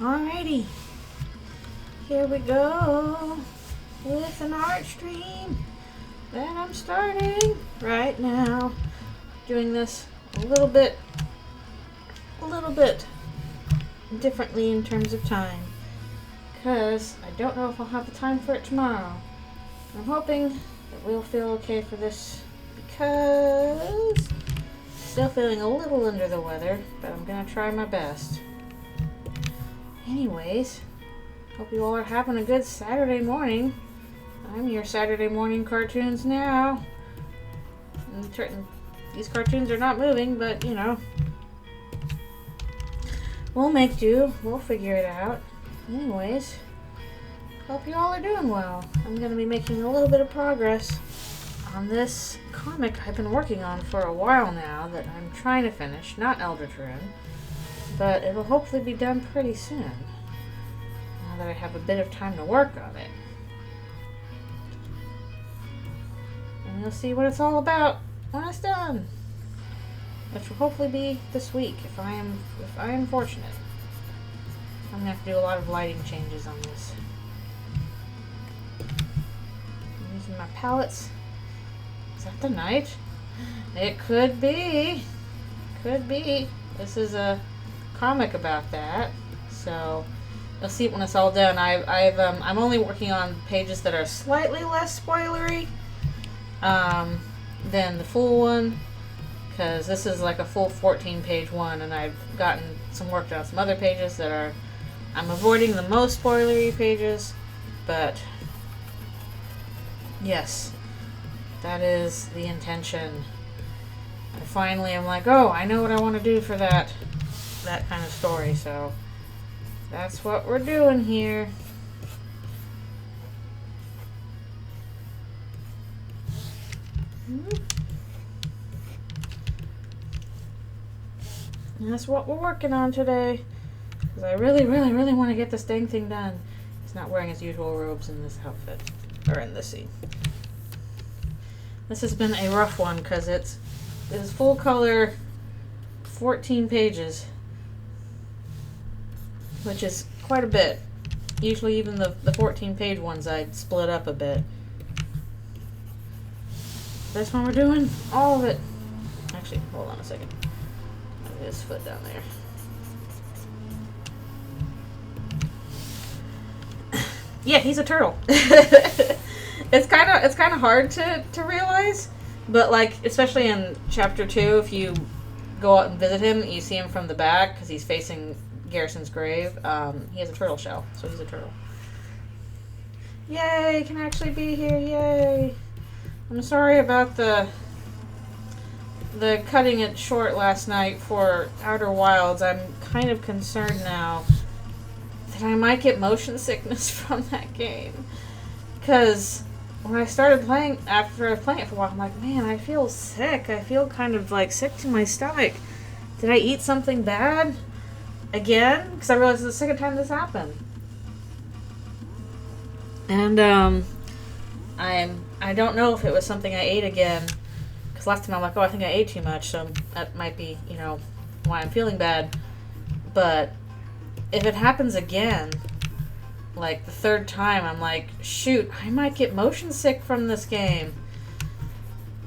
Alrighty, here we go with an art stream that I'm starting right now. Doing this a little bit differently in terms of time, because I don't know if I'll have the time for it tomorrow. I'm hoping that we'll feel okay for this, because still feeling a little under the weather, but I'm gonna try my best. Anyways, hope you all are having a good Saturday morning. I'm your Saturday morning cartoons now. These cartoons are not moving, but you know, we'll make do. We'll figure it out. Anyways, hope you all are doing well. I'm going to be making a little bit of progress on this comic I've been working on for a while now that I'm trying to finish. Not Deltarune, but it will hopefully be done pretty soon, now that I have a bit of time to work on it. And you'll see what it's all about when it's done, which will hopefully be this week if I am fortunate. I'm gonna have to do a lot of lighting changes on this. I'm using my palettes. Is that the night? It could be. Could be. This is a comic about that, so you'll see it when it's all done. I'm only working on pages that are slightly less spoilery than the full one, because this is like a full 14-page one, and I've gotten some work done on some other pages that are. I'm avoiding the most spoilery pages, but yes, that is the intention. And finally, I'm like, oh, I know what I want to do for that kind of story, so that's what we're doing here. And that's what we're working on today, because I really want to get this dang thing done. He's not wearing his usual robes in this outfit, or in this scene. This has been a rough one, because it's full color, 14 pages, which is quite a bit. Usually even the 14-page ones I'd split up a bit. This one we're doing all of it. Actually, hold on a second. Move his foot down there. Yeah, he's a turtle. It's kind of hard to realize, but like especially in chapter 2, if you go out and visit him, you see him from the back because he's facing Garrison's grave. He has a turtle shell, so he's a turtle. Yay! Can actually be here. Yay! I'm sorry about the cutting it short last night for Outer Wilds. I'm kind of concerned now that I might get motion sickness from that game. Because when I started playing, after I was playing it for a while, I'm like, man, I feel sick. I feel kind of like sick to my stomach. Did I eat something bad again? Because I realized it's the second time this happened. And I don't know if it was something I ate again. Because last time I'm like, oh, I think I ate too much, so that might be, you know, why I'm feeling bad. But if it happens again, like the third time, I'm like, shoot, I might get motion sick from this game.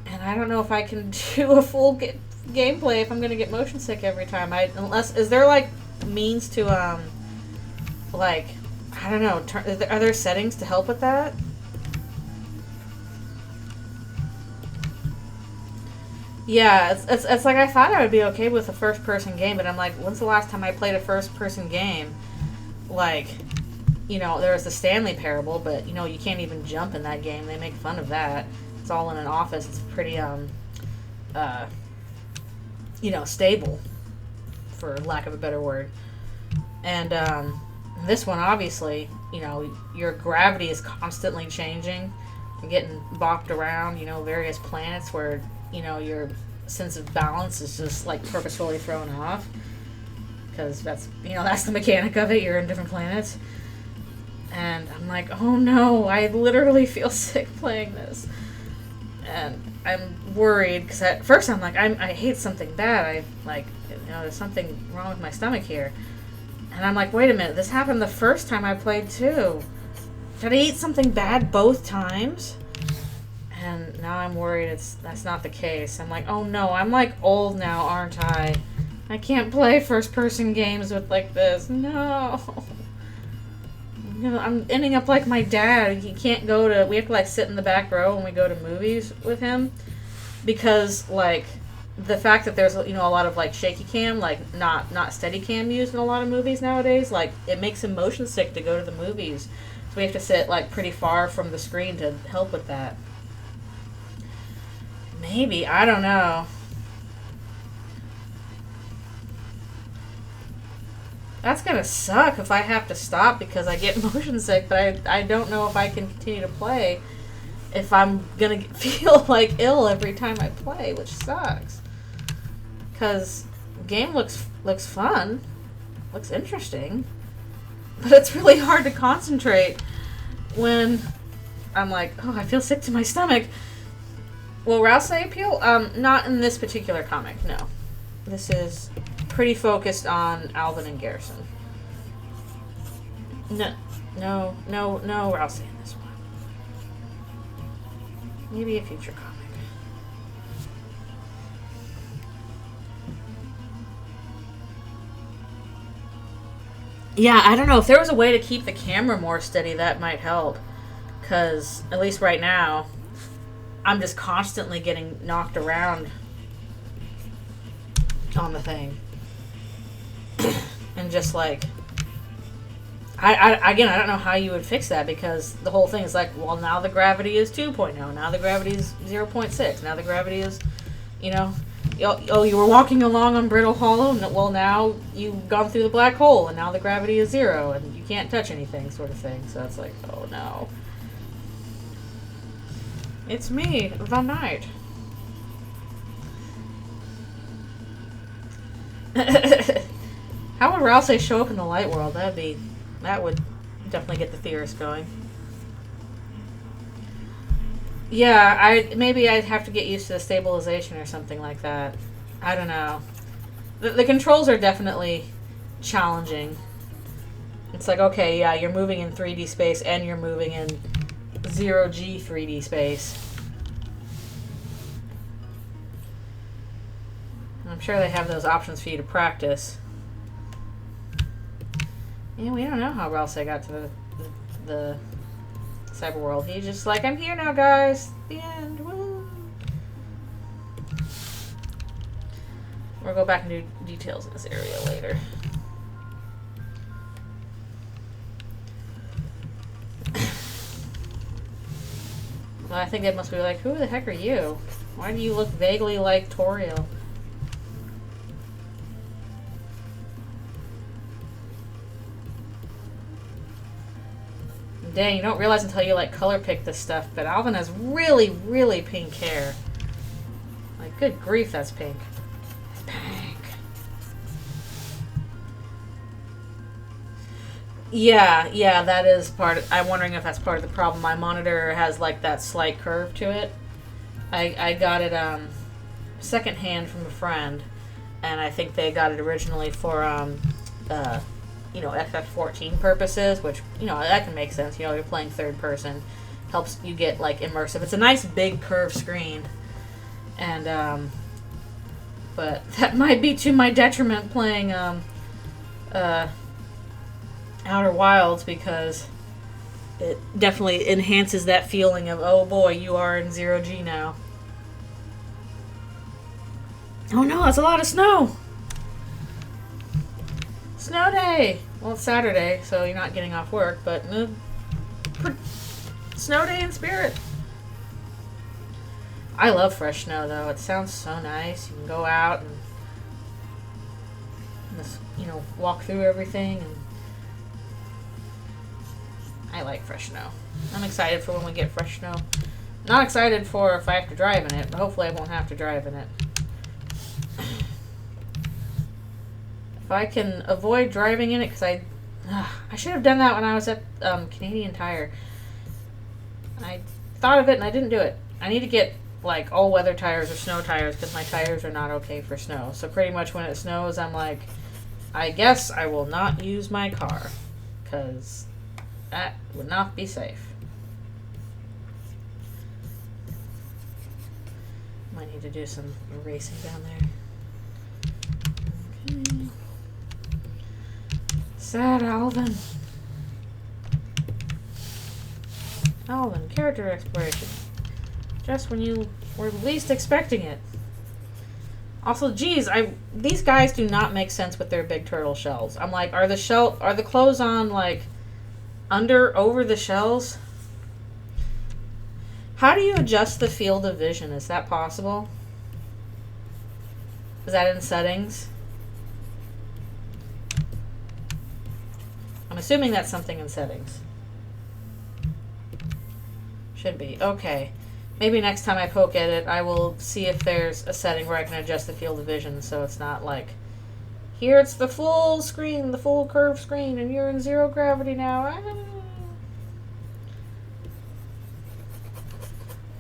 And I don't know if I can do a full gameplay if I'm going to get motion sick every time. Is there like means to, like, I don't know, are there settings to help with that? Yeah, it's like I thought I would be okay with a first-person game, but I'm like, when's the last time I played a first-person game? Like, you know, there was the Stanley Parable, but, you know, you can't even jump in that game. They make fun of that. It's all in an office. It's pretty, you know, stable, for lack of a better word. And this one, obviously, you know, your gravity is constantly changing. You're getting bopped around, you know, various planets where, you know, your sense of balance is just, like, purposefully thrown off. Because that's, you know, that's the mechanic of it. You're in different planets. And I'm like, oh no, I literally feel sick playing this. And I'm worried, because at first I'm like, I hate something bad. I, like, you know, there's something wrong with my stomach here. And I'm like, wait a minute, this happened the first time I played too. Did I eat something bad both times? And now I'm worried that's not the case. I'm like, oh no, I'm like old now, aren't I? I can't play first-person games with like this. No. I'm ending up like my dad. He can't go to... We have to like sit in the back row when we go to movies with him. Because like... The fact that there's, you know, a lot of like shaky cam, like not steady cam used in a lot of movies nowadays, like it makes him motion sick to go to the movies. So we have to sit like pretty far from the screen to help with that. Maybe, I don't know. That's gonna suck if I have to stop because I get motion sick, but I don't know if I can continue to play if I'm gonna feel like ill every time I play, which sucks. Because the game looks fun, looks interesting, but it's really hard to concentrate when I'm like, oh, I feel sick to my stomach. Will Rouse appeal? Not in this particular comic, no. This is pretty focused on Alvin and Garrison. No, Rouse in this one. Maybe a future comic. Yeah, I don't know. If there was a way to keep the camera more steady, that might help. Because, at least right now, I'm just constantly getting knocked around on the thing. And just like... Again, I don't know how you would fix that, because the whole thing is like, well, now the gravity is 2.0. Now the gravity is 0.6. Now the gravity is, you know... Oh, you were walking along on Brittle Hollow, well, now you've gone through the black hole, and now the gravity is 0, and you can't touch anything, sort of thing. So it's like, oh no. It's me, the Knight. How would Rouse show up in the light world? That would definitely get the theorists going. Yeah, maybe I'd have to get used to the stabilization or something like that. I don't know. The controls are definitely challenging. It's like, okay, yeah, you're moving in 3D space and you're moving in 0G 3D space. I'm sure they have those options for you to practice. Yeah, we don't know how Rouse got to the cyber world. He's just like, I'm here now, guys. The end. Woo. We'll go back and do details in this area later. Well, I think they must be like, who the heck are you? Why do you look vaguely like Toriel? Dang, you don't realize until you like color pick this stuff, but Alvin has really, really pink hair. Like, good grief, that's pink. It's pink. Yeah, that is part of, I'm wondering if that's part of the problem. My monitor has like that slight curve to it. I got it secondhand from a friend, and I think they got it originally for you know, FF14 purposes, which, you know, that can make sense. You know, you're playing third person, helps you get like immersive. It's a nice big curved screen, and but that might be to my detriment playing Outer Wilds, because it definitely enhances that feeling of, oh boy, you are in 0G now. Oh no, that's a lot of snow. Snow day! Well, it's Saturday, so you're not getting off work, but snow day in spirit. I love fresh snow, though. It sounds so nice. You can go out and just, you know, walk through everything. And I like fresh snow. I'm excited for when we get fresh snow. Not excited for if I have to drive in it, but hopefully I won't have to drive in it. If I can avoid driving in it, because I should have done that when I was at Canadian Tire. I thought of it and I didn't do it. I need to get like all weather tires or snow tires, because my tires are not okay for snow. So pretty much when it snows, I'm like, I guess I will not use my car, because that would not be safe. Might need to do some erasing down there. Okay. Sad Alvin. Alvin, character exploration. Just when you were least expecting it. Also, geez, these guys do not make sense with their big turtle shells. I'm like, are the clothes on like over the shells? How do you adjust the field of vision? Is that possible? Is that in settings? I'm assuming that's something in settings. Should be. Okay. Maybe next time I poke at it, I will see if there's a setting where I can adjust the field of vision so it's not like, here it's the full screen, the full curved screen, and you're in zero gravity now.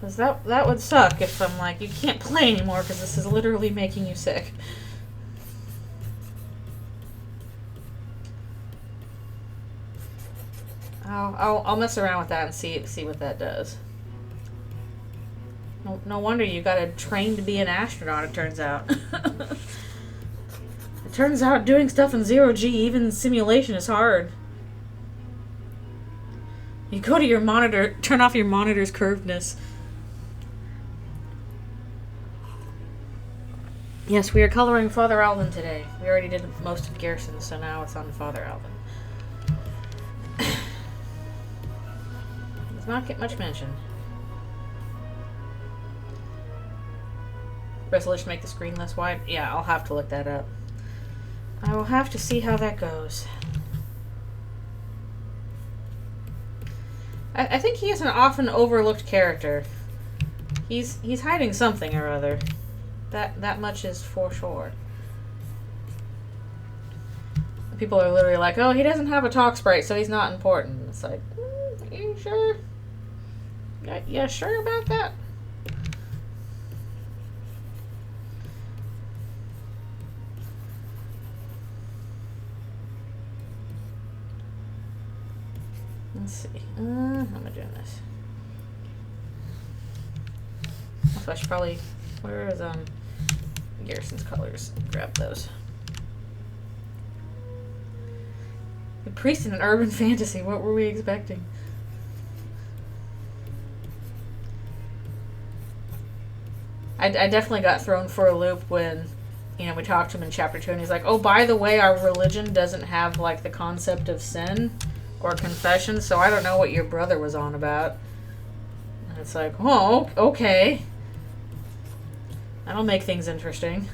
Because that would suck if I'm like, you can't play anymore because this is literally making you sick. I'll mess around with that and see what that does. No wonder you got to train to be an astronaut, it turns out. It turns out doing stuff in zero-G, even in simulation, is hard. You go to your monitor, turn off your monitor's curvedness. Yes, we are coloring Father Alvin today. We already did most of Garrison, so now it's on Father Alvin. Does not get much mention. Resolution make the screen less wide? Yeah, I'll have to look that up. I will have to see how that goes. I think he is an often overlooked character. He's hiding something or other. That much is for sure. People are literally like, oh, he doesn't have a talk sprite, so he's not important. It's like, are you sure? Yeah, sure about that? Let's see. How am I doing this? Also, I should probably... Where is Garrison's colors? Grab those. The priest in an urban fantasy. What were we expecting? I definitely got thrown for a loop when, you know, we talked to him in chapter 2, and he's like, oh, by the way, our religion doesn't have, like, the concept of sin or confession, so I don't know what your brother was on about. And it's like, oh, okay. That'll make things interesting.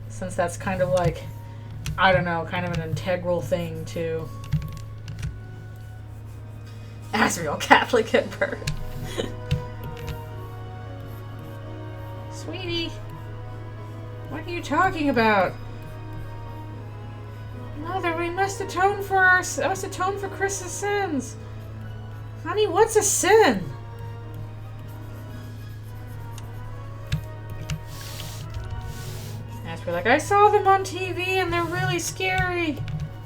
Since that's kind of like, I don't know, kind of an integral thing to Asriel, Catholic at birth. Sweetie, what are you talking about? Mother, we must atone for Chris's sins. Honey, what's a sin? We're like, I saw them on TV and they're really scary.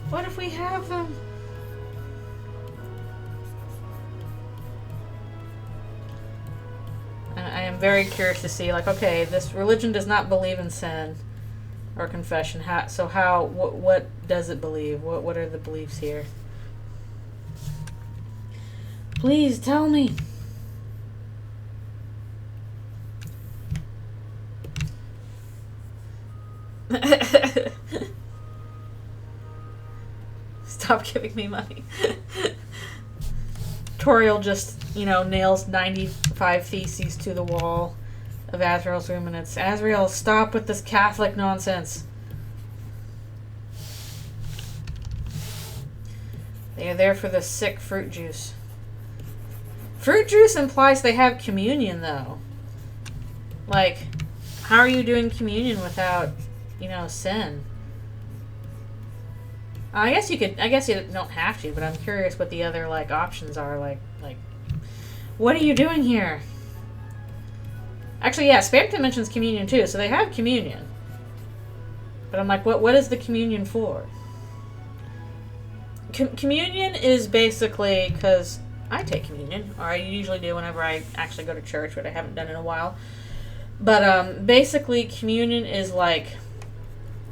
What if we have them? And I am very curious to see, like, okay, this religion does not believe in sin or confession. What does it believe? What are the beliefs here? Please tell me. Stop giving me money. Toriel just, nails 95 theses to the wall of Azrael's room, and it's, Azrael, stop with this Catholic nonsense. They are there for the sick fruit juice. Fruit juice implies they have communion, though. Like, how are you doing communion without, sin? I guess you don't have to, but I'm curious what the other, options are. Like, what are you doing here? Actually, yeah, Spamton mentions communion, too, so they have communion. But I'm like, what is the communion for? Communion is basically, because I take communion, or I usually do whenever I actually go to church, but I haven't done it in a while. But basically, communion is like,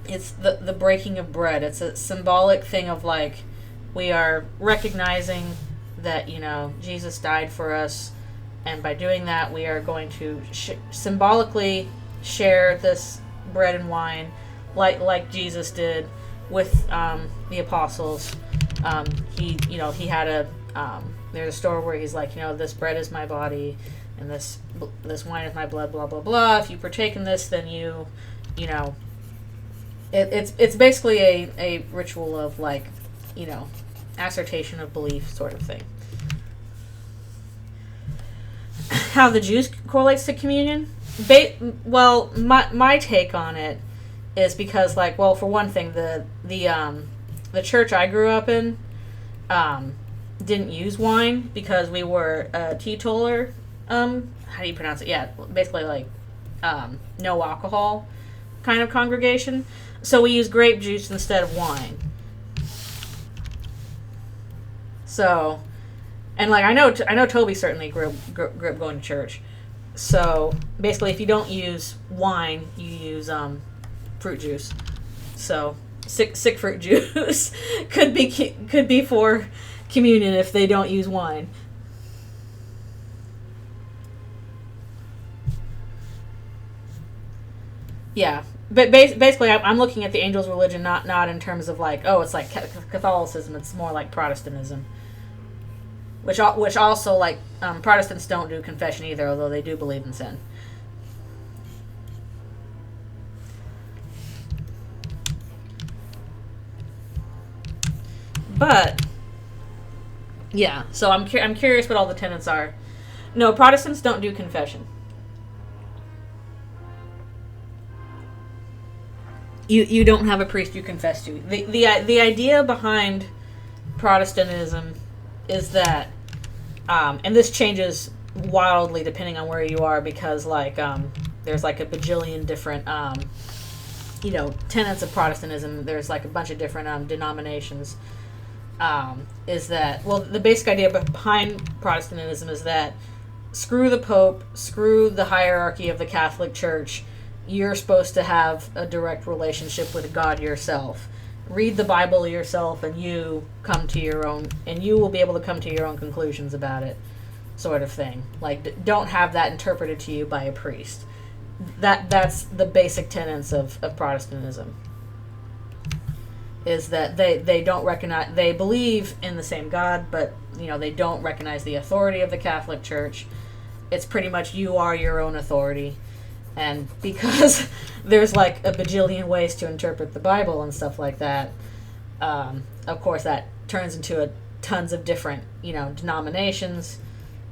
it's the breaking of bread. It's a symbolic thing of like, we are recognizing that, you know, Jesus died for us, and by doing that, we are going to symbolically share this bread and wine, like Jesus did with the apostles. He had a there's a story where he's like, you know, this bread is my body, and this wine is my blood, blah blah blah. If you partake in this, then you know, it's basically a ritual of like, you know, assertion of belief sort of thing. How the Jews correlates to communion? Well, my take on it is because, like, well, for one thing, the church I grew up in didn't use wine because we were a teetotaler. How do you pronounce it? Yeah, basically like no alcohol kind of congregation. So we use grape juice instead of wine. So, and like I know Toby certainly grew up going to church. So basically, if you don't use wine, you use fruit juice. So sick fruit juice could be for communion if they don't use wine. Yeah, but basically, I'm looking at the angels' religion not in terms of like, oh, it's like Catholicism. It's more like Protestantism, which also like Protestants don't do confession either, although they do believe in sin. But yeah, so I'm curious what all the tenets are. No, Protestants don't do confession. You don't have a priest you confess to. The idea behind Protestantism is that, and this changes wildly depending on where you are, because like there's like a bajillion different tenets of Protestantism. There's like a bunch of different denominations. Is that, well, the basic idea behind Protestantism is that screw the Pope, screw the hierarchy of the Catholic Church. You're supposed to have a direct relationship with God yourself. Read the Bible yourself, and you come to your own, and you will be able to come to your own conclusions about it, sort of thing. Like, don't have that interpreted to you by a priest. That's the basic tenets of Protestantism. Is that they don't recognize, they believe in the same God, but they don't recognize the authority of the Catholic Church. It's pretty much you are your own authority. And because there's like a bajillion ways to interpret the Bible and stuff like that, of course that turns into tons of different, denominations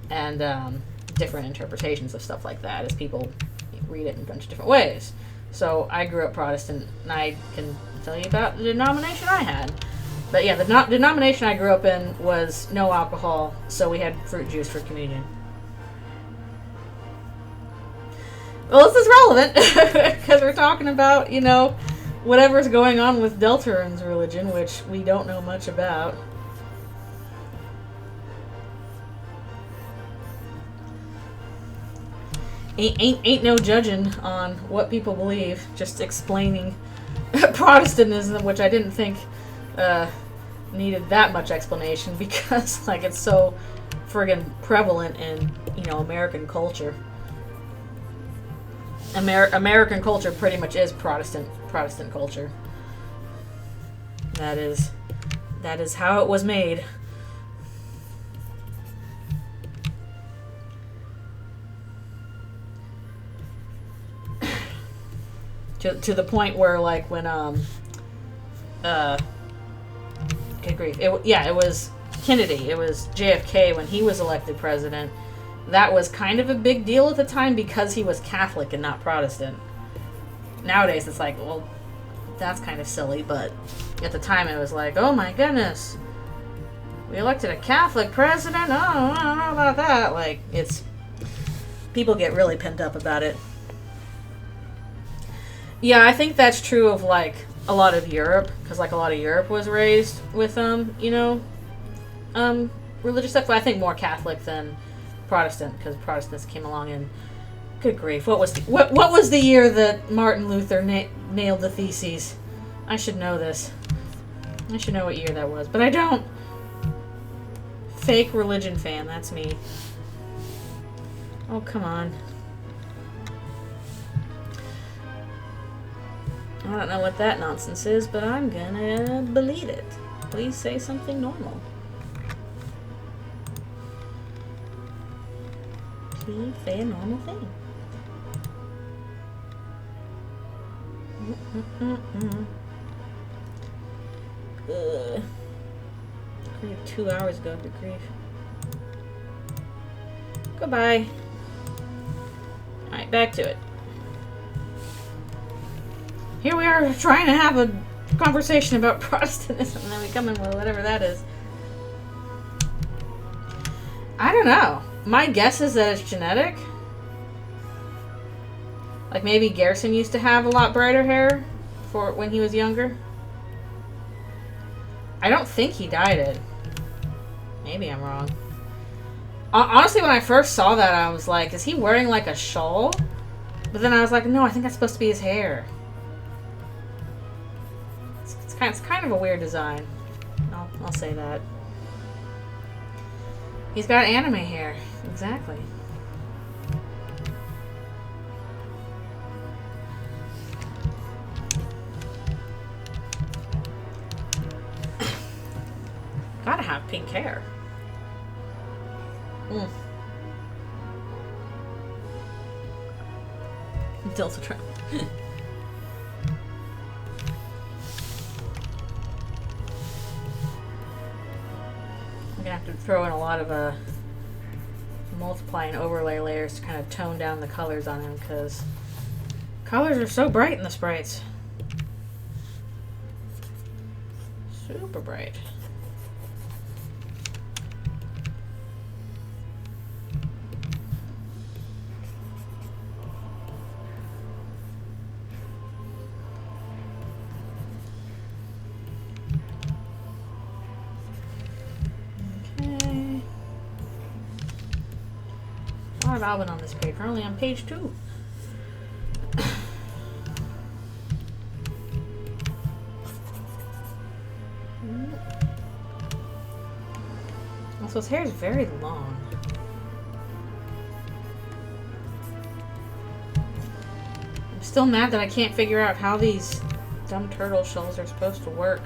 and different interpretations of stuff like that as people read it in a bunch of different ways. So I grew up Protestant, and I can tell you about the denomination I had. But yeah, the denomination I grew up in was no alcohol, so we had fruit juice for communion. Well, this is relevant because we're talking about, whatever's going on with Deltarune's religion, which we don't know much about. Ain't no judging on what people believe, just explaining Protestantism, which I didn't think needed that much explanation because, like, it's so friggin' prevalent in, American culture. American culture pretty much is Protestant culture. That is how it was made. To the point where, like, when good grief, it was Kennedy, it was JFK when he was elected president. That was kind of a big deal at the time because he was Catholic and not Protestant. Nowadays it's like, well, that's kind of silly, but at the time it was like, oh my goodness, we elected a Catholic president? Oh, I don't know about that. Like, people get really pent up about it. Yeah, I think that's true of like a lot of Europe, because like a lot of Europe was raised with you know, religious stuff. But I think more Catholic than Protestant, because Protestants came along and good grief, what was the year that Martin Luther nailed the theses? I should know this. I should know what year that was, but I don't. Fake religion fan, that's me. Oh, come on. I don't know what that nonsense is, but I'm gonna believe it. Please say something normal. Please say a normal thing. Ugh. Grief, 2 hours ago, good grief. Goodbye. Alright, back to it. Here we are trying to have a conversation about Protestantism, and then we come in with whatever that is. I don't know. My guess is that it's genetic. Like maybe Garrison used to have a lot brighter hair for when he was younger. I don't think he dyed it. Maybe I'm wrong. Honestly, when I first saw that, I was like, is he wearing like a shawl? But then I was like, no, I think that's supposed to be his hair. It's kind of a weird design. I'll say that. He's got anime hair. Exactly. Gotta have pink hair. Deltarune. I'm gonna have to throw in a lot of multiply and overlay layers to kind of tone down the colors on him, because colors are so bright in the sprites. Super bright. Alvin on this page. We're only on page 2. Also, his hair is very long. I'm still mad that I can't figure out how these dumb turtle shells are supposed to work.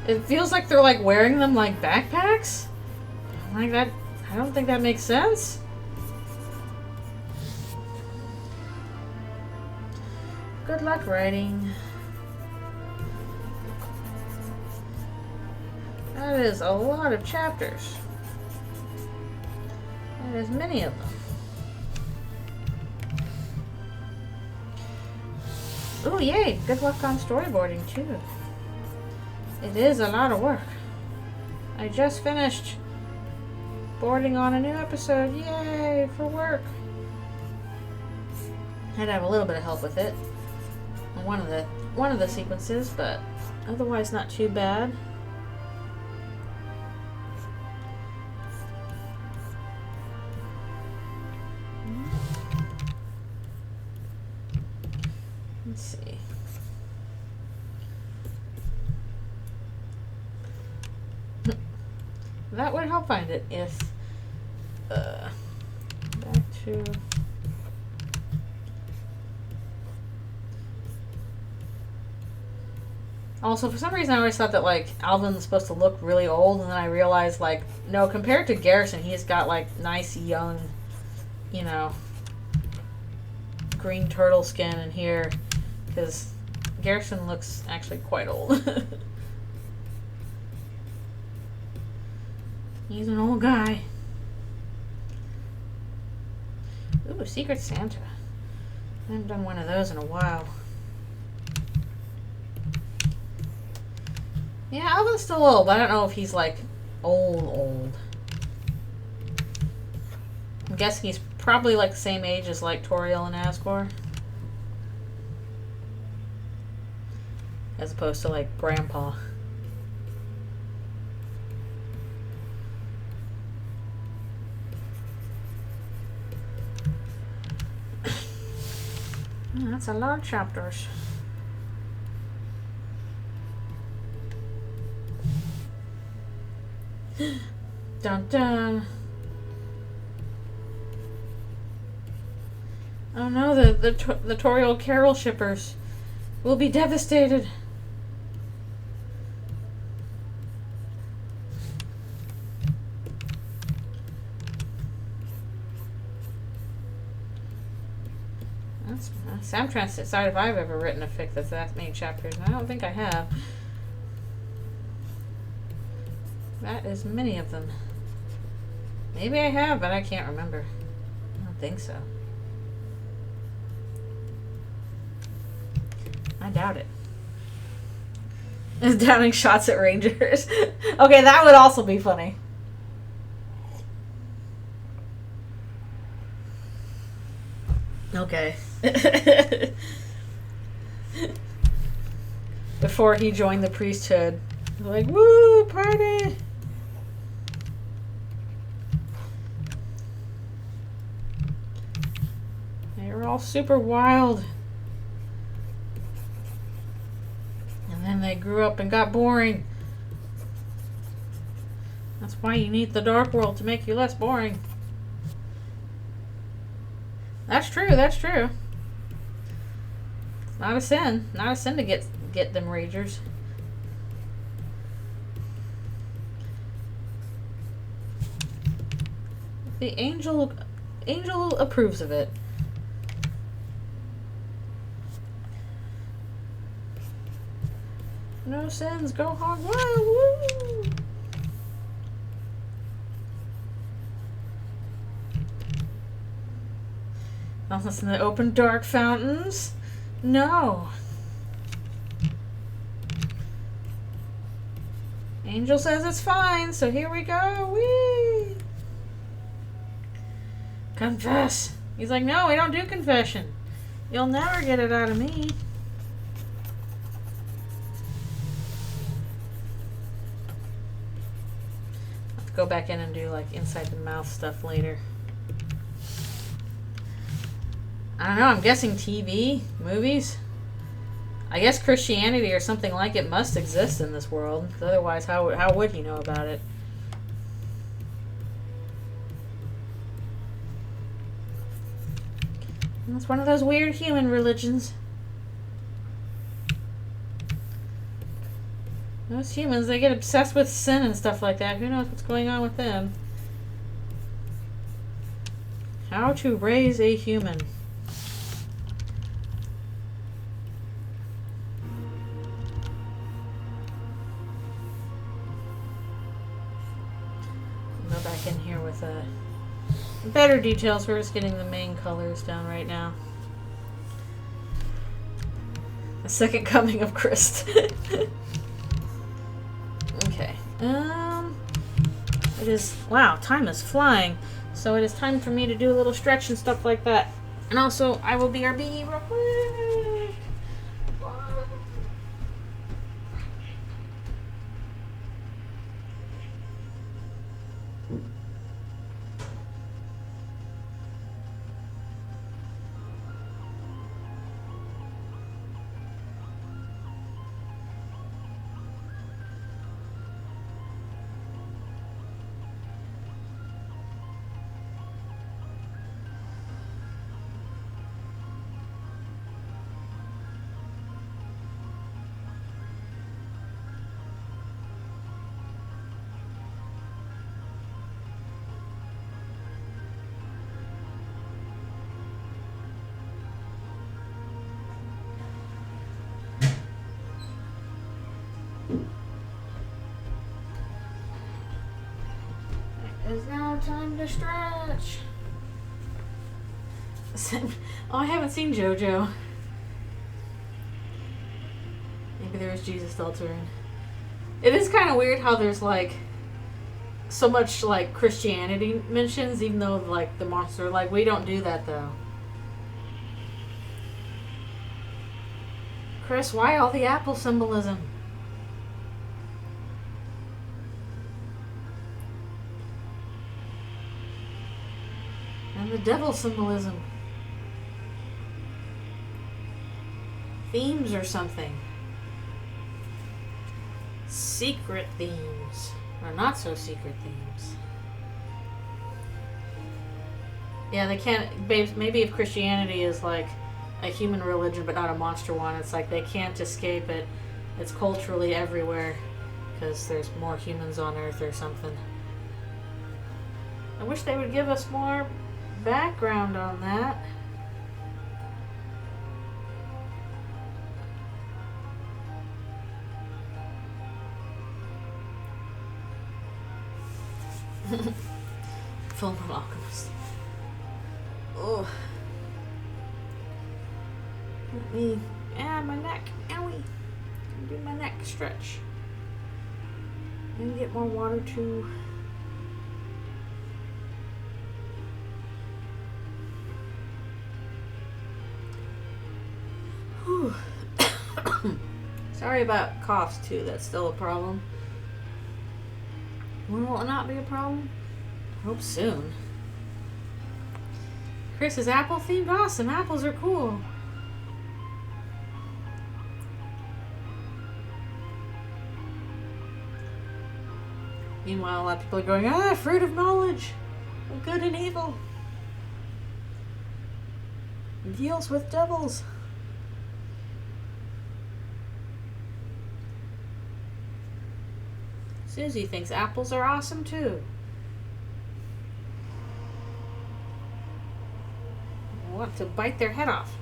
It feels like they're like wearing them like backpacks. Like that, I don't think that makes sense. Good luck writing. That is a lot of chapters. That is many of them. Oh yay! Good luck on storyboarding too. It is a lot of work. I just finished boarding on a new episode. Yay for work. Had to have a little bit of help with it. One of the sequences, but otherwise not too bad. Let's see. That would help find it if back to also for some reason I always thought that like Alvin was supposed to look really old, and then I realized like no, compared to Garrison, he's got like nice young, you know, green turtle skin in here, because Garrison looks actually quite old. He's an old guy. Ooh, Secret Santa. I haven't done one of those in a while. Yeah, Alvin's still old, but I don't know if he's like old. I'm guessing he's probably like the same age as like Toriel and Asgore. As opposed to like Grandpa. That's a lot of chapters. Dun dun. Oh no, the Toriel Carol shippers will be devastated. I'm trying to decide if I've ever written a fic that's that many chapters, and I don't think I have. That is many of them. Maybe I have, but I can't remember. I don't think so. I doubt it. Downing shots at rangers. Okay, that would also be funny. Okay. Before he joined the priesthood. Like, woo, party! They were all super wild. And then they grew up and got boring. That's why you need the dark world, to make you less boring. That's true, that's true. It's not a sin. Not a sin to get them ragers. The angel approves of it. No sins, go hog wild, woo! Don't listen to open dark fountains. No. Angel says it's fine, so here we go. Whee! Confess. He's like, no, we don't do confession. You'll never get it out of me. Let's go back in and do like inside the mouth stuff later. I don't know, I'm guessing TV, movies. I guess Christianity or something like it must exist in this world. Otherwise, how would he know about it? And it's one of those weird human religions. Those humans, they get obsessed with sin and stuff like that. Who knows what's going on with them? How to raise a human. In here with better details. We're just getting the main colors down right now. The second coming of Christ. Okay. It is, wow, time is flying. So it is time for me to do a little stretch and stuff like that. And also, I will BRB real quick. It's now time to stretch. Oh, I haven't seen JoJo. Maybe there's Jesus Deltarune. It is kind of weird how there's like so much like Christianity mentions, even though like the monster, like we don't do that though. Chris, why all the apple symbolism? And the devil symbolism. Themes or something. Secret themes. Or not so secret themes. Yeah, they can't. Maybe if Christianity is like a human religion but not a monster one, it's like they can't escape it. It's culturally everywhere because there's more humans on Earth or something. I wish they would give us more background on that. Full Metal Alchemist. Oh. Let me. My neck. Owie. Do my neck stretch. And get more water too. Whew. Sorry about coughs too. That's still a problem. When will it not be a problem? I hope soon. Chris is apple themed. Awesome. Apples are cool. Meanwhile, a lot of people are going, fruit of knowledge of good and evil. Deals with devils. Susie thinks apples are awesome too. I want to bite their head off.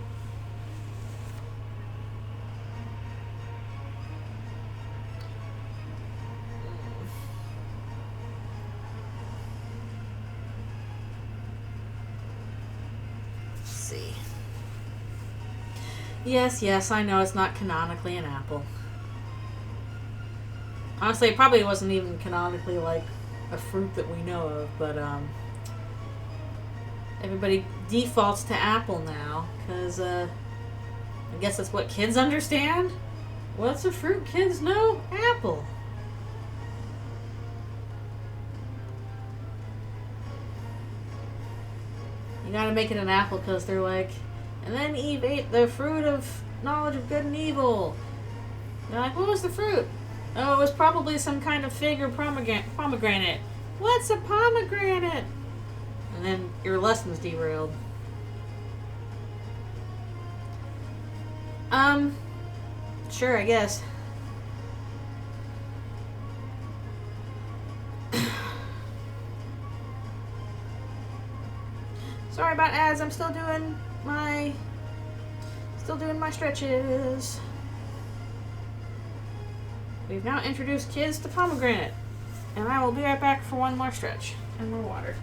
Let's see. Yes, I know it's not canonically an apple. Honestly, it probably wasn't even canonically like a fruit that we know of, but everybody defaults to apple now because I guess that's what kids understand. What's a fruit kids know? Apple. You gotta make it an apple because they're like, and then Eve ate the fruit of knowledge of good and evil. They're like, what was the fruit? Oh, it was probably some kind of fig or pomegranate. What's a pomegranate? And then your lesson's derailed. Sure, I guess. Sorry about ads. I'm still doing my stretches. We've now introduced kids to pomegranate. And I will be right back for one more stretch and more water.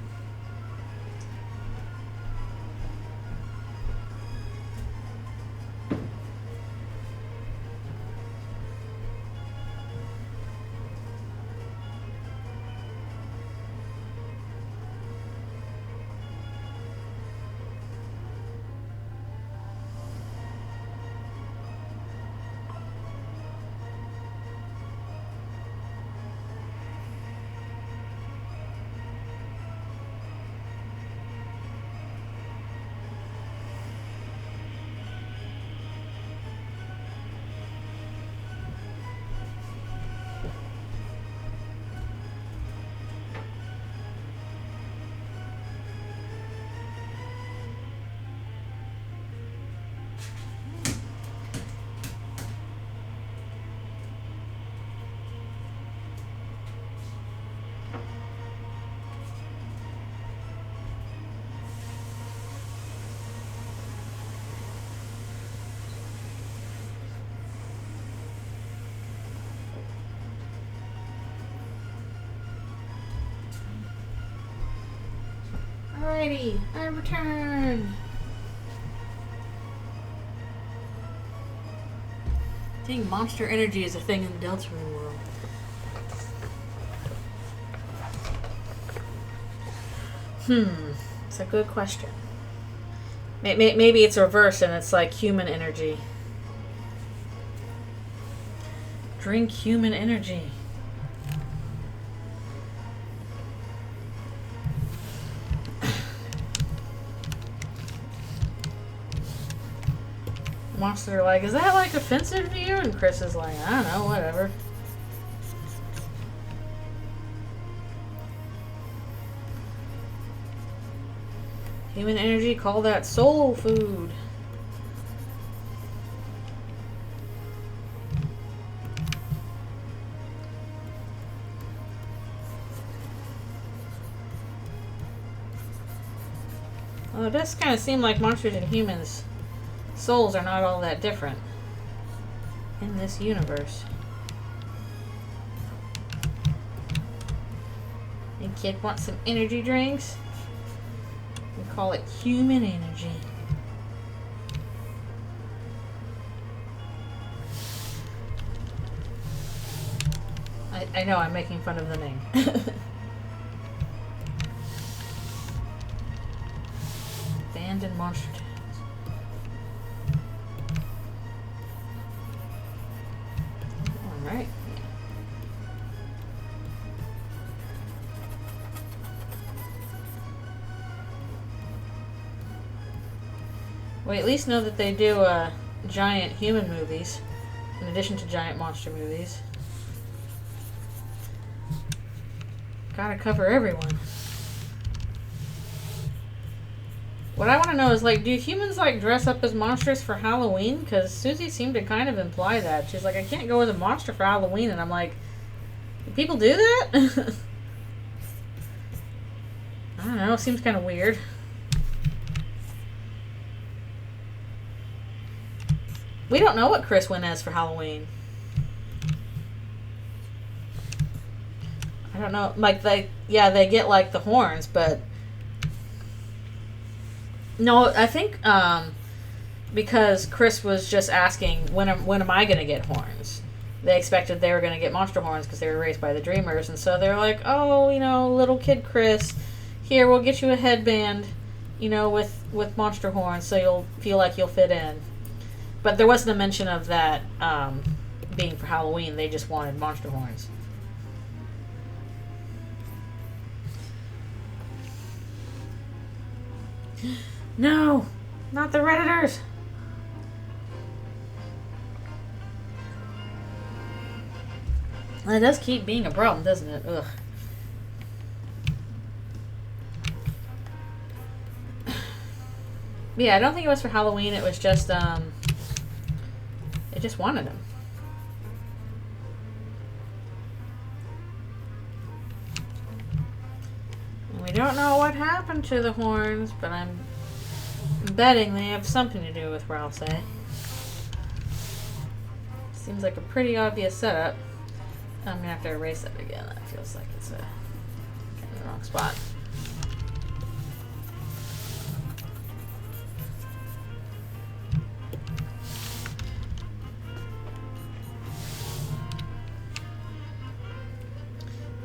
Alrighty, I return. I think monster energy is a thing in the Deltarune world. It's a good question. Maybe it's reversed and it's like human energy. Drink human energy. Monsters are like, is that like offensive to you? And Chris is like, I don't know, whatever. Human energy, call that soul food. Well, it does kind of seem like monsters and humans' souls are not all that different in this universe. You kid want some energy drinks? We call it human energy. I know I'm making fun of the name. Abandoned monster towns. Alright. We at least know that they do giant human movies in addition to giant monster movies. Gotta cover everyone. What I want to know is, like, do humans, like, dress up as monsters for Halloween? Because Susie seemed to kind of imply that. She's like, I can't go as a monster for Halloween. And I'm like, do people do that? I don't know. Seems kind of weird. We don't know what Chris went as for Halloween. I don't know. Like, they get, like, the horns, but... No, I think because Chris was just asking, when am I going to get horns? They expected they were going to get monster horns because they were raised by the Dreamers. And so they're like, oh, you know, little kid Chris, here, we'll get you a headband, you know, with monster horns so you'll feel like you'll fit in. But there wasn't a mention of that being for Halloween. They just wanted monster horns. No, not the Redditors. It does keep being a problem, doesn't it? Ugh. Yeah, I don't think it was for Halloween. It was just, they just wanted them. And we don't know what happened to the horns, but I'm betting they have something to do with Ralph's, eh? Seems like a pretty obvious setup. I'm gonna have to erase that again. That feels like it's in the wrong spot.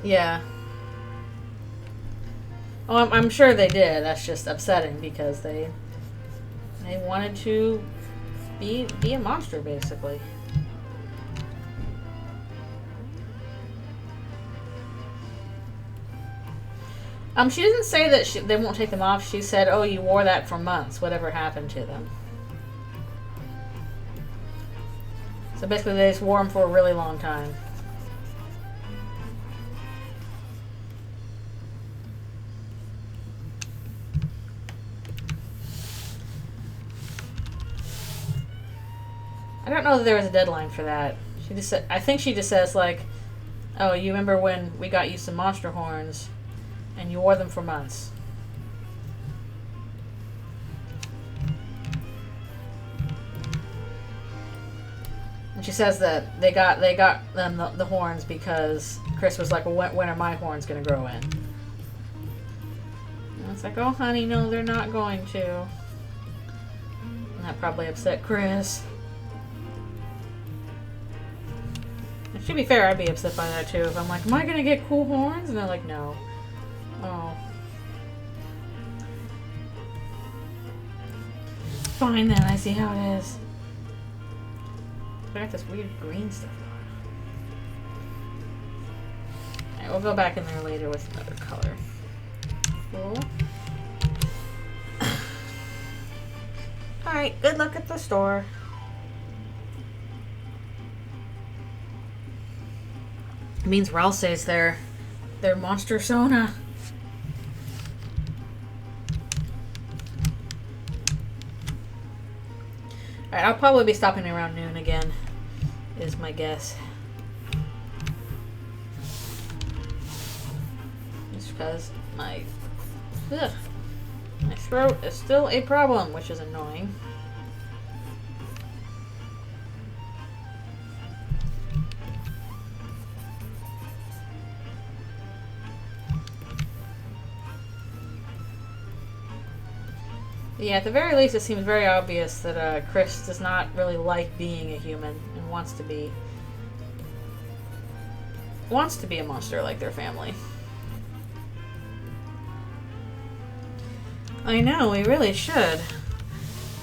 Yeah. Oh, I'm sure they did. That's just upsetting because they wanted to be a monster, basically. She didn't say that they won't take them off. She said, oh, you wore that for months. Whatever happened to them? So basically they just wore them for a really long time. I don't know that there was a deadline for that. She just said, I think she just says, like, oh, you remember when we got you some monster horns and you wore them for months. And she says that they got them the horns because Chris was like, well, when are my horns going to grow in? And it's like, oh, honey, no, they're not going to. And that probably upset Chris. To be fair, I'd be upset by that too. If I'm like, am I going to get cool horns? And they're like, no. Oh. fine then. I see how it is. I got this weird green stuff on. Alright, we'll go back in there later with another color. Cool. Alright, good luck at the store. It means Ralph says their monster Sona. Alright, I'll probably be stopping around noon again, is my guess. Just because my throat is still a problem, which is annoying. Yeah, at the very least, it seems very obvious that Chris does not really like being a human and wants to be a monster like their family. I know, we really should.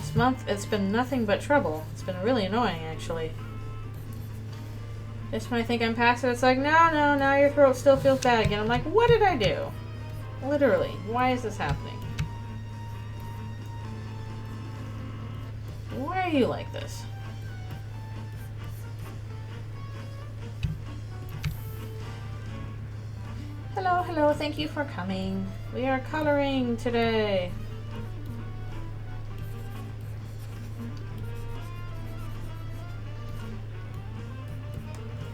This month, it's been nothing but trouble. It's been really annoying, actually. Just when I think I'm past it, it's like, no, now your throat still feels bad again. I'm like, what did I do? Literally, why is this happening? Why are you like this? Hello, thank you for coming. We are coloring today.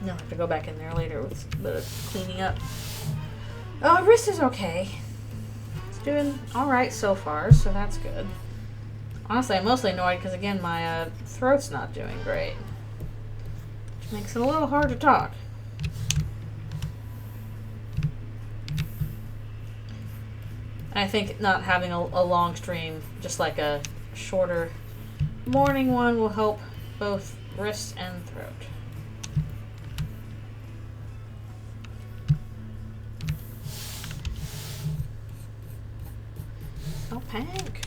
No, I have to go back in there later with a bit of cleaning up. Oh, wrist is okay. It's doing alright so far, so that's good. Honestly, I'm mostly annoyed because, again, my throat's not doing great. Which makes it a little hard to talk. I think not having a long stream, just like a shorter morning one, will help both wrist and throat. Oh, Pank.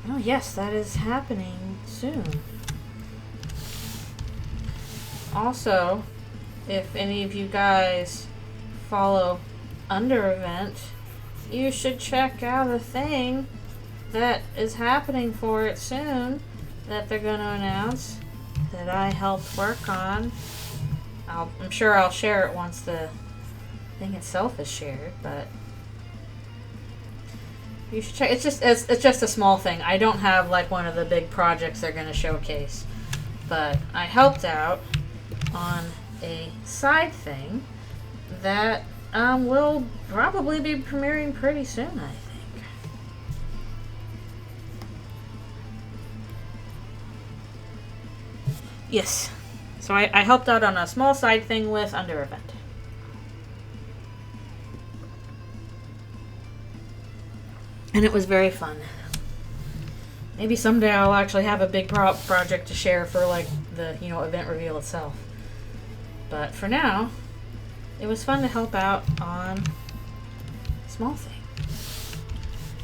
Oh yes, that is happening soon. Also, if any of you guys follow Under Event, you should check out a thing that is happening for it soon that they're going to announce that I helped work on. I'm sure I'll share it once the thing itself is shared, but you should check. It's just a small thing. I don't have like one of the big projects they're going to showcase, but I helped out on a side thing that will probably be premiering pretty soon, I think. Yes. So I helped out on a small side thing with Under Event. And it was very fun. Maybe someday I'll actually have a big project to share for like the event reveal itself. But for now, it was fun to help out on a small thing.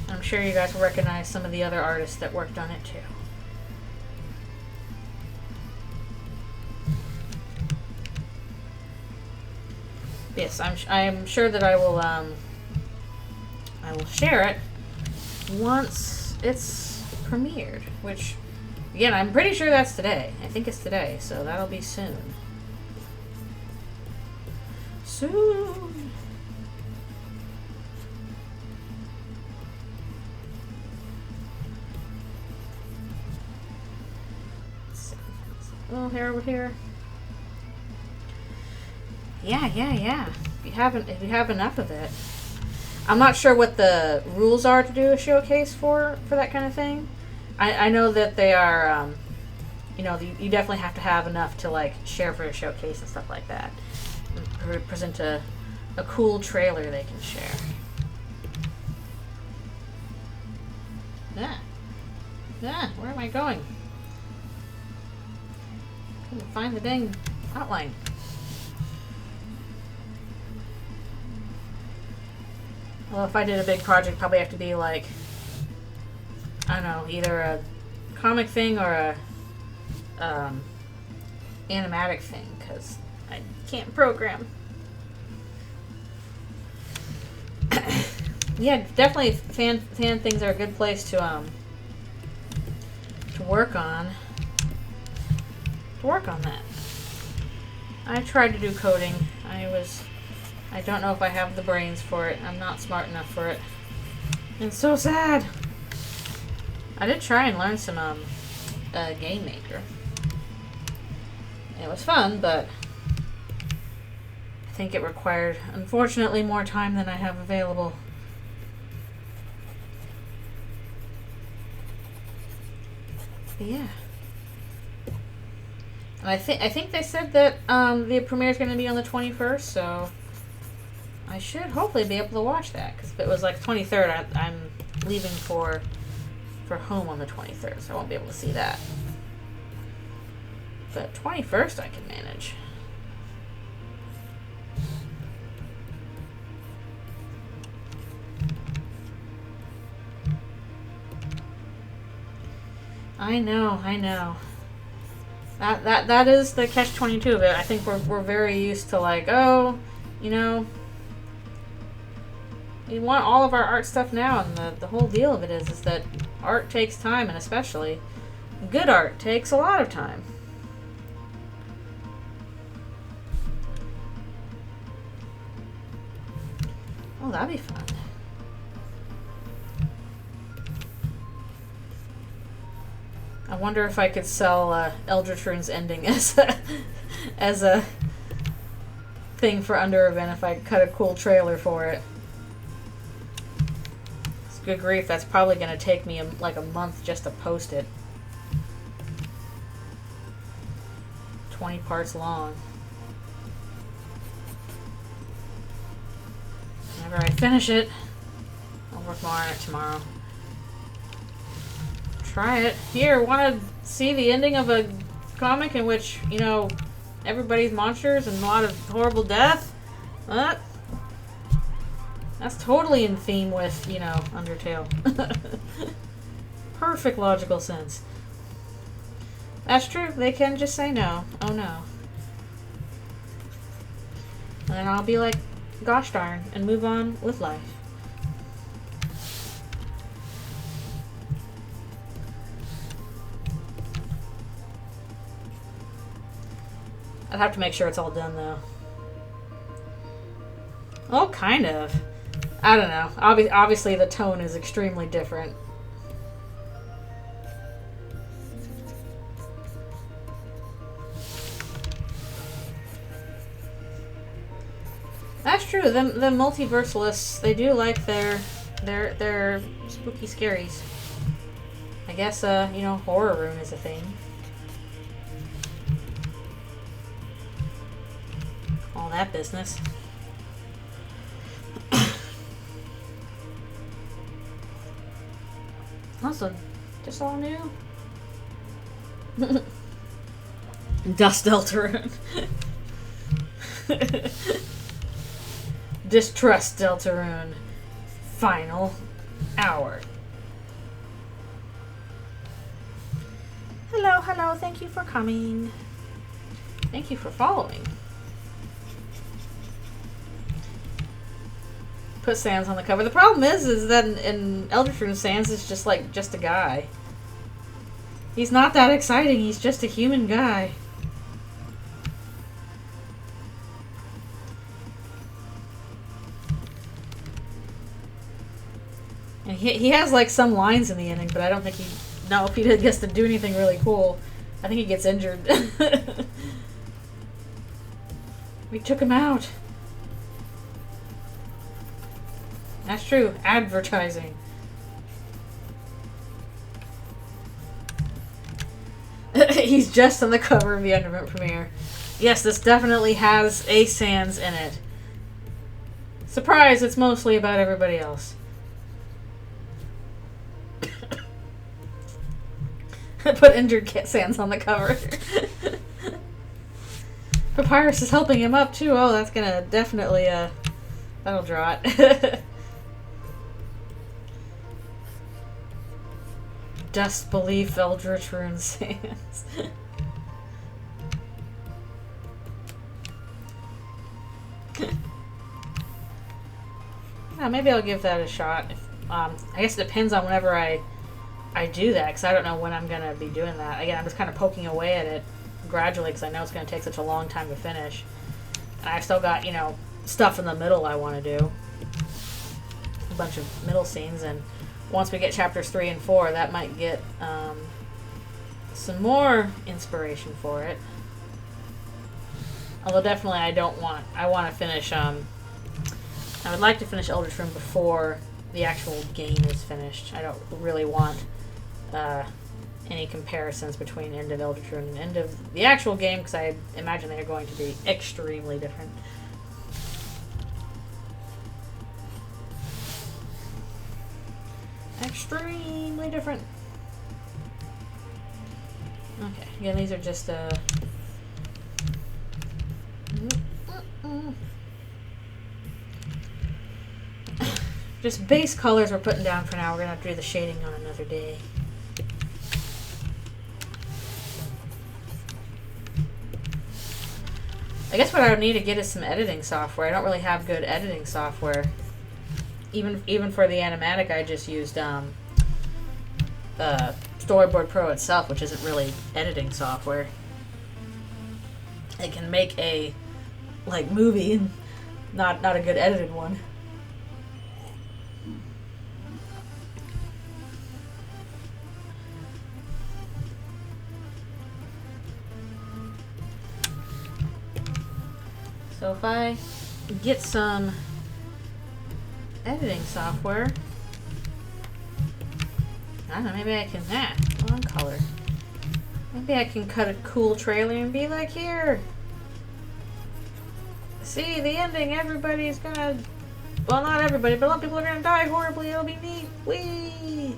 I'm sure you guys will recognize some of the other artists that worked on it too. Yes, I'm sure that I will share it once it's premiered, which again, I'm pretty sure that's today. I think it's today, so that'll be soon. Soon. A little hair over here. Yeah. If you have enough of it. I'm not sure what the rules are to do a showcase for that kind of thing. I know that they are, you definitely have to have enough to like share for a showcase and stuff like that. Present a cool trailer they can share. Yeah, where am I going? Couldn't find the dang outline. Well, if I did a big project, probably have to be like, I don't know, either a comic thing or a animatic thing, because I can't program. Yeah, definitely fan things are a good place to work on. To work on that. I tried to do coding. I don't know if I have the brains for it. I'm not smart enough for it. It's so sad. I did try and learn some Game Maker. It was fun, but I think it required, unfortunately, more time than I have available. But yeah. And I think they said that the premiere is going to be on the 21st, so I should hopefully be able to watch that. Because if it was like 23rd, I'm leaving for home on the 23rd, so I won't be able to see that. But 21st I can manage. I know. That is the catch-22 of it. I think we're very used to like, oh, you know, we want all of our art stuff now, and the whole deal of it is that art takes time, and especially good art takes a lot of time. Oh, that'd be fun. I wonder if I could sell Deltarune's ending as a thing for Under Event if I cut a cool trailer for it. It's good grief, that's probably going to take me like a month just to post it. 20 parts long. Whenever I finish it, I'll work more on it tomorrow. Try it. Here, want to see the ending of a comic in which, you know, everybody's monsters and a lot of horrible death? What? That's totally in theme with, you know, Undertale. Perfect logical sense. That's true. They can just say no. Oh no. And then I'll be like, gosh darn, and move on with life. I'd have to make sure it's all done, though. Well, kind of. I don't know. Obviously, the tone is extremely different. That's true. The multiversalists, they do like their spooky scaries. I guess, you know, horror rune is a thing. All that business. Also, just all new. Dust Deltarune. Distrust Deltarune. Final hour. Hello, thank you for coming. Thank you for following. Put Sans on the cover. The problem is that in Deltarune, Sans is just a guy. He's not that exciting. He's just a human guy. And he has like some lines in the ending, but I don't think if he gets to do anything really cool. I think he gets injured. We took him out. That's true. Advertising. He's just on the cover of the Undervent premiere. Yes, this definitely has a Sans in it. Surprise, it's mostly about everybody else. Put injured Sans on the cover. Papyrus is helping him up too. Oh, that's gonna definitely that'll draw it. Dust Belief Deltarune Sands. Yeah, maybe I'll give that a shot. If, I guess it depends on whenever I do that, because I don't know when I'm going to be doing that. Again, I'm just kind of poking away at it gradually, because I know it's going to take such a long time to finish. And I've still got, you know, stuff in the middle I want to do. A bunch of middle scenes, and once we get chapters 3 and 4, that might get some more inspiration for it. Although definitely I want to finish, I would like to finish Deltarune before the actual game is finished. I don't really want any comparisons between end of Deltarune and end of the actual game, because I imagine they are going to be extremely different. Extremely different. Okay, again, these are just just base colors we're putting down for now. We're gonna have to do the shading on another day. I guess what I would need to get is some editing software. I don't really have good editing software. Even for the animatic, I just used Storyboard Pro itself, which isn't really editing software. It can make a movie, not a good edited one. So if I get some editing software, I don't know, maybe I can, on color. Maybe I can cut a cool trailer and be like, here, see the ending, everybody's gonna, well, not everybody, but a lot of people are gonna die horribly, it'll be neat, whee!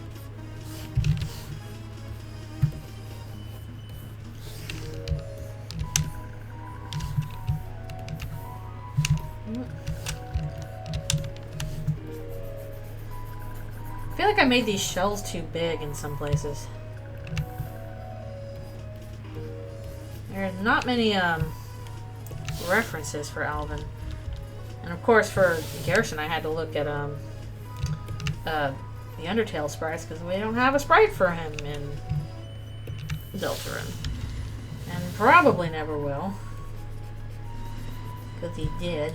I feel like I made these shells too big in some places. There are not many references for Alvin. And of course for Garrison I had to look at the Undertale sprites, because we don't have a sprite for him in Deltarune. And probably never will. Because he did.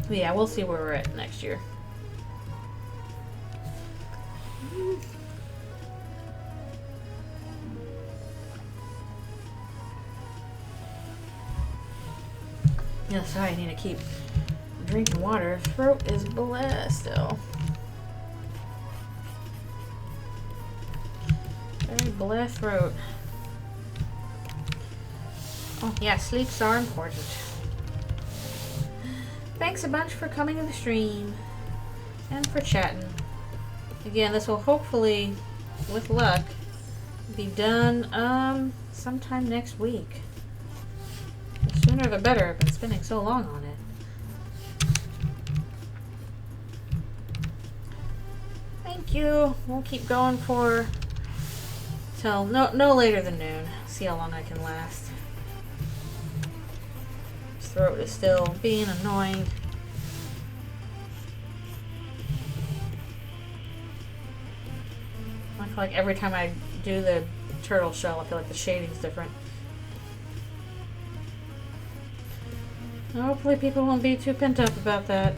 But yeah, we'll see where we're at next year. Yeah, sorry, I need to keep drinking water. Throat is blessed still. Very blessed throat. Oh yeah, sleeps are important. Thanks a bunch for coming to the stream and for chatting. Again, this will hopefully, with luck, be done sometime next week. The sooner the better. I've been spending so long on it. Thank you. We'll keep going for till no later than noon. See how long I can last. Throat is still being annoying. I feel like every time I do the turtle shell, I feel like the shading's different. Hopefully people won't be too pent up about that.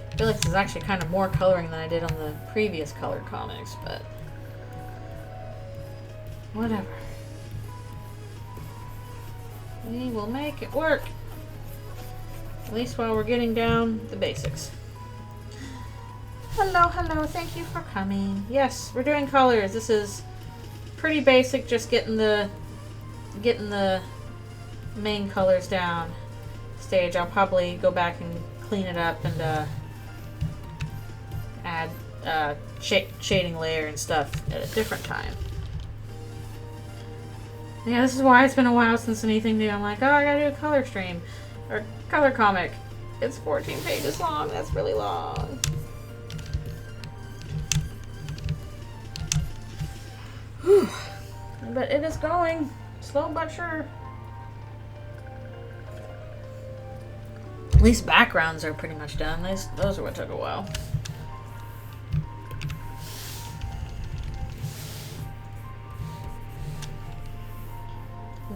I feel like this is actually kind of more coloring than I did on the previous colored comics, but whatever. We will make it work. At least while we're getting down the basics. Hello, hello. Thank you for coming. Yes, we're doing colors. This is pretty basic. Just getting the main colors down. Stage. I'll probably go back and clean it up and add shading layer and stuff at a different time. Yeah, this is why it's been a while since anything new. I'm like, oh, I gotta do a color stream or color comic. It's 14 pages long. That's really long. Whew. But it is going slow but sure. At least backgrounds are pretty much done. Those are what took a while.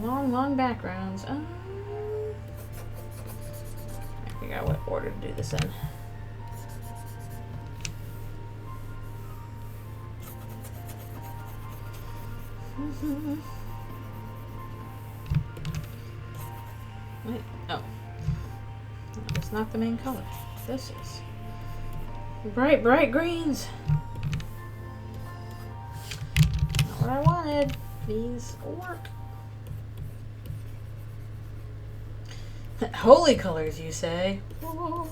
Long backgrounds. I figure out what order to do this in. Wait, oh. It's not the main color. This is bright greens. Not what I wanted. These work. Holy colors, you say? Whoa.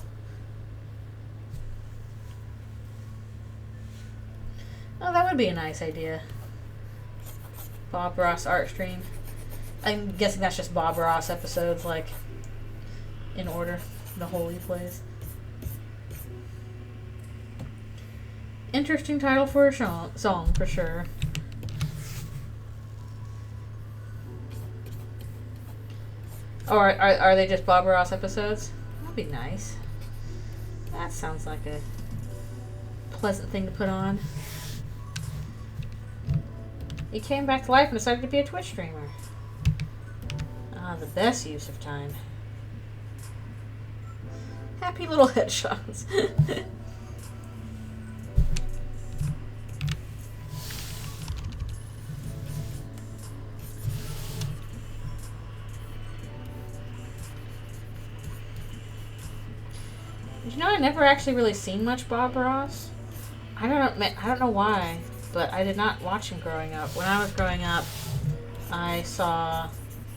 Oh, that would be a nice idea. Bob Ross art stream. I'm guessing that's just Bob Ross episodes, like, in order. The whole he plays. Interesting title for a song, for sure. Or are they just Bob Ross episodes? That'd be nice. That sounds like a pleasant thing to put on. He came back to life and decided to be a Twitch streamer. Ah, the best use of time. Happy little headshots. You know, I never actually really seen much Bob Ross. I don't know why, but I did not watch him growing up. When I was growing up, I saw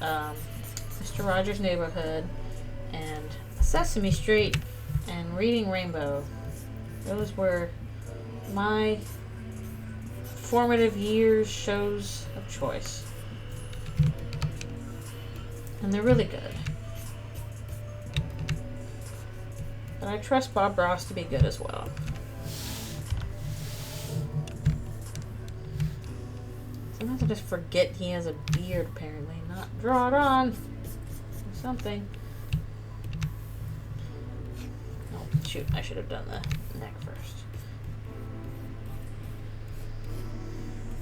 Mr. Rogers' Neighborhood and Sesame Street and Reading Rainbow. Those were my formative years shows of choice. And they're really good. But I trust Bob Ross to be good as well. Sometimes I just forget he has a beard, apparently. Not draw it on. Or something. Oh, shoot. I should have done the neck first.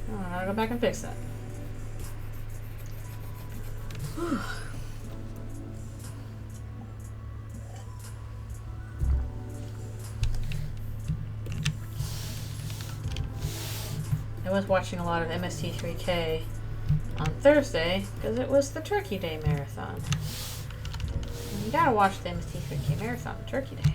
Oh, I gotta go back and fix that. Whew. I was watching a lot of MST3K on Thursday because it was the Turkey Day Marathon. And you gotta watch the MST3K Marathon on Turkey Day.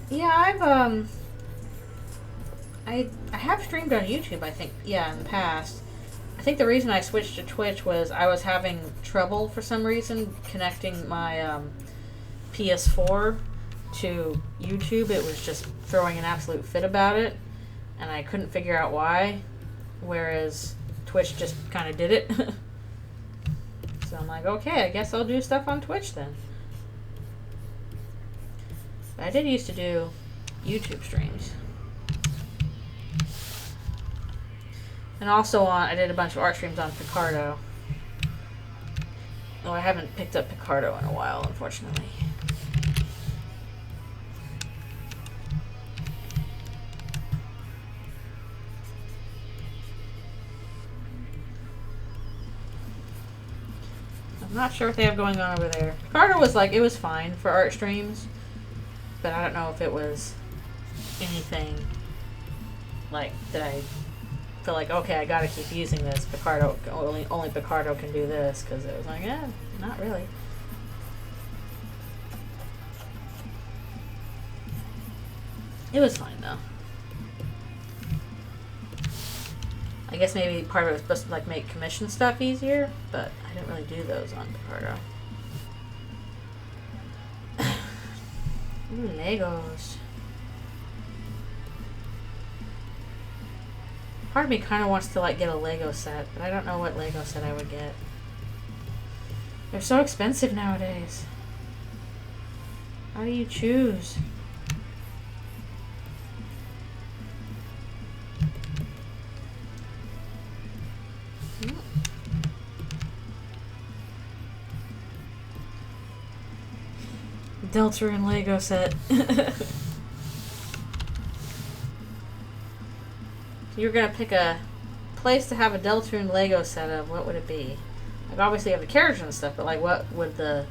Yeah, I have streamed on YouTube, I think, yeah, in the past. I think the reason I switched to Twitch was I was having trouble for some reason connecting my PS4 to YouTube. It was just throwing an absolute fit about it, and I couldn't figure out why, whereas Twitch just kind of did it. So I'm like, okay, I guess I'll do stuff on Twitch then. But I did used to do YouTube streams. And also I did a bunch of art streams on Picardo. Though I haven't picked up Picardo in a while, unfortunately. I'm not sure what they have going on over there. Picardo was like, it was fine for art streams. but I don't know if it was anything like that I feel like, okay, I gotta keep using this. Picardo, only Picardo can do this, because it was like, yeah, not really. It was fine though. I guess maybe part of it was supposed to like make commission stuff easier, but I didn't really do those on Picardo. Ooh, Legos. Part of me kind of wants to like get a Lego set, but I don't know what Lego set I would get. They're so expensive nowadays. How do you choose? Deltarune Lego set. You're gonna pick a place to have a Deltarune Lego set of. What would it be? Like obviously you have the characters and stuff, but like what would the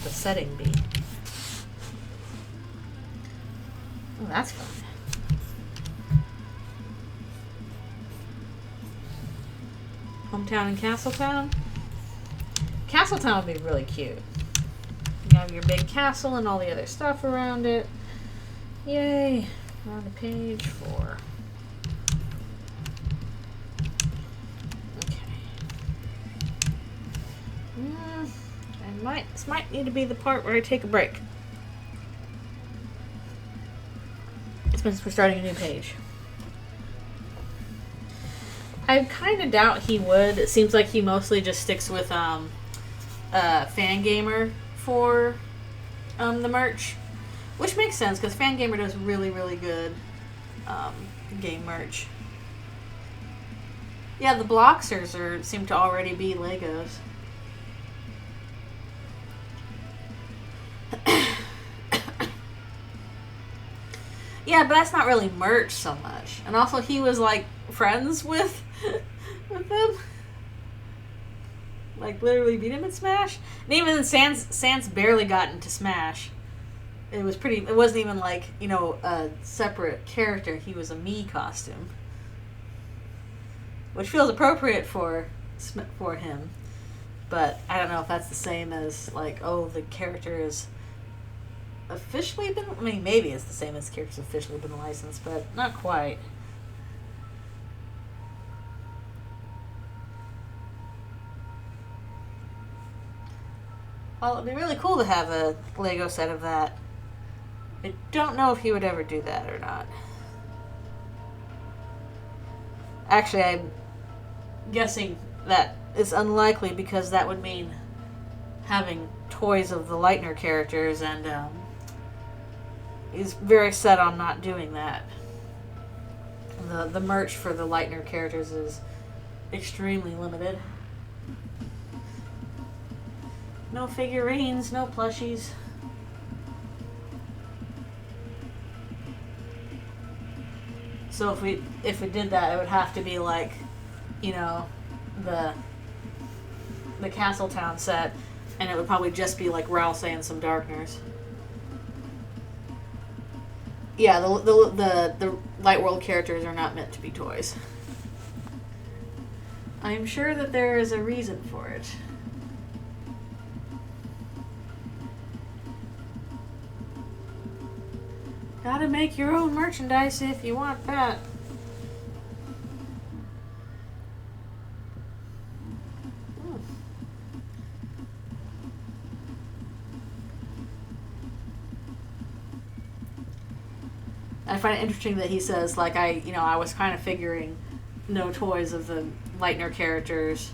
setting be? Oh, that's fun. Hometown and Castletown. Castletown would be really cute. You have your big castle and all the other stuff around it. Yay! We're on to page 4. Okay. This might need to be the part where I take a break. Since we're starting a new page. I kind of doubt he would. It seems like he mostly just sticks with Fangamer for the merch, which makes sense because Fangamer does really, really good game merch. Yeah, the Bloxers seem to already be Legos. Yeah, but that's not really merch so much. And also, he was like friends with them. Like literally beat him in Smash. And even then, Sans barely got into Smash. It was pretty. It wasn't even like, you know, a separate character. He was a Mii costume, which feels appropriate for him. But I don't know if that's the same as like, oh, the character is officially been. I mean, maybe it's the same as the character's officially been licensed, but not quite. Well, it'd be really cool to have a Lego set of that. I don't know if he would ever do that or not. Actually, I'm guessing that is unlikely because that would mean having toys of the Lightner characters, and he's very set on not doing that. The merch for the Lightner characters is extremely limited. No figurines, no plushies. So if we did that, it would have to be like, you know, the Castletown set, and it would probably just be like Rouse and some Darkners. Yeah, the Light World characters are not meant to be toys. I'm sure that there is a reason for it. Gotta make your own merchandise if you want that. I find it interesting that he says, like, I was kind of figuring no toys of the Lightner characters,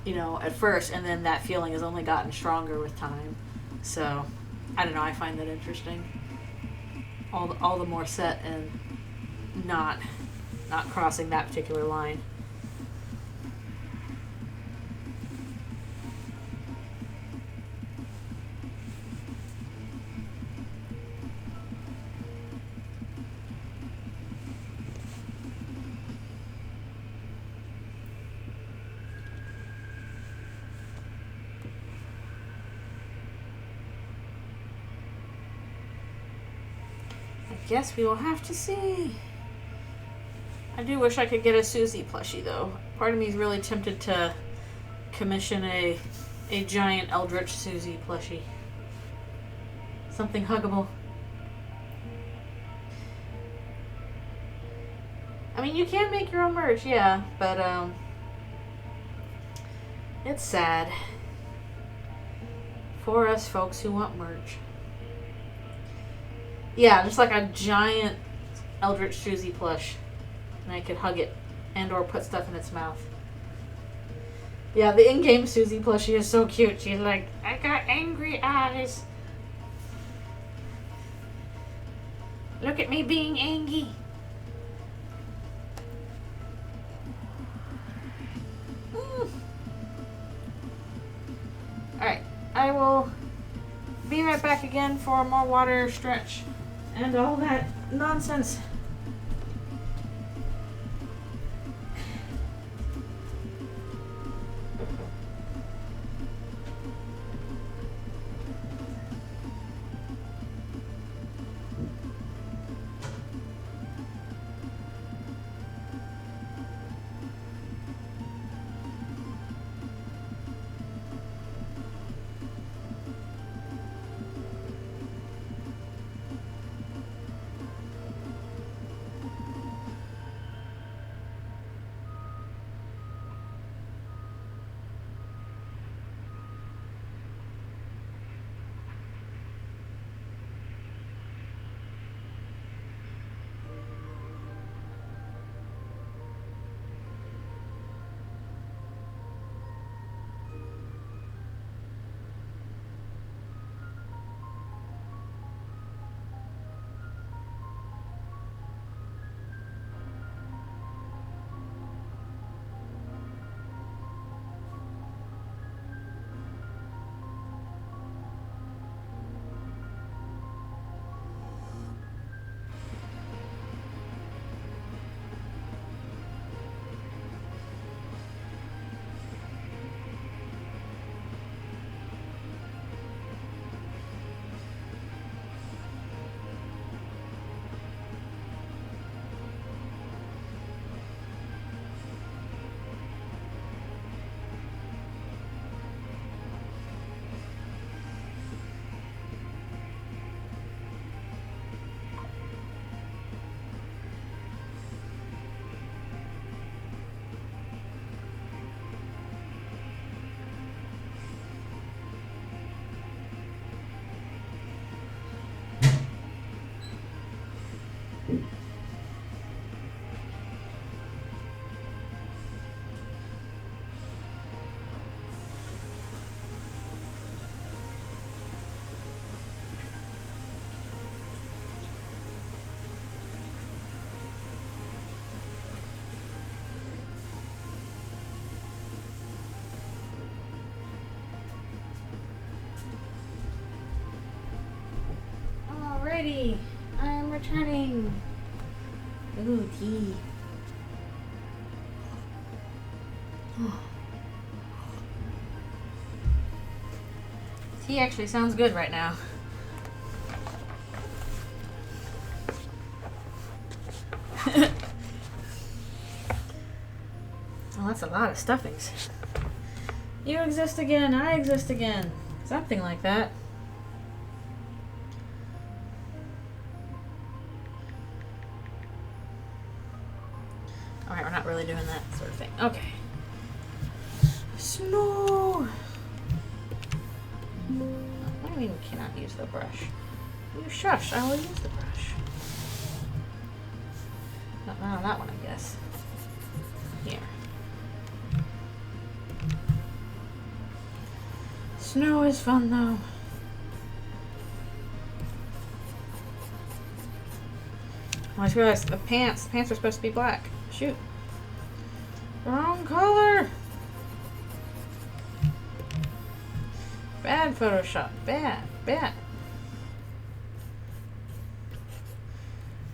you know, at first, and then that feeling has only gotten stronger with time. So, I don't know, I find that interesting. All the more set and not crossing that particular line. guess we will have to see. I do wish I could get a Susie plushie, though. Part of me is really tempted to commission a giant Eldritch Susie plushie. Something huggable. I mean, you can make your own merch, yeah, but, it's sad. For us folks who want merch. Yeah, just like a giant Eldritch Susie plush. And I could hug it and or put stuff in its mouth. Yeah, the in-game Susie plushie is so cute. She's like, I got angry eyes. Look at me being angry. Alright, I will be right back again for more water stretch and all that nonsense. Alrighty, I'm returning. Ooh, tea. Tea actually sounds good right now. Well, that's a lot of stuffings. You exist again, I exist again. Something like that. Alright, we're not really doing that sort of thing. Okay. Snow! What do you mean we cannot use the brush? You shush, I will use the brush. Not on that one, I guess. Here. Snow is fun, though. Oh, I just realized the pants are supposed to be black. Shoot. Wrong color! Bad Photoshop. Bad.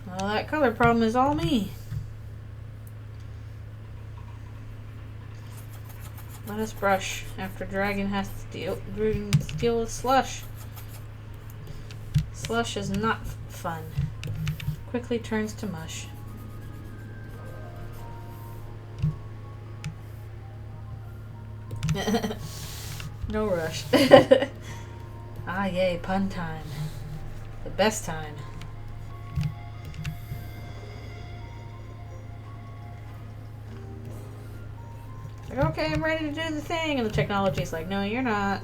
Well, that color problem is all me. Let us brush after Dragon has to deal with slush. Slush is not fun. quickly turns to mush. No rush. Ah, yay, pun time. The best time. Like, okay, I'm ready to do the thing. And the technology's like, no, you're not.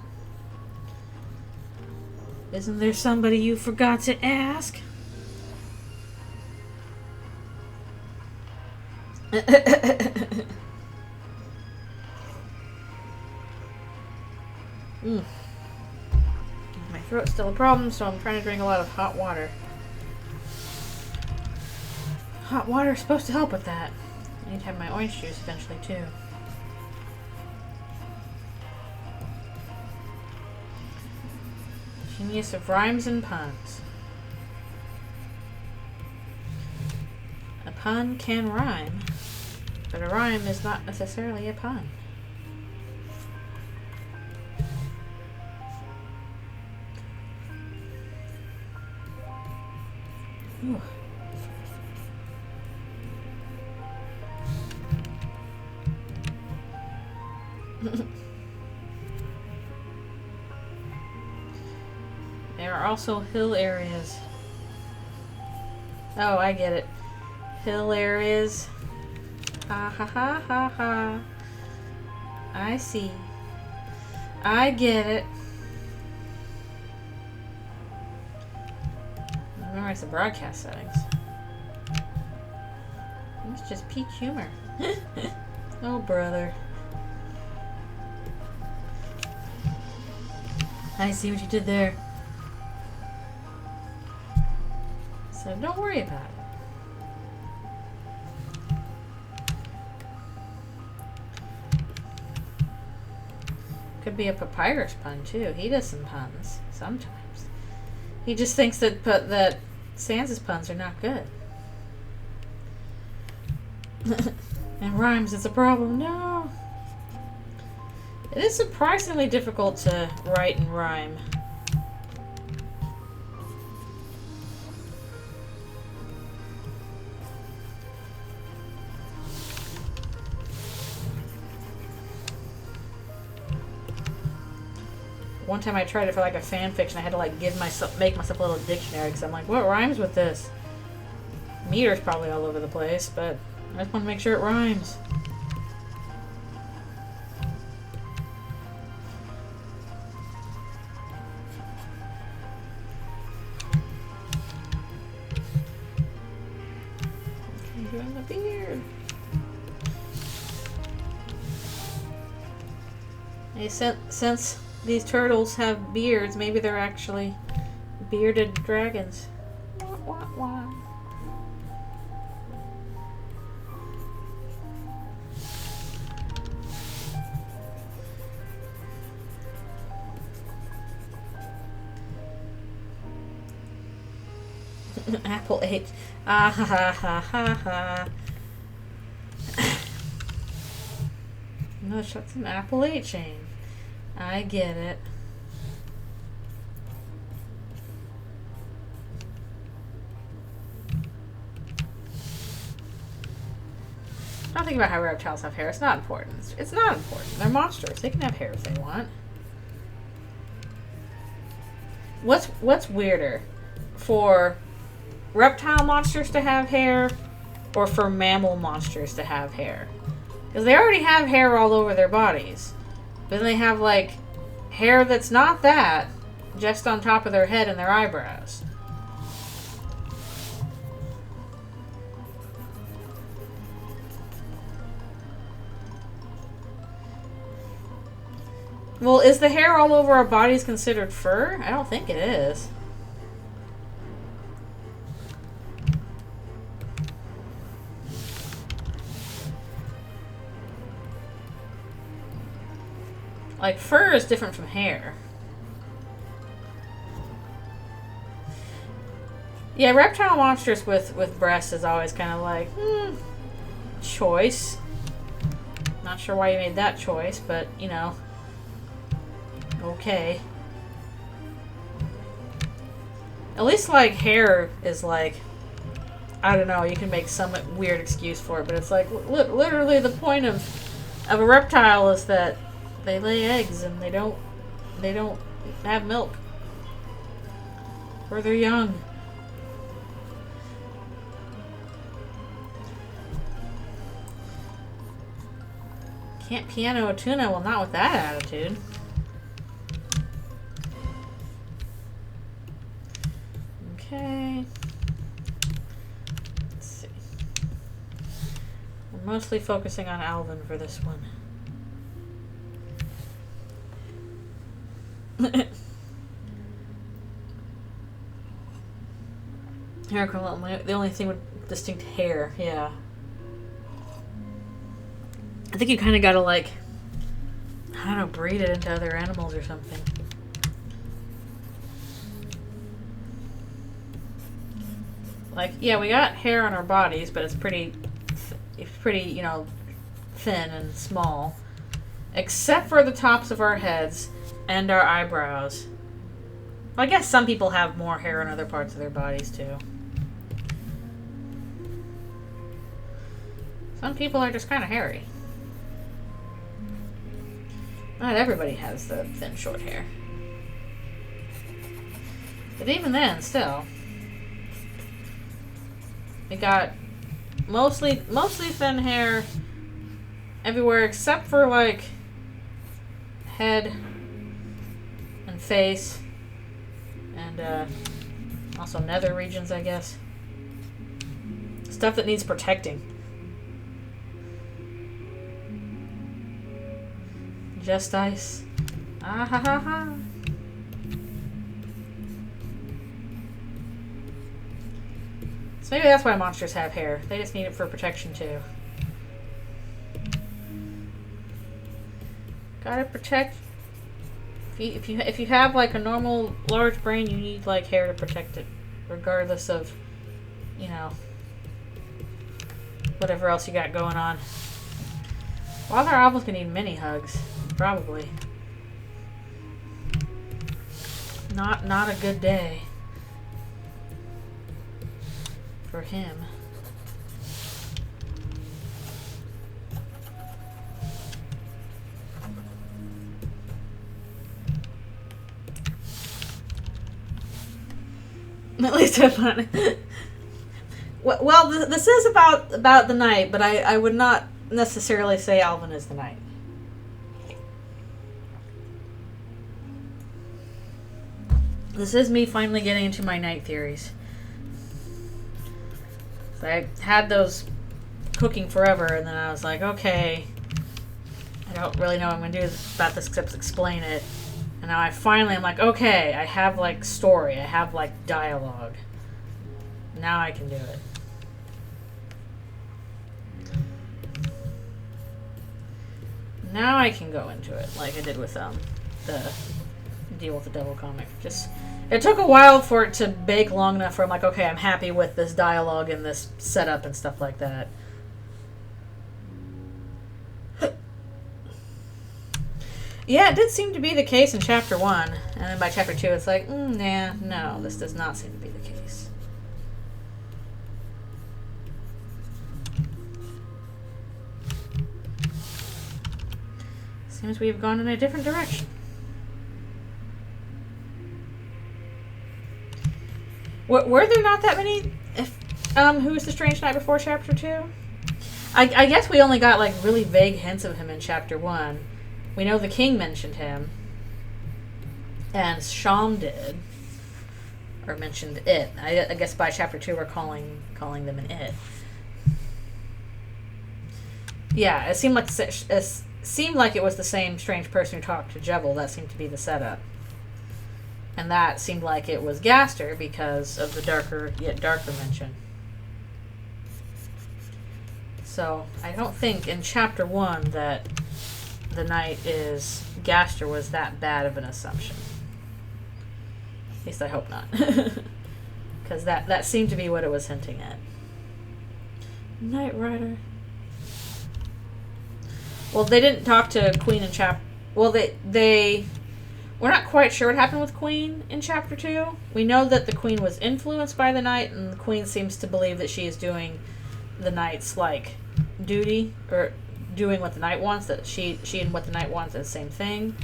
Isn't there somebody you forgot to ask? My throat's still a problem, so I'm trying to drink a lot of hot water. Hot water is supposed to help with that. I need to have my orange juice eventually, too. Genius of rhymes and puns. A pun can rhyme, but a rhyme is not necessarily a pun. Ooh. There are also hill areas. Oh, I get it. Hill areas. Ha ha ha ha ha. I see. I get it. Memorize the broadcast settings. It's just peak humor. Oh, brother. I see what you did there. So don't worry about it. Could be a papyrus pun too. He does some puns sometimes. He just thinks that Sans' puns are not good. And rhymes is a problem. No. It is surprisingly difficult to write and rhyme. One time I tried it for like a fan fiction. I had to like make myself a little dictionary because I'm like, what rhymes with this? Meter's probably all over the place, but I just want to make sure it rhymes. I'm doing the beard. Hey, since these turtles have beards, maybe they're actually bearded dragons. Wah, wah, wah. Apple H. Ah ha ha ha ha ha. No, that's an Apple 8 chain. I get it. Don't think about how reptiles have hair. It's not important. It's not important. They're monsters. They can have hair if they want. What's weirder? For reptile monsters to have hair or for mammal monsters to have hair? Because they already have hair all over their bodies. But then they have, like, hair that's not that, just on top of their head and their eyebrows. Well, is the hair all over our bodies considered fur? I don't think it is. Like, fur is different from hair. Yeah, reptile monsters with breasts is always kind of like, choice. Not sure why you made that choice, but, you know, okay. At least, like, hair is, like, I don't know, you can make some weird excuse for it, but it's like, literally the point of a reptile is that they lay eggs and they don't have milk. Or they're young. Can't piano a tuna? Well, not with that attitude. Okay. Let's see. We're mostly focusing on Alvin for this one. Hair color, the only thing with distinct hair, yeah. I think you kind of gotta, like, I don't know, breed it into other animals or something. Like, yeah, we got hair on our bodies, but it's pretty, you know, thin and small. Except for the tops of our heads and our eyebrows. Well, I guess some people have more hair on other parts of their bodies, too. Some people are just kind of hairy. Not everybody has the thin, short hair. But even then, still. We got mostly thin hair everywhere except for, like, head and face and also nether regions, I guess. Stuff that needs protecting. Just ice. Ah ha ha ha. So maybe that's why monsters have hair. They just need it for protection too. Gotta protect. If you have like a normal large brain, you need like hair to protect it, regardless of, you know, whatever else you got going on. Well, our album's gonna need many hugs, probably. Not a good day for him. At least have fun. Well, this is about the knight, but I would not necessarily say Alvin is the knight. This is me finally getting into my knight theories. So I had those cooking forever, and then I was like, okay, I don't really know what I'm going to do about this except explain it. And now I'm like, okay, I have, like, story. I have, like, dialogue. Now I can do it. Now I can go into it, like I did with, the Deal with the Devil comic. Just, it took a while for it to bake long enough where I'm like, okay, I'm happy with this dialogue and this setup and stuff like that. Yeah, it did seem to be the case in Chapter 1. And then by Chapter 2, it's like, nah, no, this does not seem to be the case. Seems we have gone in a different direction. Were there not that many, Who Was the Strange Knight before Chapter 2? I guess we only got, like, really vague hints of him in Chapter 1. We know the king mentioned him. And Sham did. Or mentioned it. I guess by Chapter 2 we're calling them an it. Yeah, it seemed like it was the same strange person who talked to Jebel. That seemed to be the setup. And that seemed like it was Gaster because of the darker, yet darker mention. So, I don't think in Chapter 1 that the knight is Gaster was that bad of an assumption. At least I hope not. Because that seemed to be what it was hinting at. Knight Rider. Well, they didn't talk to Queen in Well, we're not quite sure what happened with Queen in Chapter 2. We know that the Queen was influenced by the Knight, and the Queen seems to believe that she is doing the Knight's, like, duty, or doing what the Knight wants, that she and what the Knight wants are the same thing.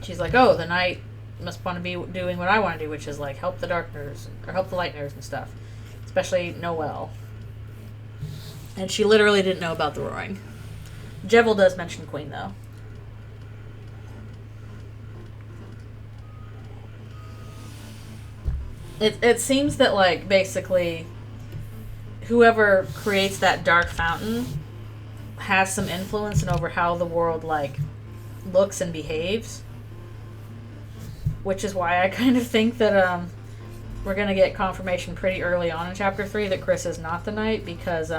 She's like, oh, the Knight must want to be doing what I want to do, which is, like, help the Darkners, or help the Lightners and stuff. Especially Noelle. And she literally didn't know about the roaring. Jevil does mention Queen, though. It seems that, like, basically, whoever creates that dark fountain has some influence over how the world, like, looks and behaves. Which is why I kind of think that, we're going to get confirmation pretty early on in Chapter 3 that Chris is not the Knight, because,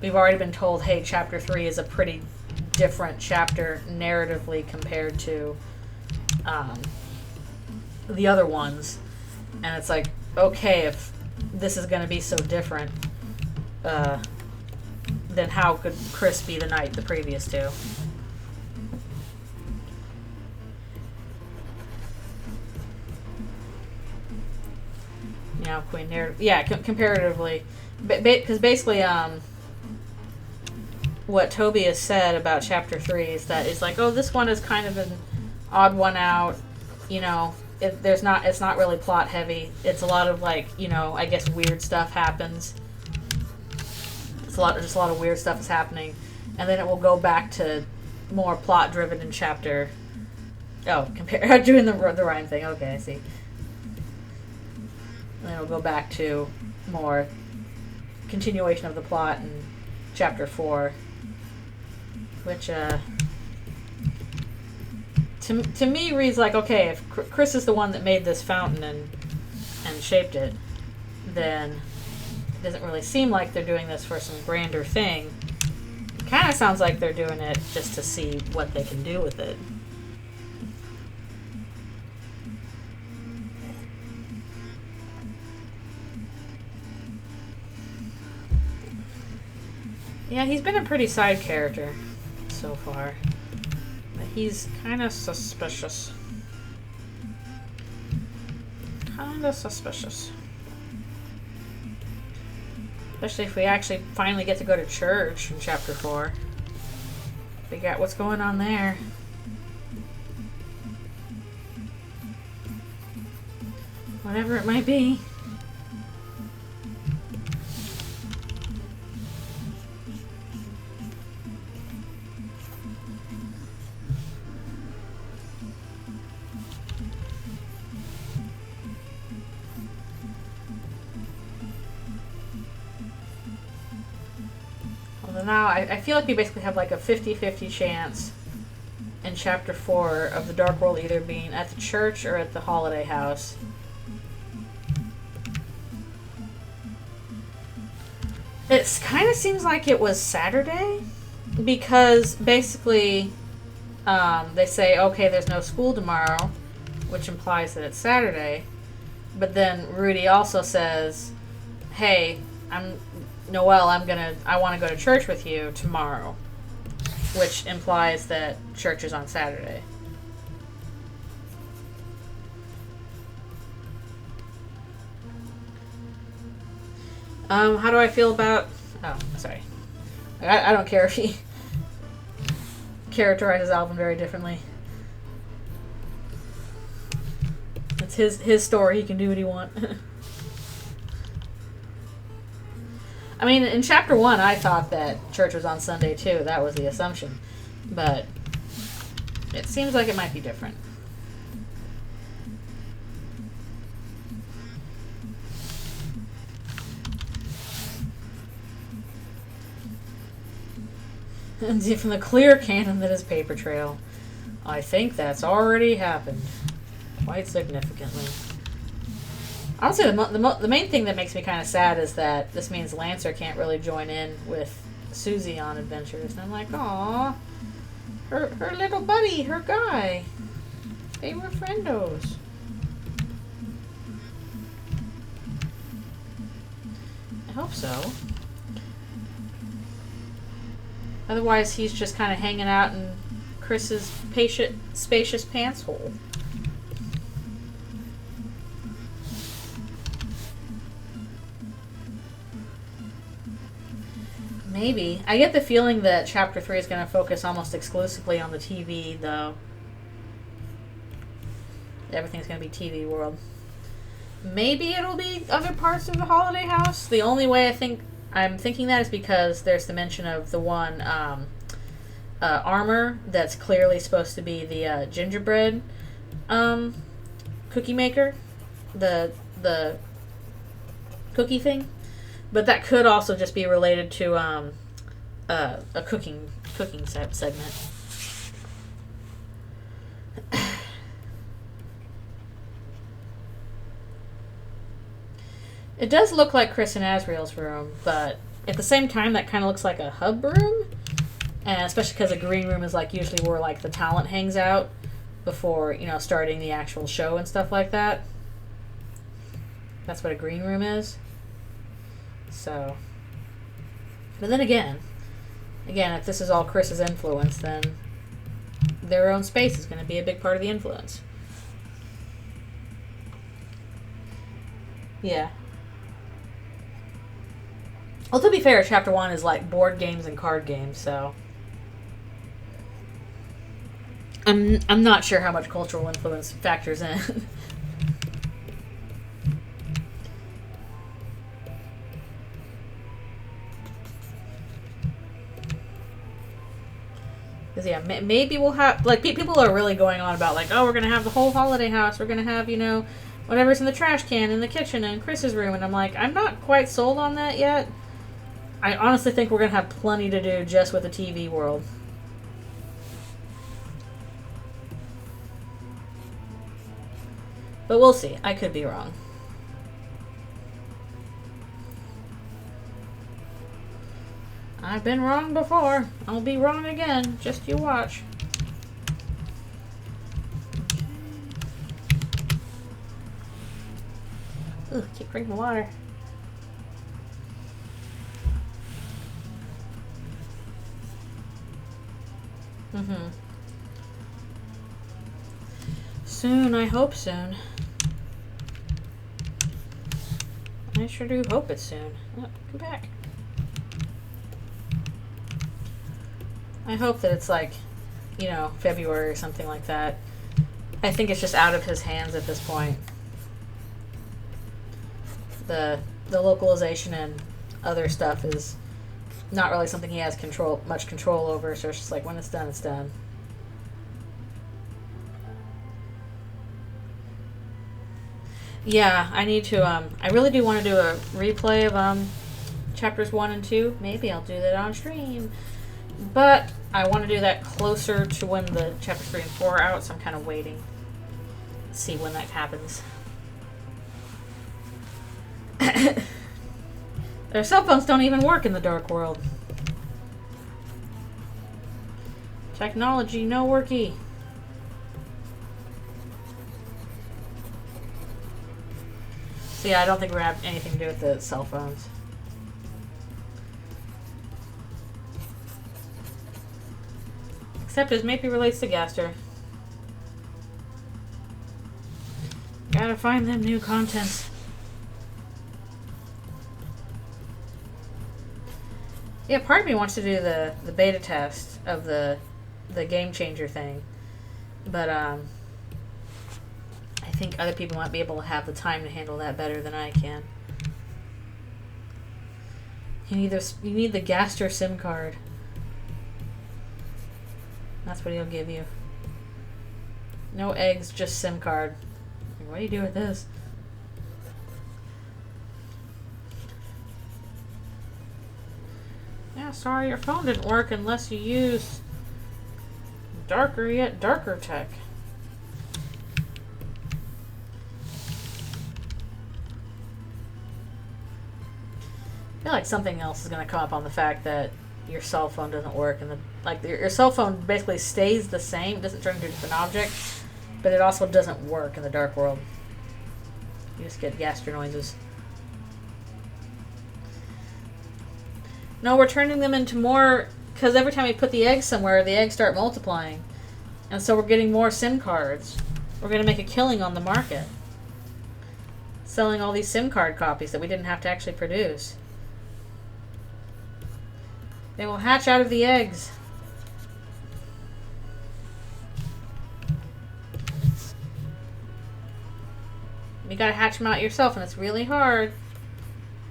we've already been told, hey, Chapter 3 is a pretty different chapter narratively compared to, the other ones. And it's like, okay, if this is going to be so different, then how could Chris be the Knight the previous two? Yeah, Queen narrative. Yeah, comparatively. Because basically, what Toby has said about Chapter 3 is that it's like, oh, this one is kind of an odd one out, you know. It's not really plot heavy. It's a lot of, like, you know, I guess weird stuff happens. Just a lot of weird stuff is happening, and then it will go back to more plot driven in chapter. Oh, doing the rhyme thing. Okay, I see. And then it'll go back to more continuation of the plot in Chapter 4, which to me reads like, okay, if Chris is the one that made this fountain and shaped it, then it doesn't really seem like they're doing this for some grander thing. It kind of sounds like they're doing it just to see what they can do with it. Yeah, he's been a pretty side character so far. But he's kind of suspicious. Especially if we actually finally get to go to church in Chapter 4. Figure out what's going on there. Whatever it might be. Now, I feel like we basically have like a 50-50 chance in Chapter 4 of the Dark World either being at the church or at the holiday house. It kind of seems like it was Saturday, because basically they say, okay, there's no school tomorrow, which implies that it's Saturday. But then Rudy also says, hey, Noelle, I want to go to church with you tomorrow, which implies that church is on Saturday. How do I feel about... Oh, sorry. I don't care if he characterizes Alvin very differently. It's his story. He can do what he wants. I mean, in Chapter 1, I thought that church was on Sunday, too. That was the assumption. But it seems like it might be different. And from the clear canon that is Paper Trail, I think that's already happened. Quite significantly. Honestly, the main thing that makes me kind of sad is that this means Lancer can't really join in with Susie on adventures. And I'm like, aw, her little buddy, her guy. They were friendos. I hope so. Otherwise, he's just kind of hanging out in Chris's spacious pants hole. Maybe. I get the feeling that Chapter 3 is going to focus almost exclusively on the TV, though. Everything's going to be TV world. Maybe it'll be other parts of the holiday house. The only way I'm thinking that is because there's the mention of the one armor that's clearly supposed to be the gingerbread cookie maker. The cookie thing. But that could also just be related to a cooking segment. It does look like Chris and Asriel's room, but at the same time, that kind of looks like a hub room, and especially because a green room is like usually where like the talent hangs out before starting the actual show and stuff like that. That's what a green room is. So, but then again, if this is all Chris's influence, then their own space is going to be a big part of the influence. Yeah. Well, to be fair, Chapter 1 is like board games and card games, so I'm not sure how much cultural influence factors in. Because, yeah, maybe we'll have... Like, people are really going on about, like, oh, we're going to have the whole holiday house. We're going to have, whatever's in the trash can, in the kitchen, and Chris's room. And I'm like, I'm not quite sold on that yet. I honestly think we're going to have plenty to do just with the TV world. But we'll see. I could be wrong. I've been wrong before. I'll be wrong again. Just you watch. Ugh, keep drinking water. Soon, I hope soon. I sure do hope it's soon. Oh, come back. I hope that it's like, February or something like that. I think it's just out of his hands at this point. The localization and other stuff is not really something he has much control over, so it's just like, when it's done, it's done. Yeah, I need to, I really do want to do a replay of, chapters 1 and 2. Maybe I'll do that on stream. But I want to do that closer to when the chapters 3 and 4 are out, so I'm kind of waiting to see when that happens. Their cell phones don't even work in the dark world. Technology, no worky. So yeah, I don't think we're going to have anything to do with the cell phones. Except as maybe relates to Gaster. Gotta find them new contents. Yeah, part of me wants to do the beta test of the game changer thing. But I think other people might be able to have the time to handle that better than I can. You need the Gaster SIM card. That's what he'll give you. No eggs, just SIM card. What do you do with this? Yeah, sorry, your phone didn't work unless you use darker yet darker tech. I feel like something else is going to come up on the fact that your cell phone doesn't work, and your cell phone basically stays the same, doesn't turn into a different object, but it also doesn't work in the dark world. You just get Gaster noises. No, we're turning them into more, because every time we put the eggs somewhere, the eggs start multiplying. And so we're getting more SIM cards. We're going to make a killing on the market. Selling all these SIM card copies that we didn't have to actually produce. They will hatch out of the eggs. You gotta hatch them out yourself, and it's really hard.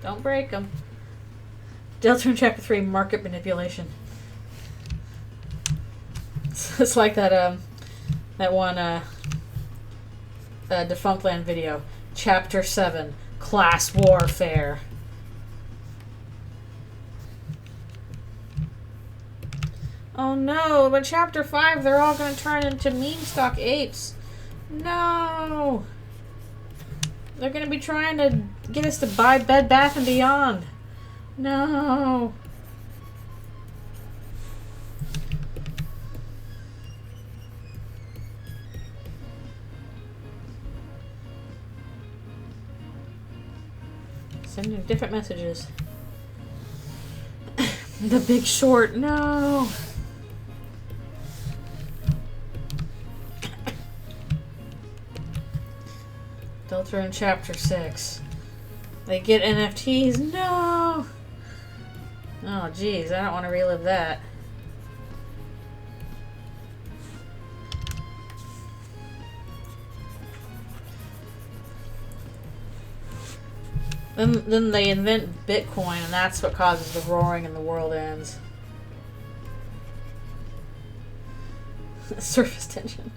Don't break them. Deltarune Chapter 3, Market Manipulation. It's like that one Defunctland video. Chapter 7, Class Warfare. Oh no, but Chapter 5, they're all gonna turn into meme stock apes. No! They're gonna be trying to get us to buy Bed Bath & Beyond. No! Sending different messages. The Big Short, no! Deltarune Chapter 6. They get NFTs, no! Oh geez, I don't want to relive that. Then they invent Bitcoin, and that's what causes the roaring and the world ends. Surface tension.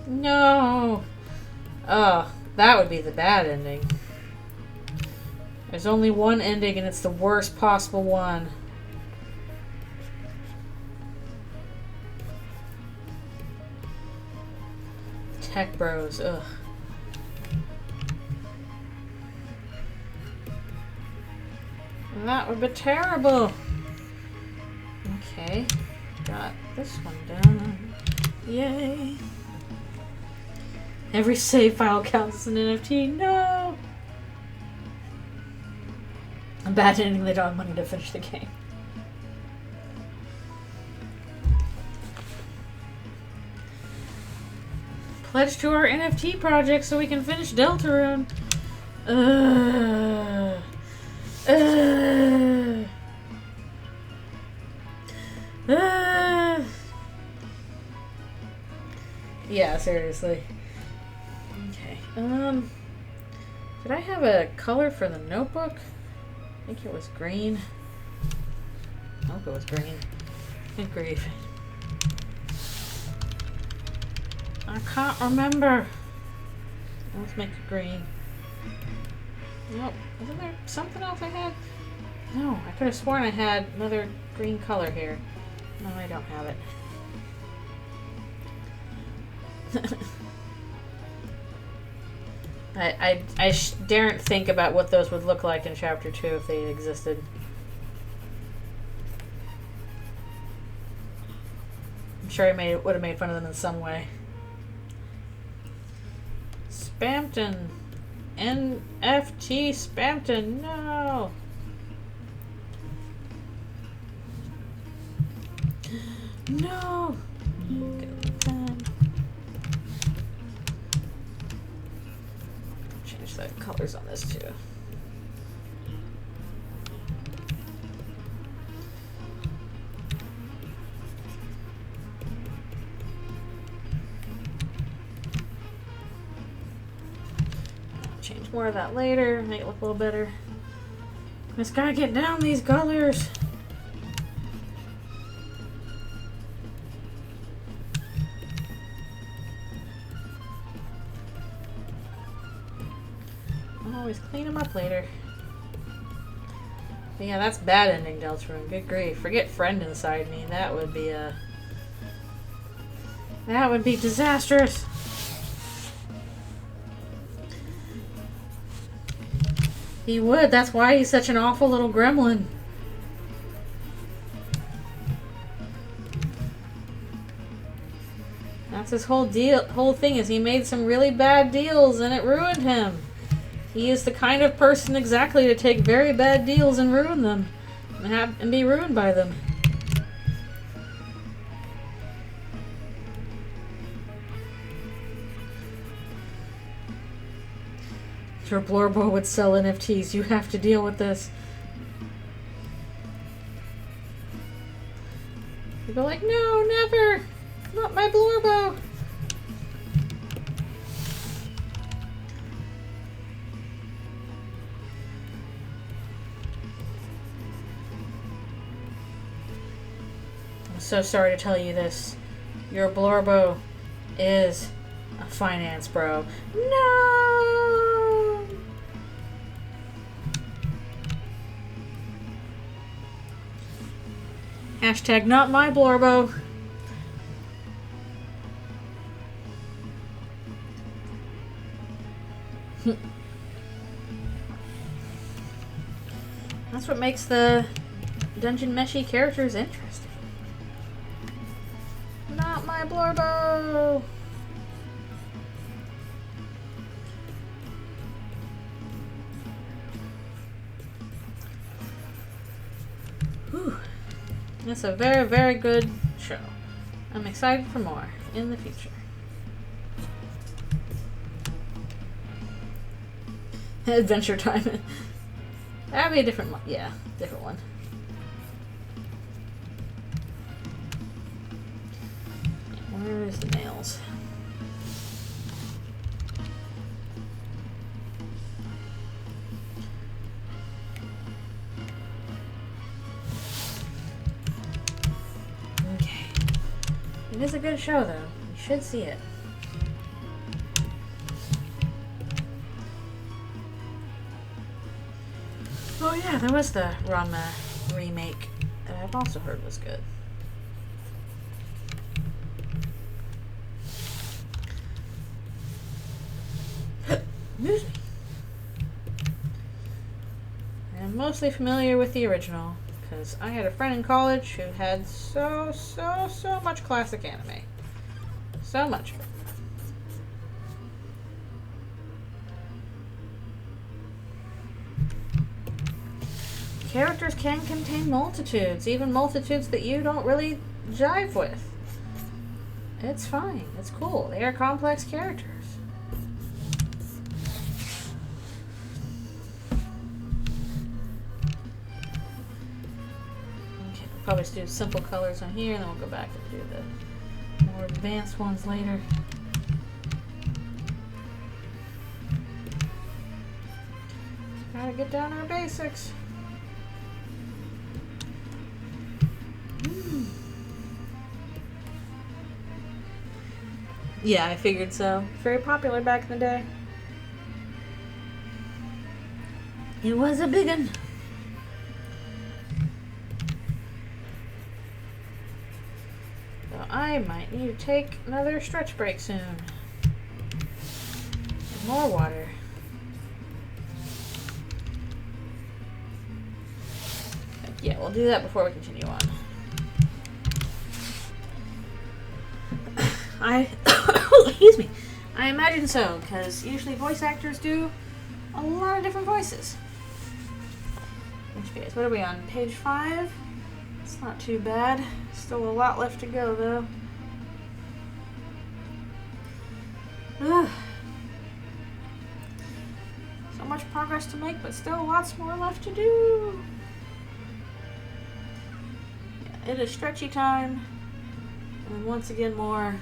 No! Oh, that would be the bad ending. There's only one ending, and it's the worst possible one. Tech bros, ugh. That would be terrible. Okay, got this one done. Yay. Every save file counts as an NFT. No! A bad ending, they don't have money to finish the game. Pledge to our NFT project so we can finish Deltarune. Yeah, seriously. Okay. Did I have a color for the notebook? I think it was green. I hope it was green. Good grief. I can't remember. Let's make it green. Nope. Wasn't there something else I had? No, I could have sworn I had another green color here. No, I don't have it. I daren't think about what those would look like in Chapter 2 if they existed. I'm sure I would have made fun of them in some way. Spamton. NFT Spamton. No. No. Change the colors on this too. Change more of that later, make it look a little better. Just gotta get down these colors. Always clean them up later. But yeah, that's bad ending, Deltarune. Good grief. Forget friend inside me. That would be disastrous. He would. That's why he's such an awful little gremlin. That's his whole thing is he made some really bad deals and it ruined him. He is the kind of person exactly to take very bad deals and ruin them. And be ruined by them. Your Blorbo would sell NFTs. You have to deal with this. You'd be like, no, never. Not my Blorbo. I'm so sorry to tell you this. Your Blorbo is a finance bro. No! Hashtag not my Blorbo. That's what makes the dungeon meshy characters interesting. Not my Blorbo. Whew. It's a very, very good show. I'm excited for more in the future. Adventure Time. That'd be a different one. Yeah, different one. Where is the nails? Okay. It is a good show, though. You should see it. Oh yeah, there was the Ranma remake that I've also heard was good. Excuse me. I'm mostly familiar with the original because I had a friend in college who had so much classic anime. So much of it. Characters can contain multitudes, even multitudes that you don't really jive with. It's fine. It's cool. They are complex characters. Okay, we'll probably do simple colors on here, and then we'll go back and do the more advanced ones later. Gotta get down to our basics. Yeah, I figured so. Very popular back in the day. It was a big one. So I might need to take another stretch break soon. And more water. Yeah, we'll do that before we continue on. Excuse me. I imagine so, because usually voice actors do a lot of different voices. What are we on? Page 5? It's not too bad. Still a lot left to go, though. Ugh. So much progress to make, but still lots more left to do. Yeah, it is stretchy time. And once again, more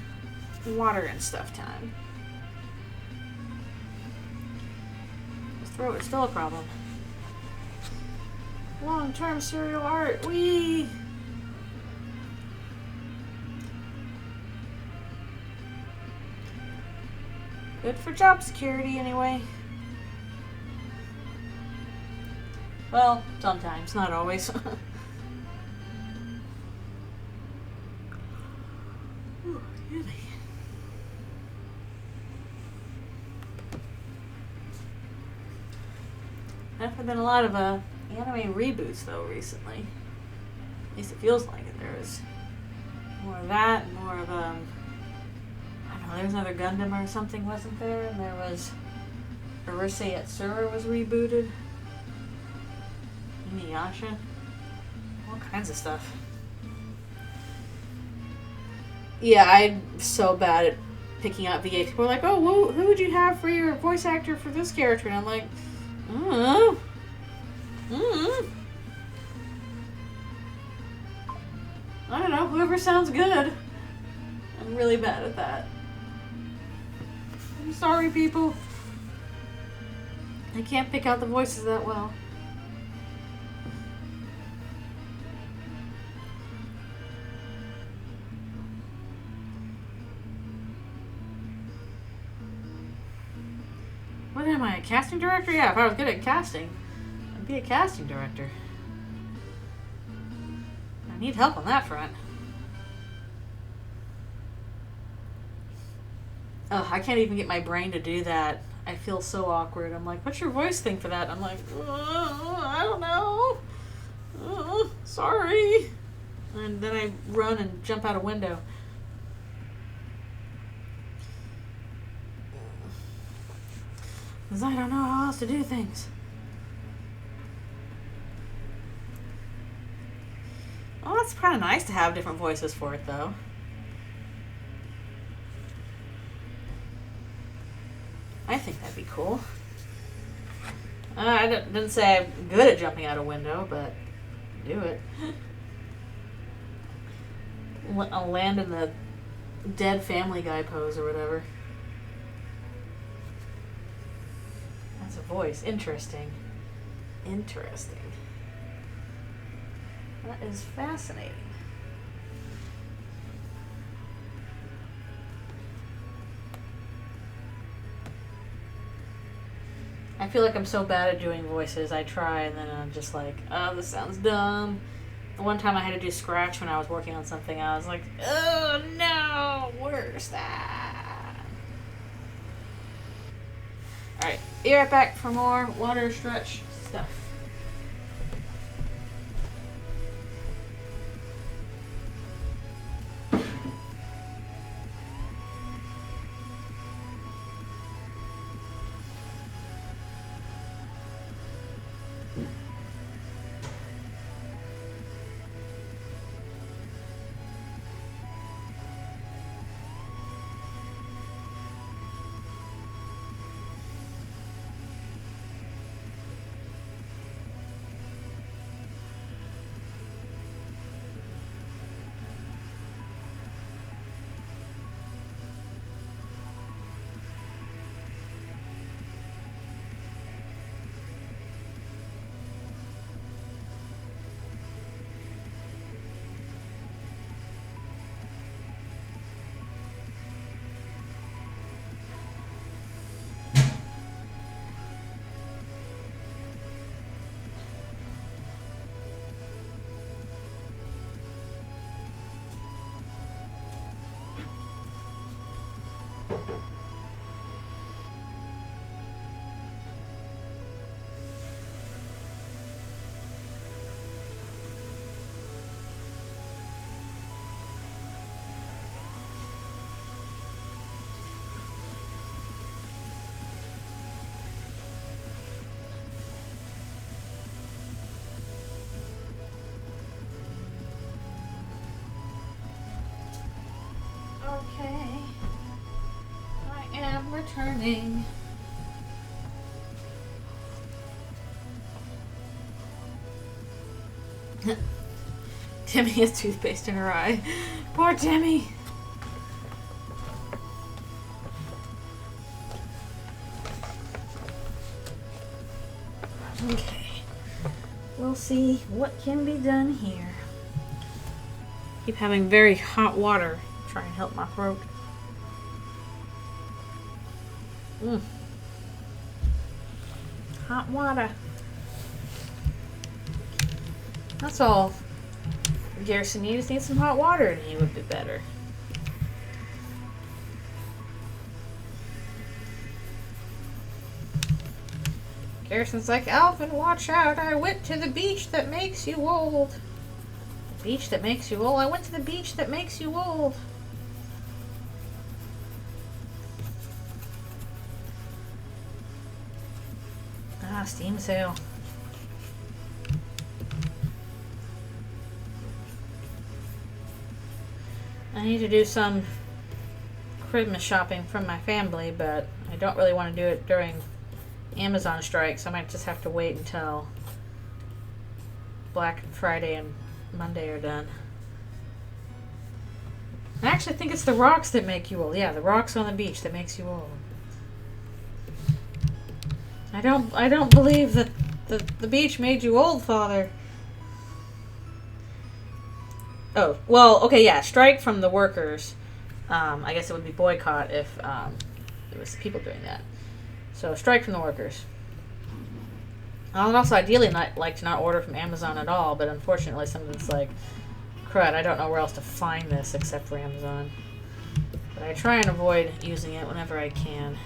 water and stuff time. This throat is still a problem. Long-term serial art. Whee! Good for job security, anyway. Well, sometimes, not always. Ooh, excuse me. There have been a lot of anime reboots, though, recently. At least it feels like it. There was more of that, and more of, I don't know, there was another Gundam or something, wasn't there? And there was Urusei Yatsura was rebooted. Inuyasha. All kinds of stuff. Yeah, I'm so bad at picking out VA. People are like, oh, well, who would you have for your voice actor for this character? And I'm like, I don't know, whoever sounds good. I'm really bad at that. I'm sorry, people. I can't pick out the voices that well. What am I, a casting director? Yeah, if I was good at casting, I'd be a casting director. I need help on that front. Ugh, I can't even get my brain to do that. I feel so awkward. I'm like, what's your voice thing for that? I'm like, I don't know. Sorry. And then I run and jump out a window. Because I don't know how else to do things. Well, that's kind of nice to have different voices for it, though. I think that'd be cool. I didn't say I'm good at jumping out a window, but do it. I'll land in the dead Family Guy pose or whatever. That's a voice. Interesting. Interesting. That is fascinating. I feel like I'm so bad at doing voices. I try and then I'm just like, oh, this sounds dumb. The one time I had to do scratch when I was working on something, I was like, oh no, where's that? Alright, be right back for more water stretch stuff. Okay. I am returning. Timmy has toothpaste in her eye. Poor Timmy. Okay. We'll see what can be done here. Keep having very hot water. Try and help my throat. Hot water. That's all Garrison needs. Needs some hot water and he would be better. Garrison's like, Alvin, watch out. I went to the beach that makes you old. The beach that makes you old? I went to the beach that makes you old. Ah, Steam sale. I need to do some Christmas shopping from my family, but I don't really want to do it during Amazon strike, so I might just have to wait until Black Friday and Monday are done. I actually think it's the rocks that make you old. Yeah, the rocks on the beach that makes you old. I don't believe that the beach made you old, Father. Oh, well, okay, yeah, strike from the workers. I guess it would be boycott if there was people doing that. So, strike from the workers. I would also ideally like to not order from Amazon at all, but unfortunately something's like, crud, I don't know where else to find this except for Amazon. But I try and avoid using it whenever I can,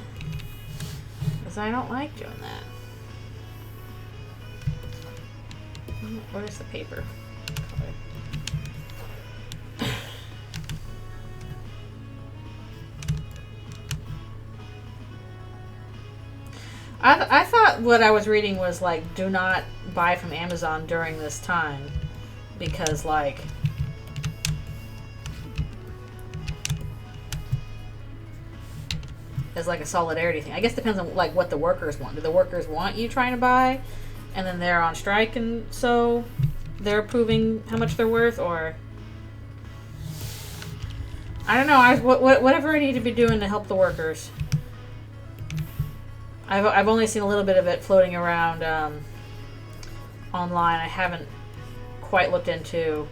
because I don't like doing that. Where's the paper? I thought what I was reading was like, do not buy from Amazon during this time, because like as like a solidarity thing. I guess it depends on like what the workers want. Do the workers want you trying to buy, and then they're on strike, and so they're approving how much they're worth, or I don't know. Whatever I need to be doing to help the workers. I've only seen a little bit of it floating around online. I haven't quite looked into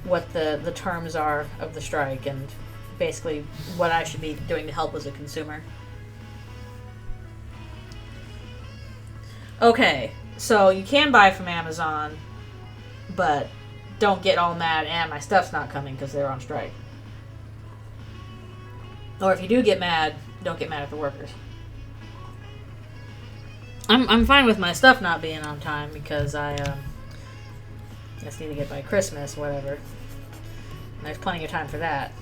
what the terms are of the strike and basically what I should be doing to help as a consumer. Okay, so you can buy from Amazon, but don't get all mad and my stuff's not coming because they're on strike. Or if you do get mad, don't get mad at the workers. I'm fine with my stuff not being on time because I just need to get by Christmas, whatever. And there's plenty of time for that.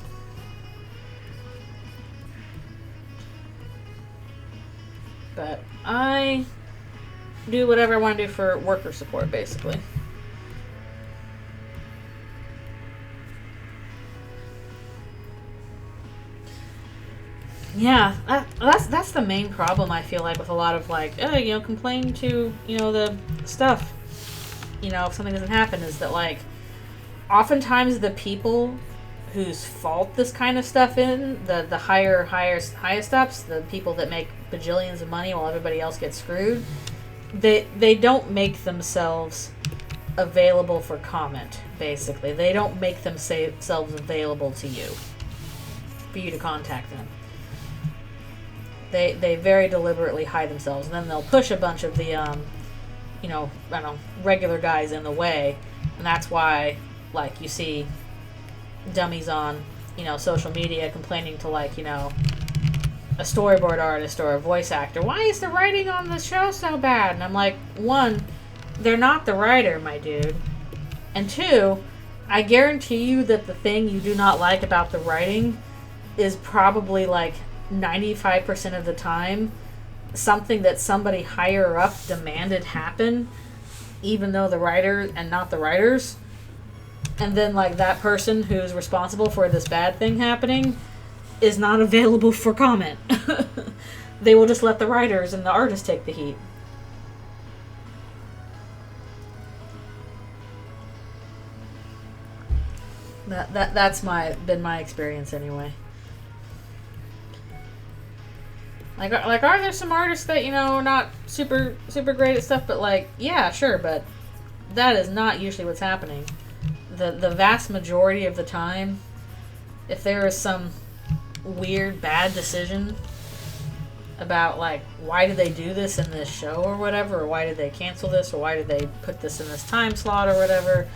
But I do whatever I want to do for worker support, basically. Yeah, that's the main problem I feel like with a lot of like, complain to, the stuff, if something doesn't happen, is that like, oftentimes the people whose fault this kind of stuff in, the highest ups, the people that make bajillions of money while everybody else gets screwed, they don't make themselves available for comment, basically. They don't make themselves available to you, for you to contact them. They very deliberately hide themselves, and then they'll push a bunch of the, regular guys in the way, and that's why, like, you see dummies on, social media complaining to, like, a storyboard artist or a voice actor, why is the writing on the show so bad? And I'm like, one, they're not the writer, my dude. And two, I guarantee you that the thing you do not like about the writing is probably, like, 95% of the time something that somebody higher up demanded happen, even though the writer and not the writers, and then like that person who's responsible for this bad thing happening is not available for comment. They will just let the writers and the artists take the heat. That's been my experience anyway. Like, are there some artists that, are not super great at stuff, but, like, yeah, sure, but that is not usually what's happening. The vast majority of the time, if there is some weird, bad decision about, like, why did they do this in this show or whatever, or why did they cancel this, or why did they put this in this time slot or whatever,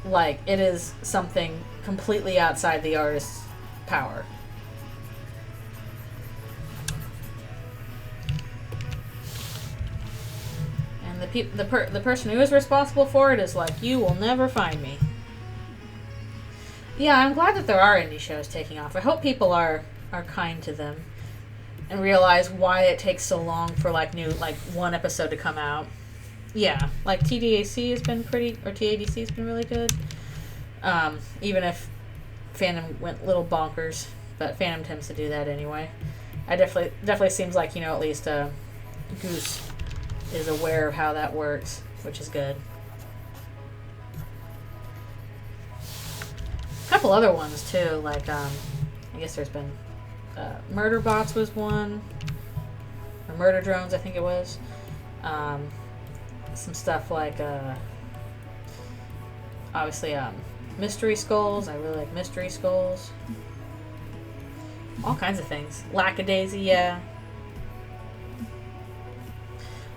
like, it is something completely outside the artist's power. The person who is responsible for it is like, you will never find me. Yeah, I'm glad that there are indie shows taking off. I hope people are kind to them. and realize why it takes so long for like one episode to come out. Yeah, like TDAC has been TADC has been really good. Even if Phantom went little bonkers, but Phantom tends to do that anyway. I definitely seems like, at least Goose is aware of how that works, which is good. A couple other ones too, like I guess there's been Murder Bots was one, or Murder Drones I think it was. Some stuff like obviously Mystery Skulls. I really like Mystery Skulls. All kinds of things. Lackadaisy, yeah.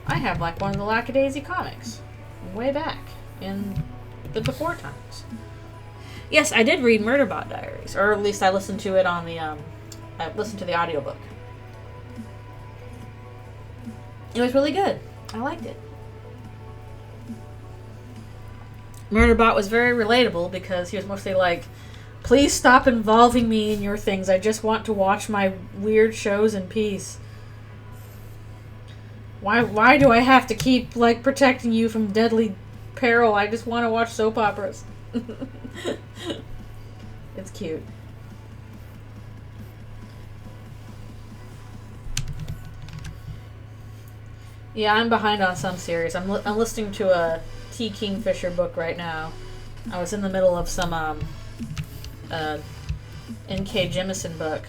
I have like one of the Lackadaisy comics way back in the before times. Yes, I did read Murderbot Diaries, or at least I listened to it on the I listened to the audiobook. It was really good. I liked it. Murderbot was very relatable because he was mostly like, please stop involving me in your things. I just want to watch my weird shows in peace. Why do I have to keep like protecting you from deadly peril? I just want to watch soap operas. It's cute. Yeah, I'm behind on some series. I'm listening to a T. Kingfisher book right now. I was in the middle of some N.K. Jemisin book,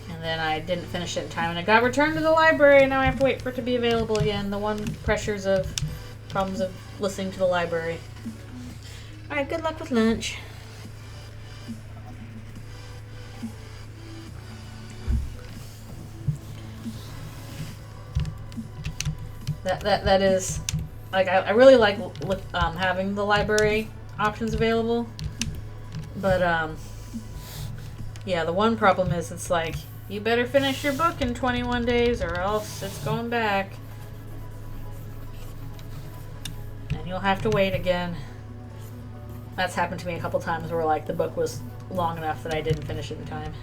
and then I didn't finish it in time, and it got returned to the library, and now I have to wait for it to be available again. The problems of listening to the library. Alright, good luck with lunch. That is, like, I really like having the library options available, but yeah, the one problem is it's like, you better finish your book in 21 days or else it's going back, and you'll have to wait again. That's happened to me a couple times where like the book was long enough that I didn't finish it in time.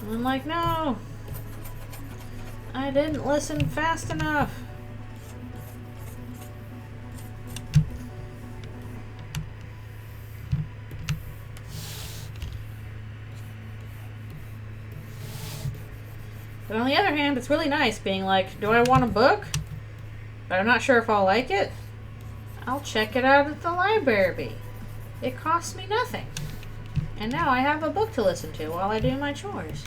And I'm like, no, I didn't listen fast enough. But on the other hand, it's really nice being like, do I want a book? But I'm not sure if I'll like it. I'll check it out at the library. It costs me nothing. And now I have a book to listen to while I do my chores.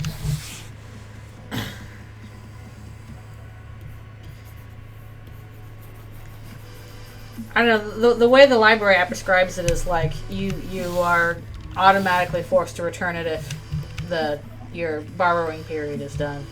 I don't know, the way the library app describes it is like you are automatically forced to return it if your borrowing period is done.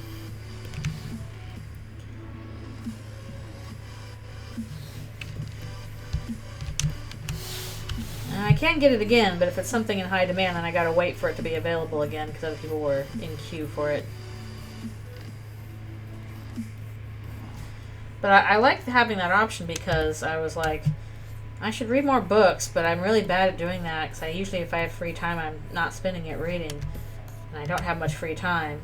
I can get it again, but if it's something in high demand, then I gotta wait for it to be available again because other people were in queue for it. But I like having that option because I was like, I should read more books, but I'm really bad at doing that because usually if I have free time, I'm not spending it reading. And I don't have much free time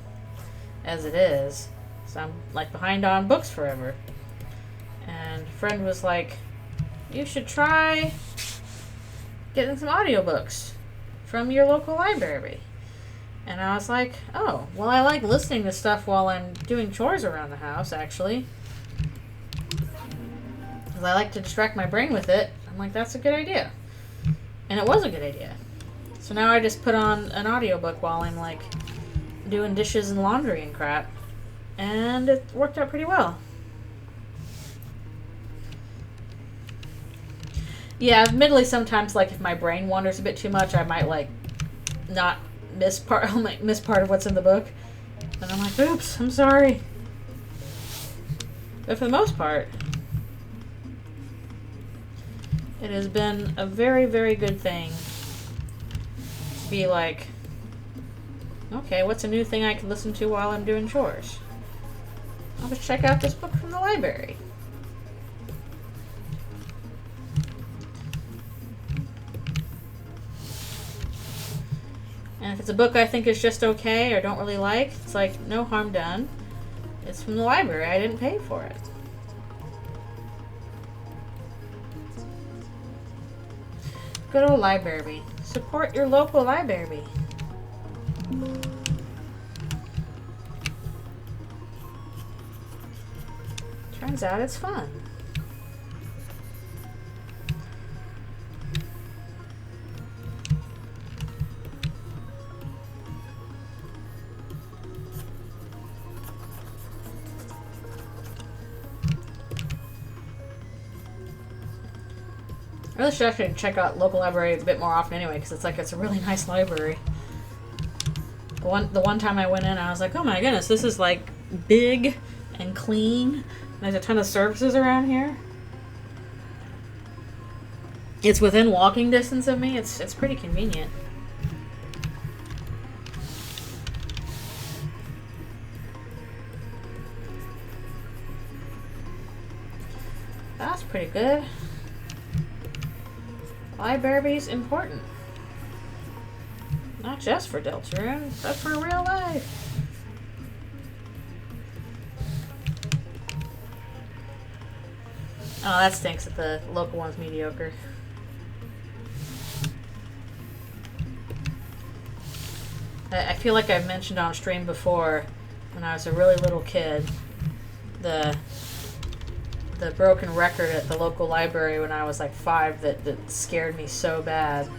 as it is. So I'm like behind on books forever. And a friend was like, you should try getting some audiobooks from your local library. And I was like, oh, well, I like listening to stuff while I'm doing chores around the house, actually. Because I like to distract my brain with it. I'm like, that's a good idea. And it was a good idea. So now I just put on an audiobook while I'm, like, doing dishes and laundry and crap. And it worked out pretty well. Yeah, admittedly, sometimes, like, if my brain wanders a bit too much, I might, like, not miss part of what's in the book. And I'm like, oops, I'm sorry. But for the most part, it has been a very, very good thing to be like, okay, what's a new thing I can listen to while I'm doing chores? I'll just check out this book from the library. And if it's a book I think is just okay or don't really like, it's like, no harm done. It's from the library. I didn't pay for it. Good old library. Support your local library. Turns out it's fun. I really should actually check out local library a bit more often anyway, because it's a really nice library. The one time I went in, I was like, oh my goodness, this is like big and clean. There's a ton of services around here. It's within walking distance of me. It's pretty convenient. That's pretty good. Library's important. Not just for Deltarune, but for real life. Oh, that stinks that the local one's mediocre. I feel like I've mentioned on stream before, when I was a really little kid, the broken record at the local library when I was like 5 that scared me so bad.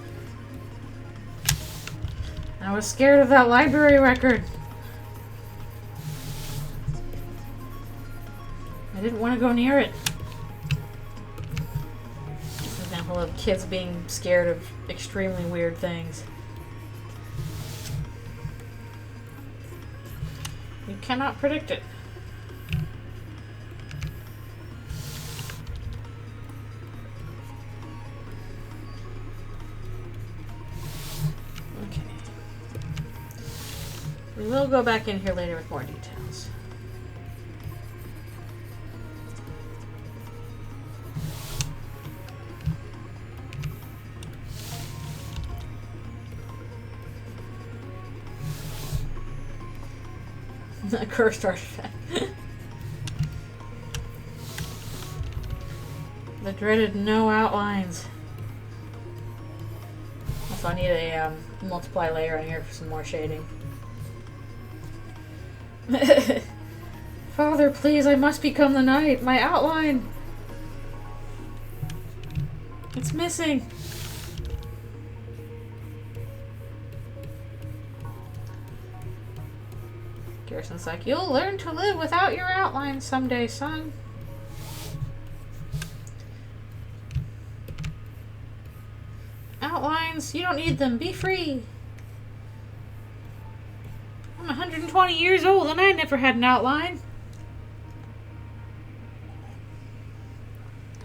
I was scared of that library record. I didn't want to go near it. It's an example of kids being scared of extremely weird things. You cannot predict it. We will go back in here later with more details. A cursed artifact. The dreaded no outlines. Also, I need a multiply layer on here for some more shading. Father, please, I must become the knight. My outline. It's missing. Garrison's like, you'll learn to live without your outline someday, son. Outlines, you don't need them. Be free. I'm 120 years old and I never had an outline.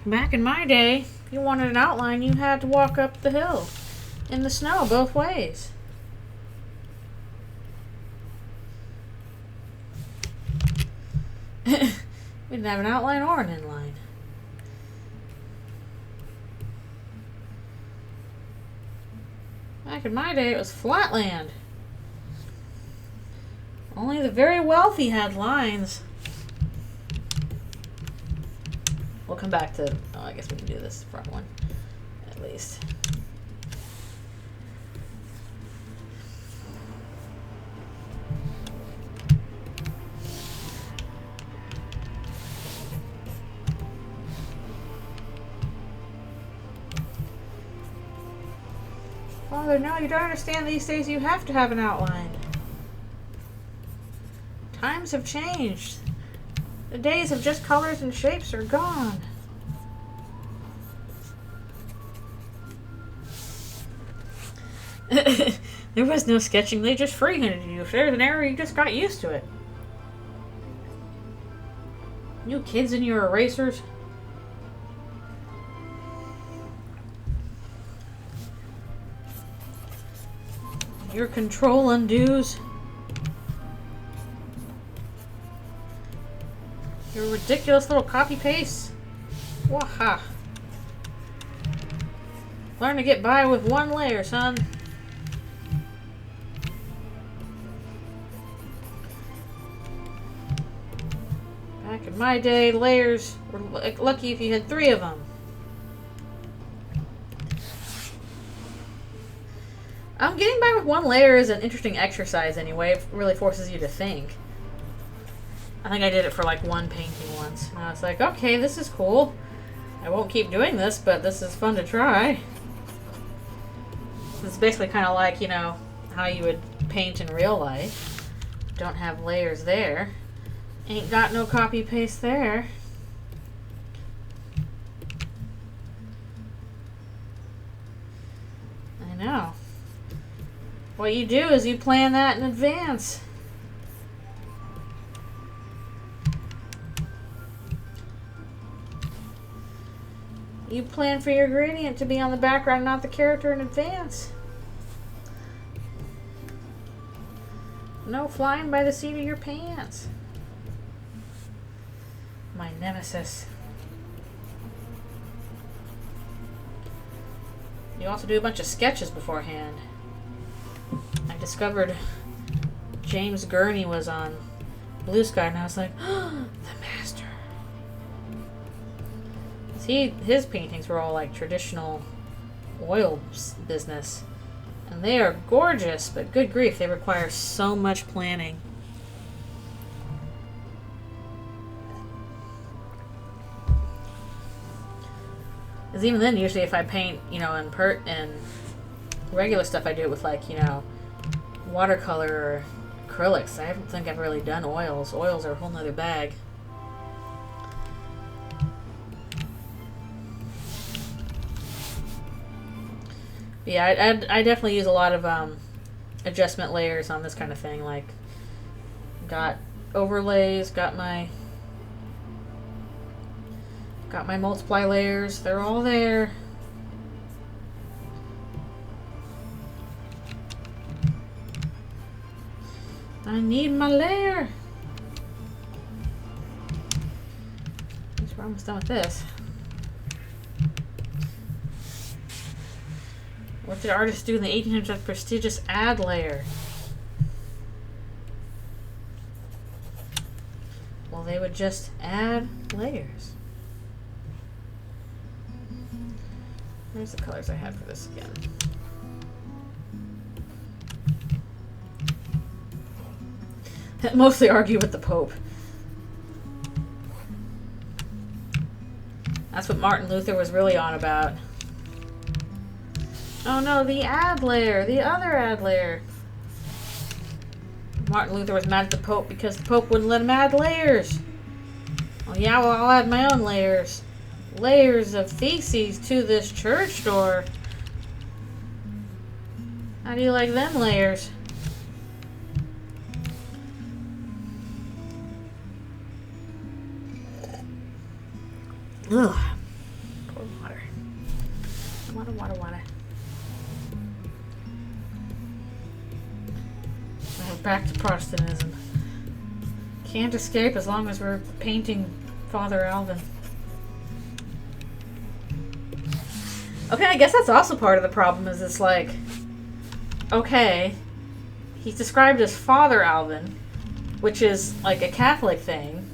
Back in my day, if you wanted an outline, you had to walk up the hill in the snow both ways. We didn't have an outline or an inline. Back in my day, it was flatland. Only the very wealthy had lines. We'll come back to... Oh, I guess we can do this front one, at least. Father, no, you don't understand. These days you have to have an outline. Times have changed. The days of just colors and shapes are gone. There was no sketching. They just freehanded you. If there's an error, you just got used to it. You kids and your erasers. Your control undos. Your ridiculous little copy paste. Waha. Learn to get by with one layer, son. Back in my day, layers were lucky if you had 3 of them. Getting by with 1 layer is an interesting exercise anyway. It really forces you to think. I think I did it for like 1 painting once. And I was like, okay, this is cool. I won't keep doing this, but this is fun to try. It's basically kind of like, you know, how you would paint in real life. Don't have layers there. Ain't got no copy paste there. I know. What you do is you plan that in advance. You plan for your gradient to be on the background, not the character in advance. No flying by the seat of your pants. My nemesis. You also do a bunch of sketches beforehand. I discovered James Gurney was on Blue Sky, and I was like, oh, the master. His paintings were all like traditional oil business. And they are gorgeous, but good grief, they require so much planning. Because even then, usually if I paint, you know, in regular stuff, I do it with like, you know, watercolor or acrylics. I don't think I've really done oils. Oils are a whole nother bag. Yeah, I definitely use a lot of adjustment layers on this kind of thing. Like, got overlays, got my multiply layers. They're all there. I need my layer. We're almost done with this. What did artists do in the 1800s with prestigious ad layer? Well, they would just add layers. Where's the colors I had for this again? Mostly argue with the Pope. That's what Martin Luther was really on about. Oh no, the ad layer, the other ad layer. Martin Luther was mad at the Pope because the Pope wouldn't let him add layers. Oh yeah, well I'll add my own layers. Layers of theses to this church door. How do you like them layers? Ugh. Pour water. Water, water, water. Back to Protestantism. Can't escape as long as we're painting Father Alvin. Okay, I guess that's also part of the problem, is it's like, okay, he's described as Father Alvin, which is like a Catholic thing.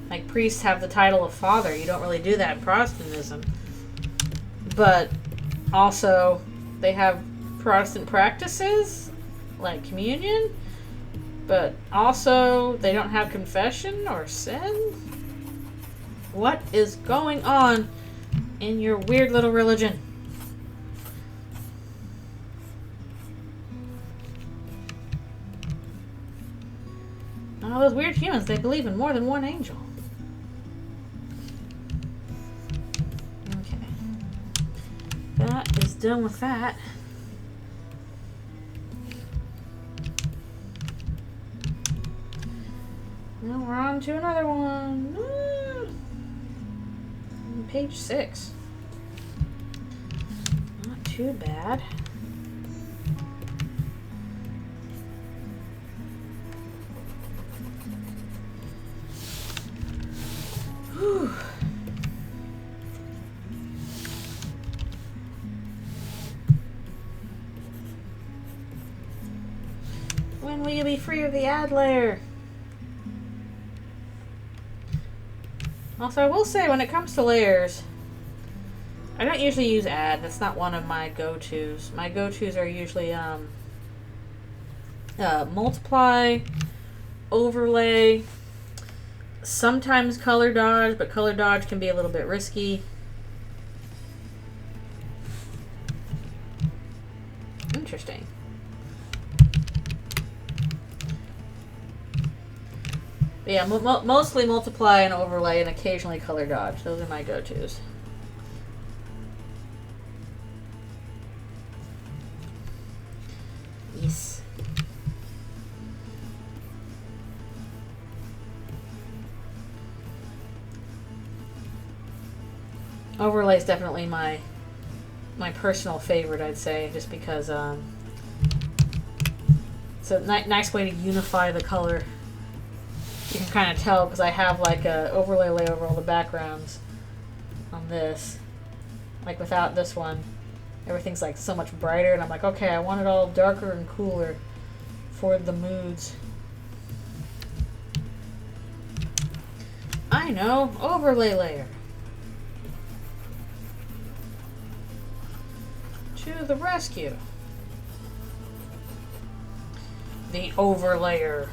Like, priests have the title of father. You don't really do that in Protestantism. But also, they have Protestant practices, like communion. But also, they don't have confession or sin? What is going on in your weird little religion? All those weird humans, they believe in more than one angel. Okay. That is done with that. Now we're on to another one. Page 6. Not too bad. Whew. When will you be free of the ad layer? Also, I will say, when it comes to layers, I don't usually use add. That's not one of my go-tos. My go-tos are usually multiply, overlay, sometimes color dodge, but color dodge can be a little bit risky. Interesting. But yeah, mostly multiply and overlay and occasionally color dodge. Those are my go-tos. Yes. Overlay is definitely my personal favorite, I'd say, just because it's a nice way to unify the color. You can kind of tell because I have like a overlay layer over all the backgrounds on this. Like without this one, everything's like so much brighter, and I'm like, okay, I want it all darker and cooler for the moods. I know, overlay layer. To the rescue. The overlayer.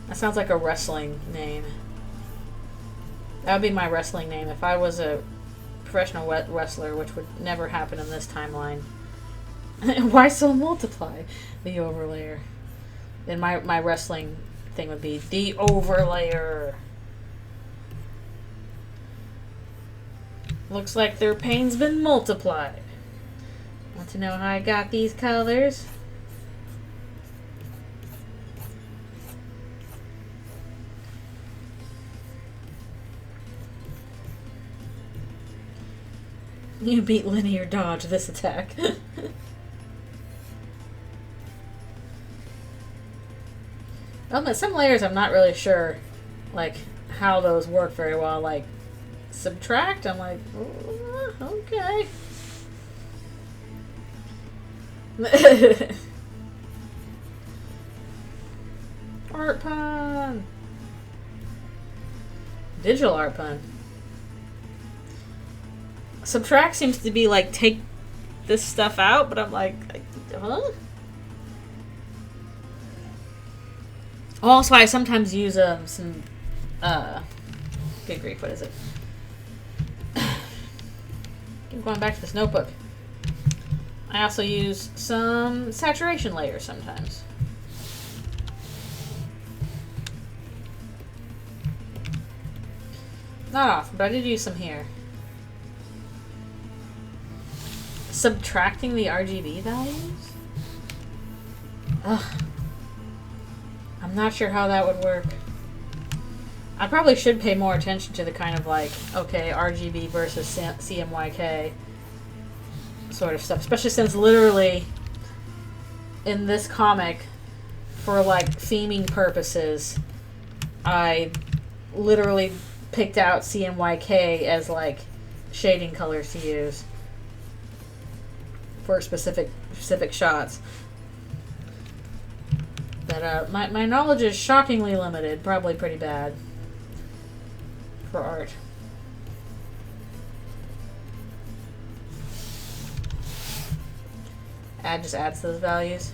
That sounds like a wrestling name. That would be my wrestling name if I was a professional wrestler, which would never happen in this timeline. Why so multiply the overlayer? Then my wrestling thing would be the overlayer. Looks like their pain's been multiplied. Want to know how I got these colors? You beat linear dodge this attack. Some layers I'm not really sure, like, how those work very well. Like, subtract, I'm like, oh, okay. Art pun. Digital art pun. Subtract seems to be like take this stuff out, but I'm like, huh? Also, I sometimes use some good grief, what is it? Keep going back to this notebook. I also use some saturation layers sometimes. Not often, but I did use some here. Subtracting the RGB values? Ugh. I'm not sure how that would work. I probably should pay more attention to the kind of like, okay, RGB versus CMYK sort of stuff. Especially since literally in this comic, for like theming purposes, I literally picked out CMYK as like shading colors to use for specific shots. But my knowledge is shockingly limited, probably pretty bad for art. Add just adds those values.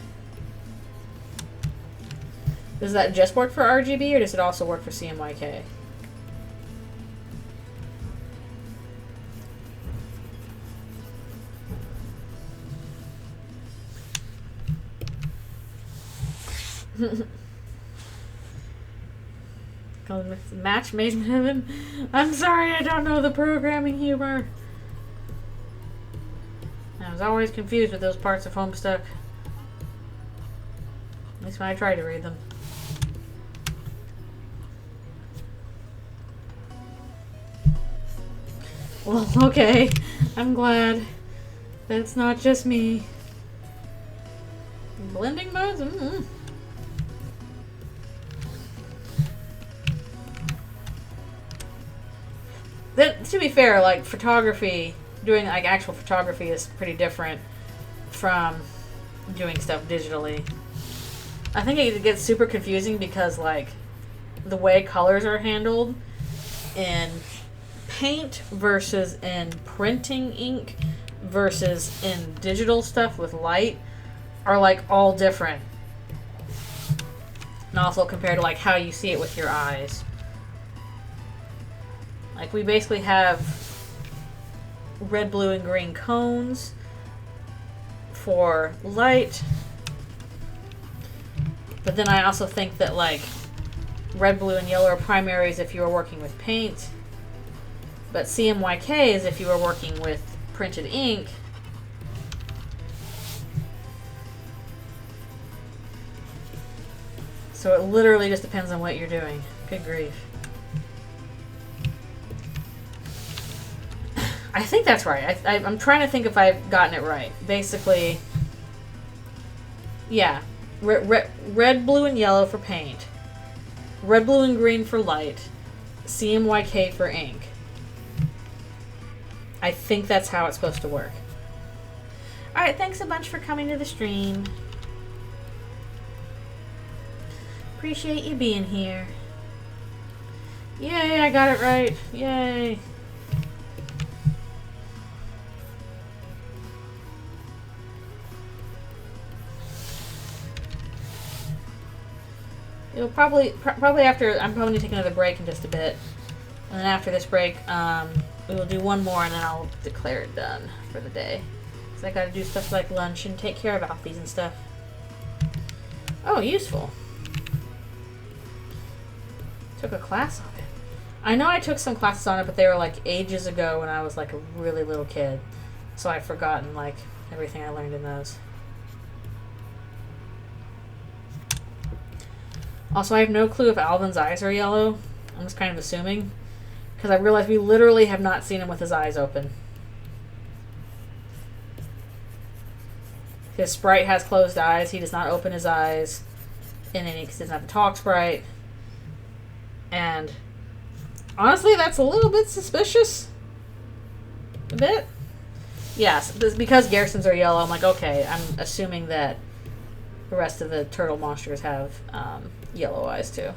Does that just work for RGB or does it also work for CMYK? Match made in heaven. I'm sorry, I don't know the programming humor. I was always confused with those parts of Homestuck. At least when I try to read them. Well, okay. I'm glad that it's not just me. Blending modes? Mm-hmm. Then, to be fair, like photography, doing like actual photography is pretty different from doing stuff digitally. I think it gets super confusing because, like, the way colors are handled in paint versus in printing ink versus in digital stuff with light are, like, all different. And also compared to, like, how you see it with your eyes. Like, we basically have red, blue, and green cones for light. But then I also think that, like, red, blue, and yellow are primaries if you are working with paint. But CMYK is if you are working with printed ink. So it literally just depends on what you're doing. Good grief. I think that's right. I'm trying to think if I've gotten it right. Basically, yeah. Red, blue, and yellow for paint. Red, blue, and green for light. CMYK for ink. I think that's how it's supposed to work. Alright, thanks a bunch for coming to the stream. Appreciate you being here. Yay, I got it right. Yay. It'll probably after, I'm probably taking another break in just a bit. And then after this break, we will do one more and then I'll declare it done for the day. Because I gotta do stuff like lunch and take care of Alfies and stuff. Oh, useful. Took a class on it. I know I took some classes on it, but they were like ages ago when I was like a really little kid. So I've forgotten like everything I learned in those. Also, I have no clue if Alvin's eyes are yellow. I'm just kind of assuming. Because I realize we literally have not seen him with his eyes open. His sprite has closed eyes. He does not open his eyes. And then he doesn't have to talk sprite. And honestly, that's a little bit suspicious. A bit. Yes, because Garrisons are yellow, I'm like, okay, I'm assuming that the rest of the turtle monsters have yellow eyes too.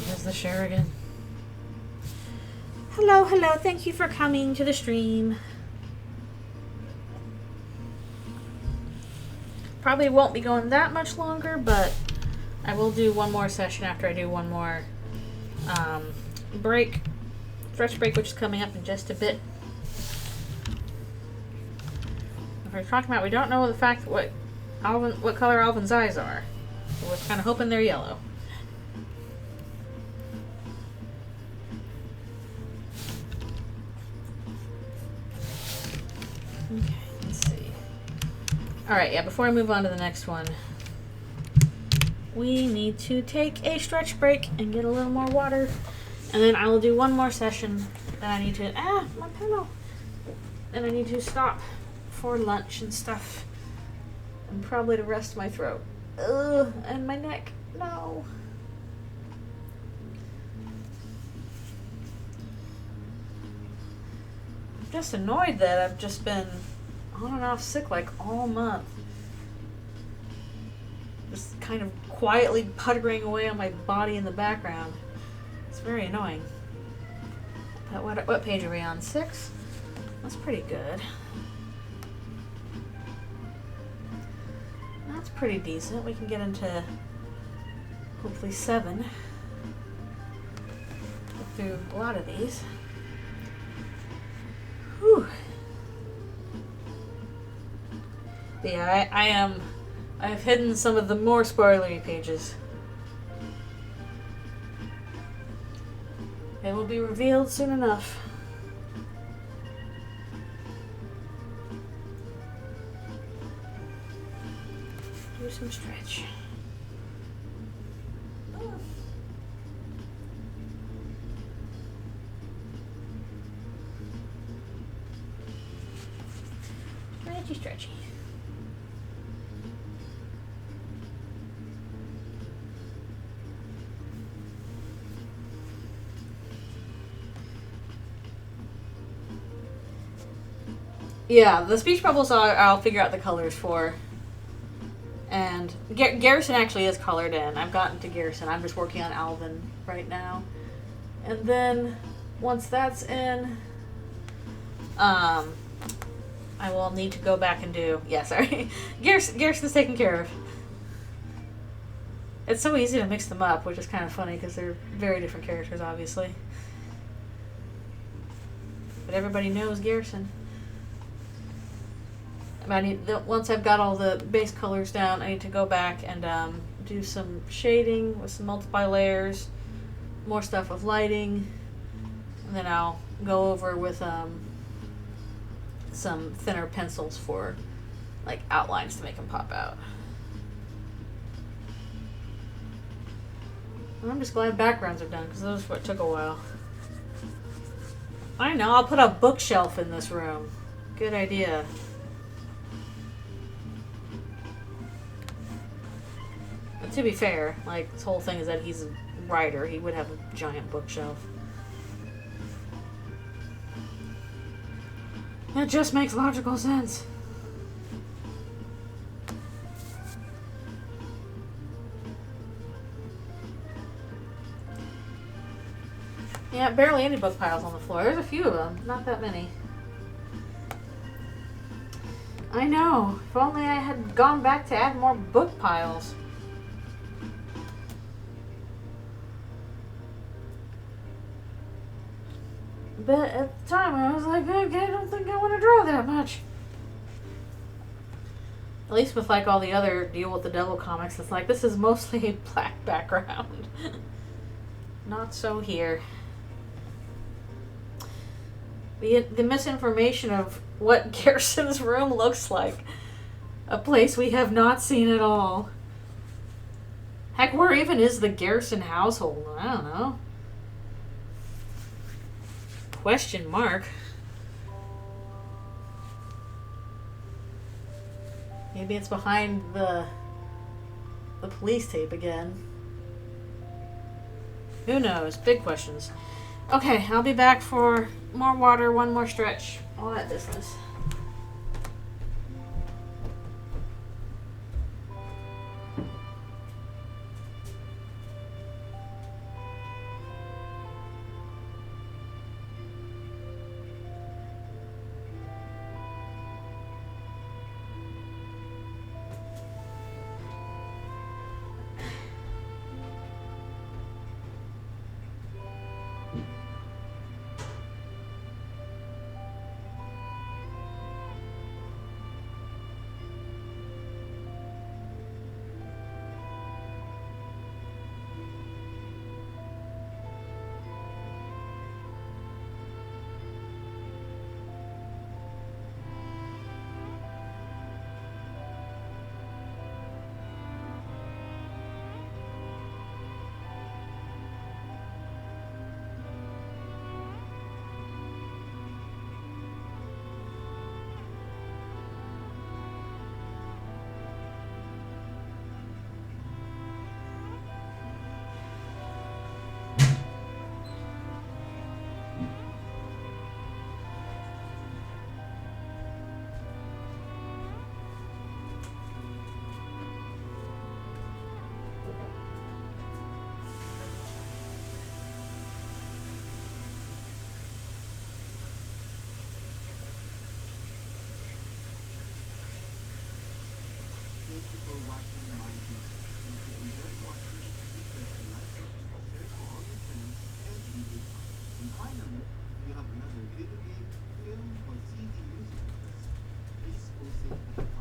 There's the share again. Hello, hello. Thank you for coming to the stream. Probably won't be going that much longer, but I will do one more session after I do one more break. Stretch break, which is coming up in just a bit. If we're talking about, we don't know the fact what color Alvin's eyes are. So we're kind of hoping they're yellow. Okay, let's see. Alright, yeah, before I move on to the next one, we need to take a stretch break and get a little more water. And then I will do one more session. Then I need to, my pillow. Then I need to stop for lunch and stuff. And probably to rest my throat. Ugh, and my neck. No. I'm just annoyed that I've just been on and off sick like all month. Just kind of quietly puttering away on my body in the background. It's very annoying. But what page are we on? 6? That's pretty good. That's pretty decent. We can get into hopefully 7. Get through a lot of these. Whew. But yeah, I've hidden some of the more spoilery pages. It will be revealed soon enough. Do some stretch. Oh. Stretchy, stretchy. Yeah, the speech bubbles I'll figure out the colors for. And Garrison actually is colored in. I've gotten to Garrison. I'm just working on Alvin right now. And then once that's in, I will need to go back and do... Yeah, sorry. Garrison's taken care of. It's so easy to mix them up, which is kind of funny because they're very different characters, obviously. But everybody knows Garrison. Once I've got all the base colors down, I need to go back and do some shading with some multiply layers, more stuff with lighting, and then I'll go over with some thinner pencils for like outlines to make them pop out. And I'm just glad backgrounds are done because those what took a while. I know, I'll put a bookshelf in this room. Good idea. But to be fair, like, this whole thing is that he's a writer. He would have a giant bookshelf. That just makes logical sense. Yeah, barely any book piles on the floor. There's a few of them. Not that many. I know. If only I had gone back to add more book piles. But at the time, I was like, okay, I don't think I want to draw that much. At least with like all the other Deal with the Devil comics, it's like, this is mostly a black background. Not so here. The misinformation of what Garrison's room looks like. A place we have not seen at all. Heck, where even is the Garrison household? I don't know. Question mark. Maybe it's behind the police tape again. Who knows? Big questions. Okay, I'll be back for more water, one more stretch, all that business.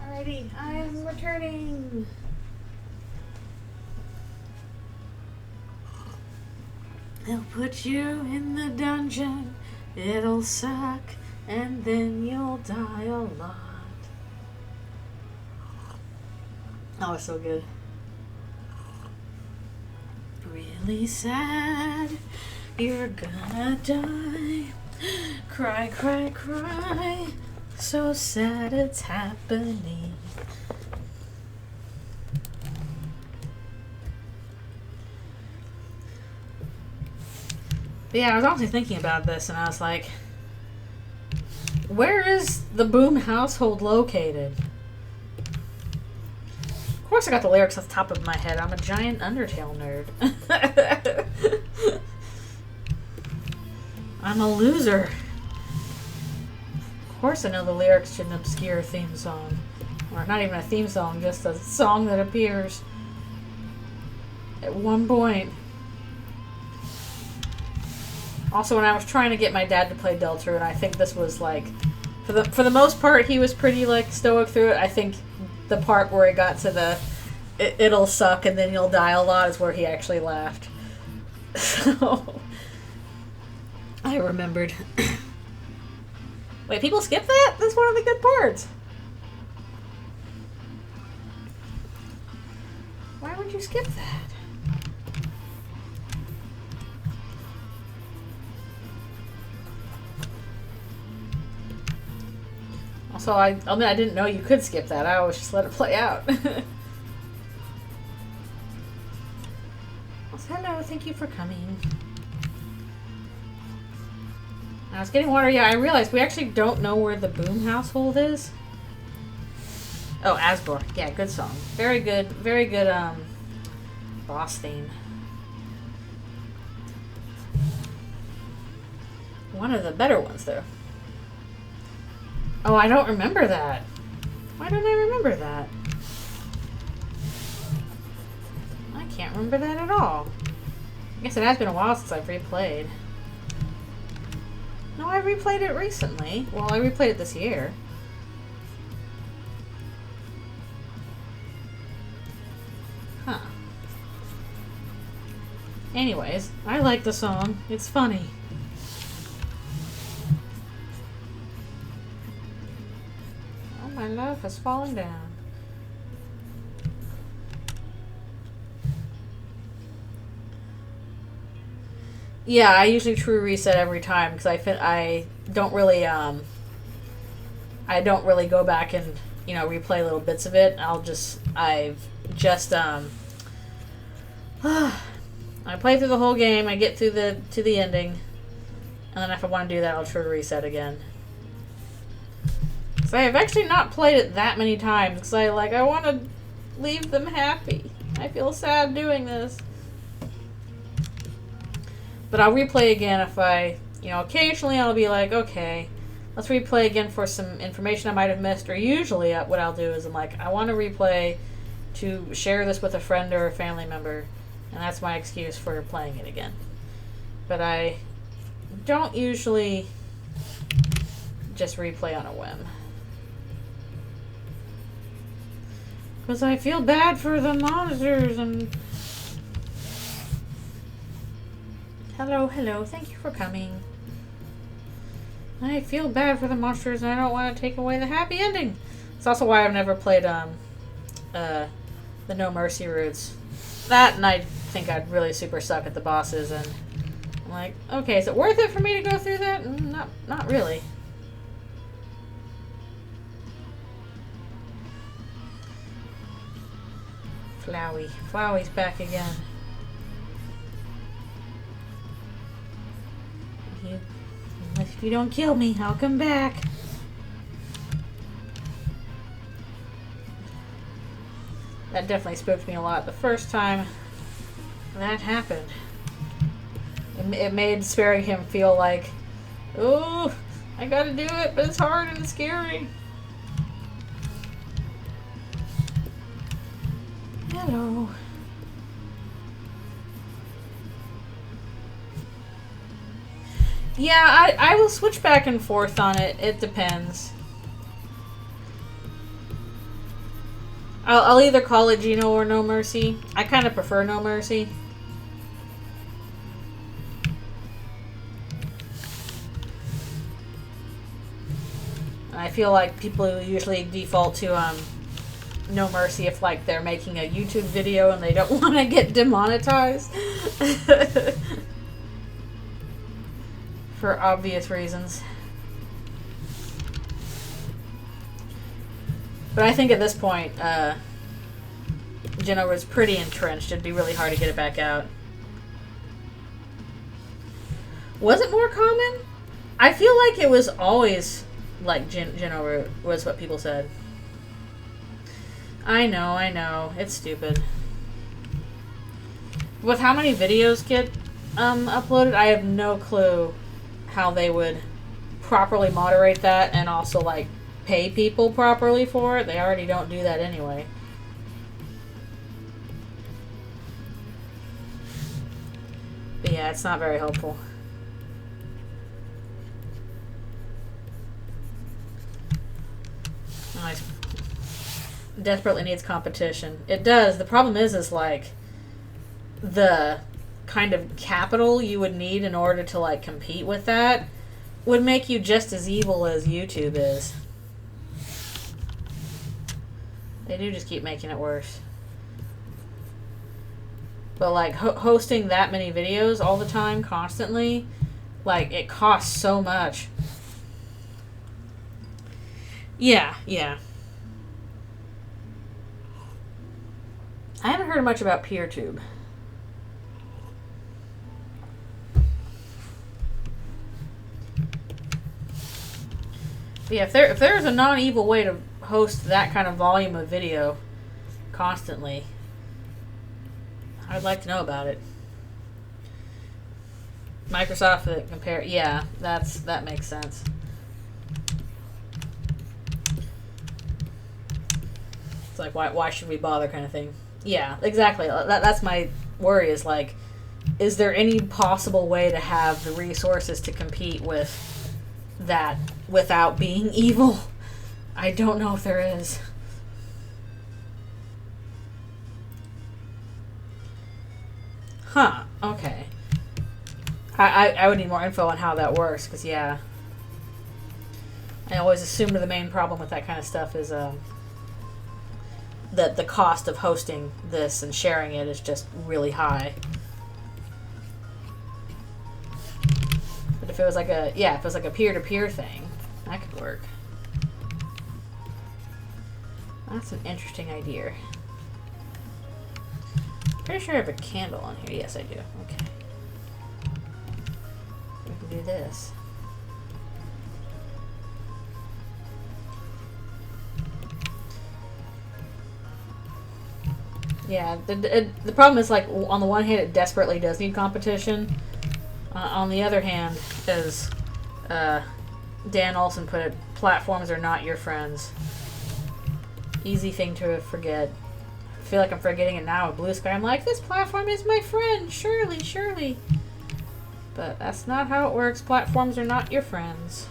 Alrighty, I am returning. They'll put you in the dungeon, it'll suck, and then you'll die a lot. Oh, it's so good. Really sad, you're gonna die. Cry, cry, cry, so sad it's happening. But yeah, I was honestly thinking about this, and I was like, Where is the Boom household located? Of course I got the lyrics off the top of my head. I'm a giant Undertale nerd. I'm a loser. Of course I know the lyrics to an obscure theme song. Or not even a theme song, just a song that appears at one point. Also, when I was trying to get my dad to play Deltarune, I think this was like, for the most part, he was pretty like stoic through it. I think the part where he got to the it'll suck and then you'll die a lot is where he actually laughed. So I remembered. Wait, people skip that? That's one of the good parts. Why would you skip that? Also, I mean, I didn't know you could skip that. I always just let it play out. Also, hello, thank you for coming. I was getting water. Yeah, I realized we actually don't know where the Boom household is. Oh, Asgore. Yeah, good song. Very good boss theme. One of the better ones, though. Oh, I don't remember that. Why don't I remember that? I can't remember that at all. I guess it has been a while since I've replayed. No, I replayed it recently. Well, I replayed it this year. Huh. Anyways, I like the song. It's funny. Oh, my love has fallen down. Yeah, I usually true reset every time because I don't really go back and replay little bits of it. I play through the whole game. I get through to the ending, and then if I want to do that, I'll true reset again. So I've actually not played it that many times because I want to leave them happy. I feel sad doing this. But I'll replay again if occasionally I'll be like, okay, let's replay again for some information I might have missed. Or usually what I'll do is I'm like, I want to replay to share this with a friend or a family member. And that's my excuse for playing it again. But I don't usually just replay on a whim. Because I feel bad for the monsters and... Hello, thank you for coming. I feel bad for the monsters and I don't want to take away the happy ending. It's also why I've never played the No Mercy routes. That, and I think I'd really super suck at the bosses, and I'm like, okay, is it worth it for me to go through that? Not really. Flowey's back again. If you don't kill me, I'll come back. That definitely spooked me a lot the first time that happened. It made sparing him feel like, oh, I gotta do it, but it's hard and it's scary. Hello. Yeah, I will switch back and forth on it. It depends. I'll either call it Gino or No Mercy. I kind of prefer No Mercy. I feel like people usually default to No Mercy if they're making a YouTube video and they don't want to get demonetized. For obvious reasons. But I think at this point, Gino was pretty entrenched. It'd be really hard to get it back out. Was it more common? I feel like it was always like Geno root was what people said. I know. It's stupid. With how many videos get uploaded, I have no clue how they would properly moderate that and also like pay people properly for it. They already don't do that anyway. But yeah, it's not very helpful. Nice. Desperately needs competition. It does. The problem is like the kind of capital you would need in order to like compete with that would make you just as evil as YouTube is. They do just keep making it worse. But like hosting that many videos all the time, constantly, like it costs so much. Yeah. I haven't heard much about PeerTube. But yeah, if there's a non-evil way to host that kind of volume of video constantly, I'd like to know about it. Microsoft compare, yeah, that makes sense. It's like why should we bother kind of thing. Yeah, exactly. That's my worry is like, is there any possible way to have the resources to compete with that without being evil? I don't know if there is. Huh, okay. I would need more info on how that works, because yeah. I always assumed the main problem with that kind of stuff is that the cost of hosting this and sharing it is just really high. But if it was like a peer-to-peer thing, that could work. That's an interesting idea. Pretty sure I have a candle on here. Yes, I do. Okay. We can do this. Yeah, the problem is, like, on the one hand, it desperately does need competition. On the other hand, as Dan Olson put it, platforms are not your friends. Easy thing to forget. I feel like I'm forgetting it now with Blue Sky. I'm like, this platform is my friend, surely. But that's not how it works. Platforms are not your friends.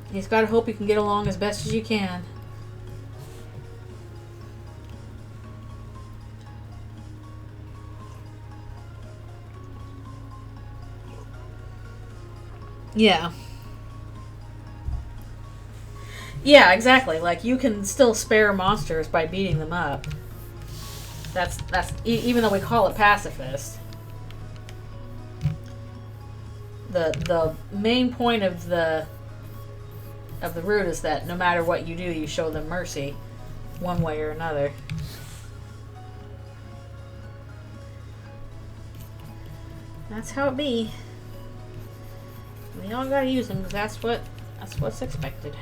You just gotta hope you can get along as best as you can. Yeah. Yeah, exactly. Like, you can still spare monsters by beating them up. That's even though we call it pacifist. The main point of the root is that no matter what you do, you show them mercy, one way or another. That's how it be. We all gotta use them because that's what's expected.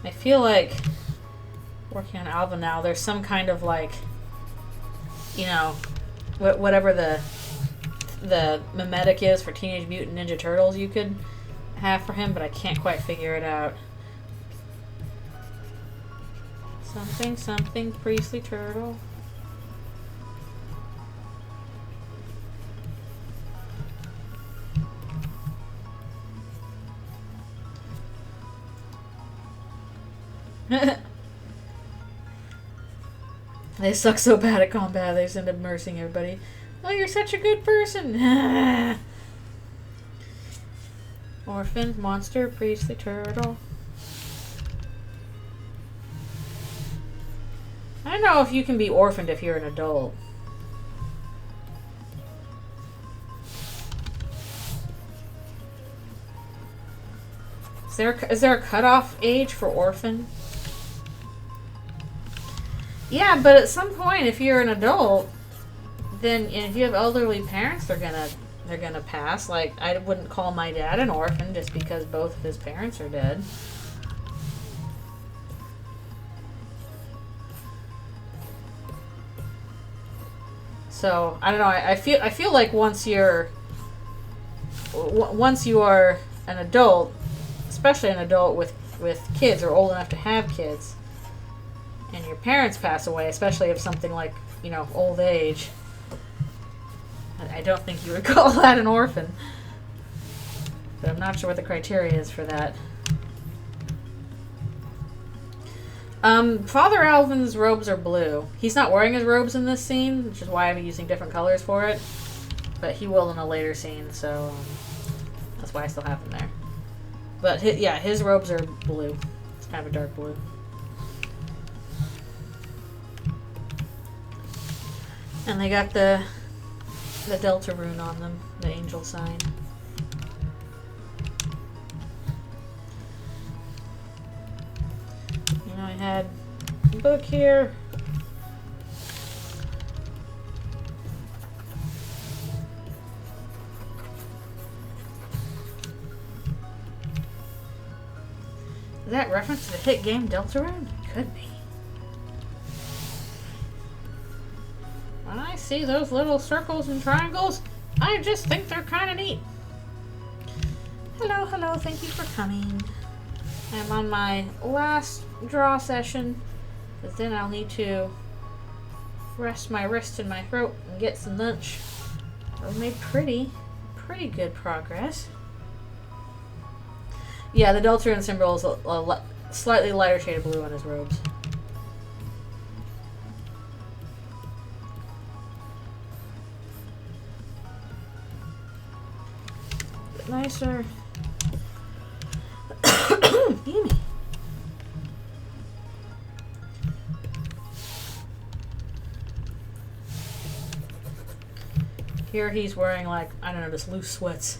I feel like working on Alva now, there's some kind of like, you know, whatever the mimetic is for Teenage Mutant Ninja Turtles you could have for him, but I can't quite figure it out. Something priestly turtle. They suck so bad at combat, they just end up mercing everybody. Oh, you're such a good person. Orphan, monster, priestly turtle. I don't know if you can be orphaned if you're an adult. Is there a cutoff age for orphan? Yeah, but at some point, if you're an adult, then if you have elderly parents, they're gonna pass. Like, I wouldn't call my dad an orphan just because both of his parents are dead. So I don't know. I feel like once you are an adult, especially an adult with kids or old enough to have kids, and your parents pass away, especially if something like, you know, old age, I don't think you would call that an orphan. But I'm not sure what the criteria is for that. Father Alvin's robes are blue. He's not wearing his robes in this scene, which is why I'm using different colors for it. But he will in a later scene, so that's why I still have him there. But his robes are blue. It's kind of a dark blue. And they got the Deltarune on them, the angel sign. You know, I had a book here. Is that reference to the hit game Deltarune? Could be. When I see those little circles and triangles, I just think they're kind of neat. Hello, hello, thank you for coming. I'm on my last draw session, but then I'll need to rest my wrist and my throat and get some lunch. We made pretty good progress. Yeah, the Deltarune symbol is a slightly lighter shade of blue on his robes. Bit nicer. Gimme. Here he's wearing, like, I don't know, just loose sweats.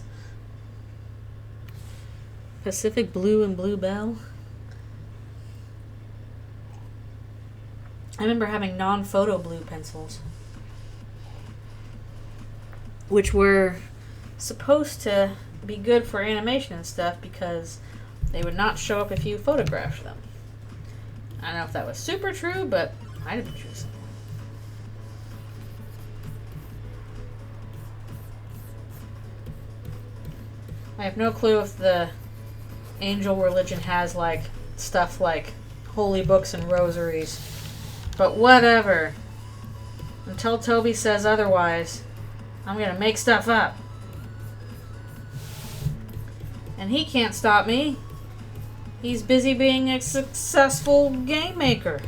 Pacific Blue and Bluebell. I remember having non-photo blue pencils, which were supposed to be good for animation and stuff because they would not show up if you photographed them. I don't know if that was super true, but I didn't choose it. I have no clue if the angel religion has, like, stuff like holy books and rosaries, but whatever. Until Toby says otherwise, I'm gonna make stuff up. And he can't stop me. He's busy being a successful game maker.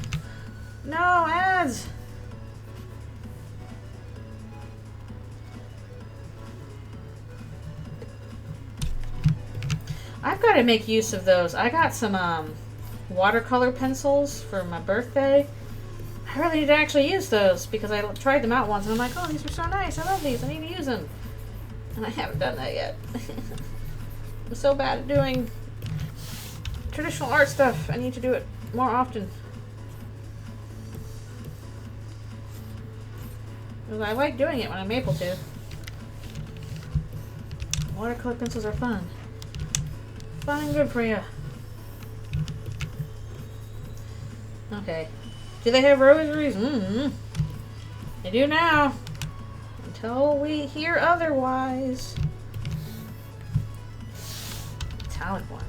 No, ads. I've got to make use of those. I got some watercolor pencils for my birthday. I really need to actually use those because I tried them out once and I'm like, oh, these are so nice. I love these. I need to use them. And I haven't done that yet. I'm so bad at doing traditional art stuff. I need to do it more often. Because I like doing it when I'm able to. Watercolor pencils are fun. Fun and good for you. Okay. Do they have rosaries? Mm-hmm. They do now. Until we hear otherwise. Metallic ones.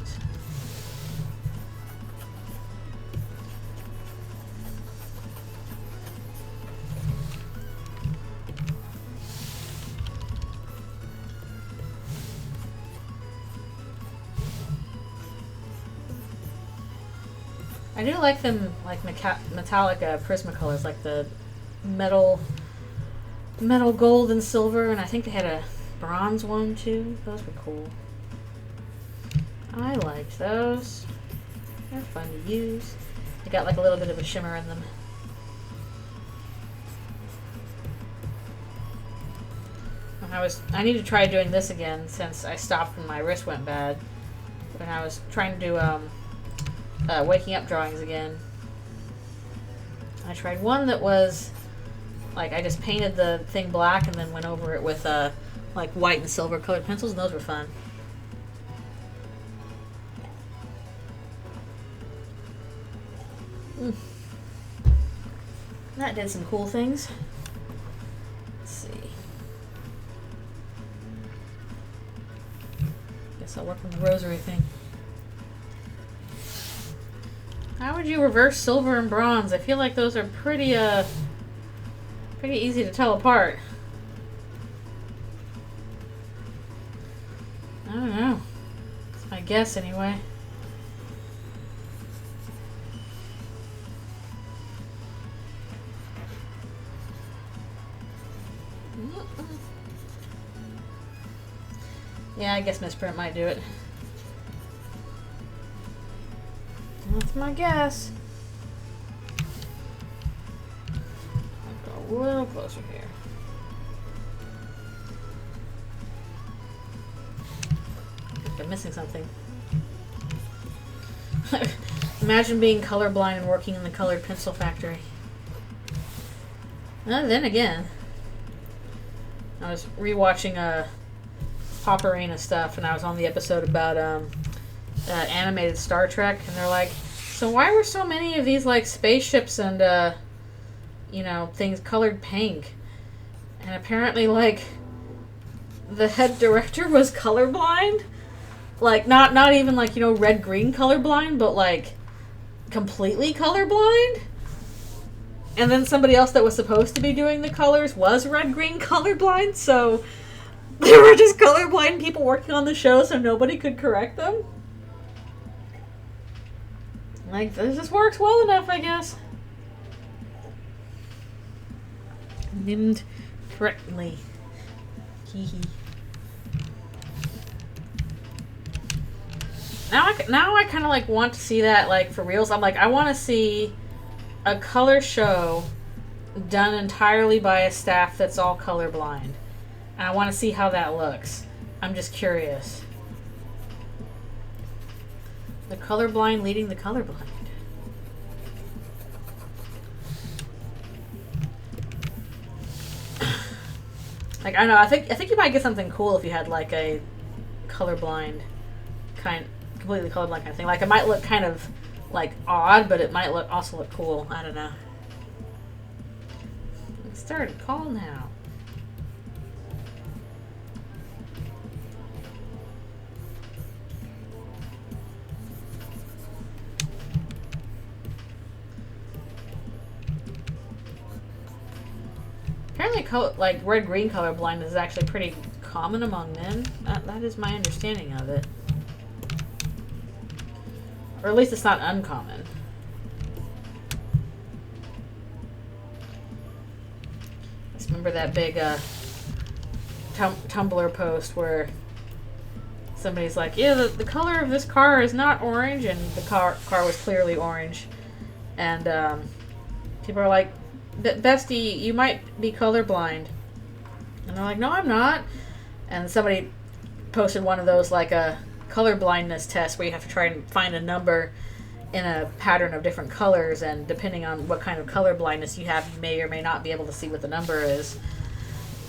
I do like them, like metallic Prismacolors, like the metal gold and silver, and I think they had a bronze one too. Those were cool. I liked those. They're fun to use. They got like a little bit of a shimmer in them. I need to try doing this again since I stopped when my wrist went bad. When I was trying to do waking up drawings again. I tried one that was like I just painted the thing black and then went over it with like white and silver colored pencils, and those were fun. That did some cool things. Let's see. Guess I'll work on the rosary thing. How would you reverse silver and bronze? I feel like those are pretty easy to tell apart. I don't know. That's my guess anyway. Yeah, I guess misprint might do it. That's my guess. I'll go a little closer here. I'm missing something. Imagine being colorblind and working in the colored pencil factory. Then again, I was rewatching Pop Arena stuff, and I was on the episode about animated Star Trek, and they're like, so why were so many of these like spaceships and you know, things colored pink? And apparently like the head director was colorblind. Like not even like, you know, red green colorblind, but like completely colorblind. And then somebody else that was supposed to be doing the colors was red green colorblind, so there were just colorblind people working on the show, so nobody could correct them. Like, this just works well enough, I guess. Named correctly. Hee hee. Now I kind of like want to see that like for reals. I'm like, I want to see a color show done entirely by a staff that's all colorblind. And I want to see how that looks. I'm just curious. The colorblind leading the colorblind. Like, I don't know, I think you might get something cool if you had like a colorblind completely colorblind kind of thing. Like, it might look kind of like odd, but it might also look cool. I don't know. It started. Call now. Apparently, like red-green color blindness is actually pretty common among men. That is my understanding of it. Or at least it's not uncommon. I just remember that big Tumblr post where somebody's like, yeah, the color of this car is not orange, and the car was clearly orange. And people are like, bestie, you might be colorblind. And they're like, no, I'm not. And somebody posted one of those, like a color blindness test where you have to try and find a number in a pattern of different colors, and depending on what kind of color blindness you have, you may or may not be able to see what the number is.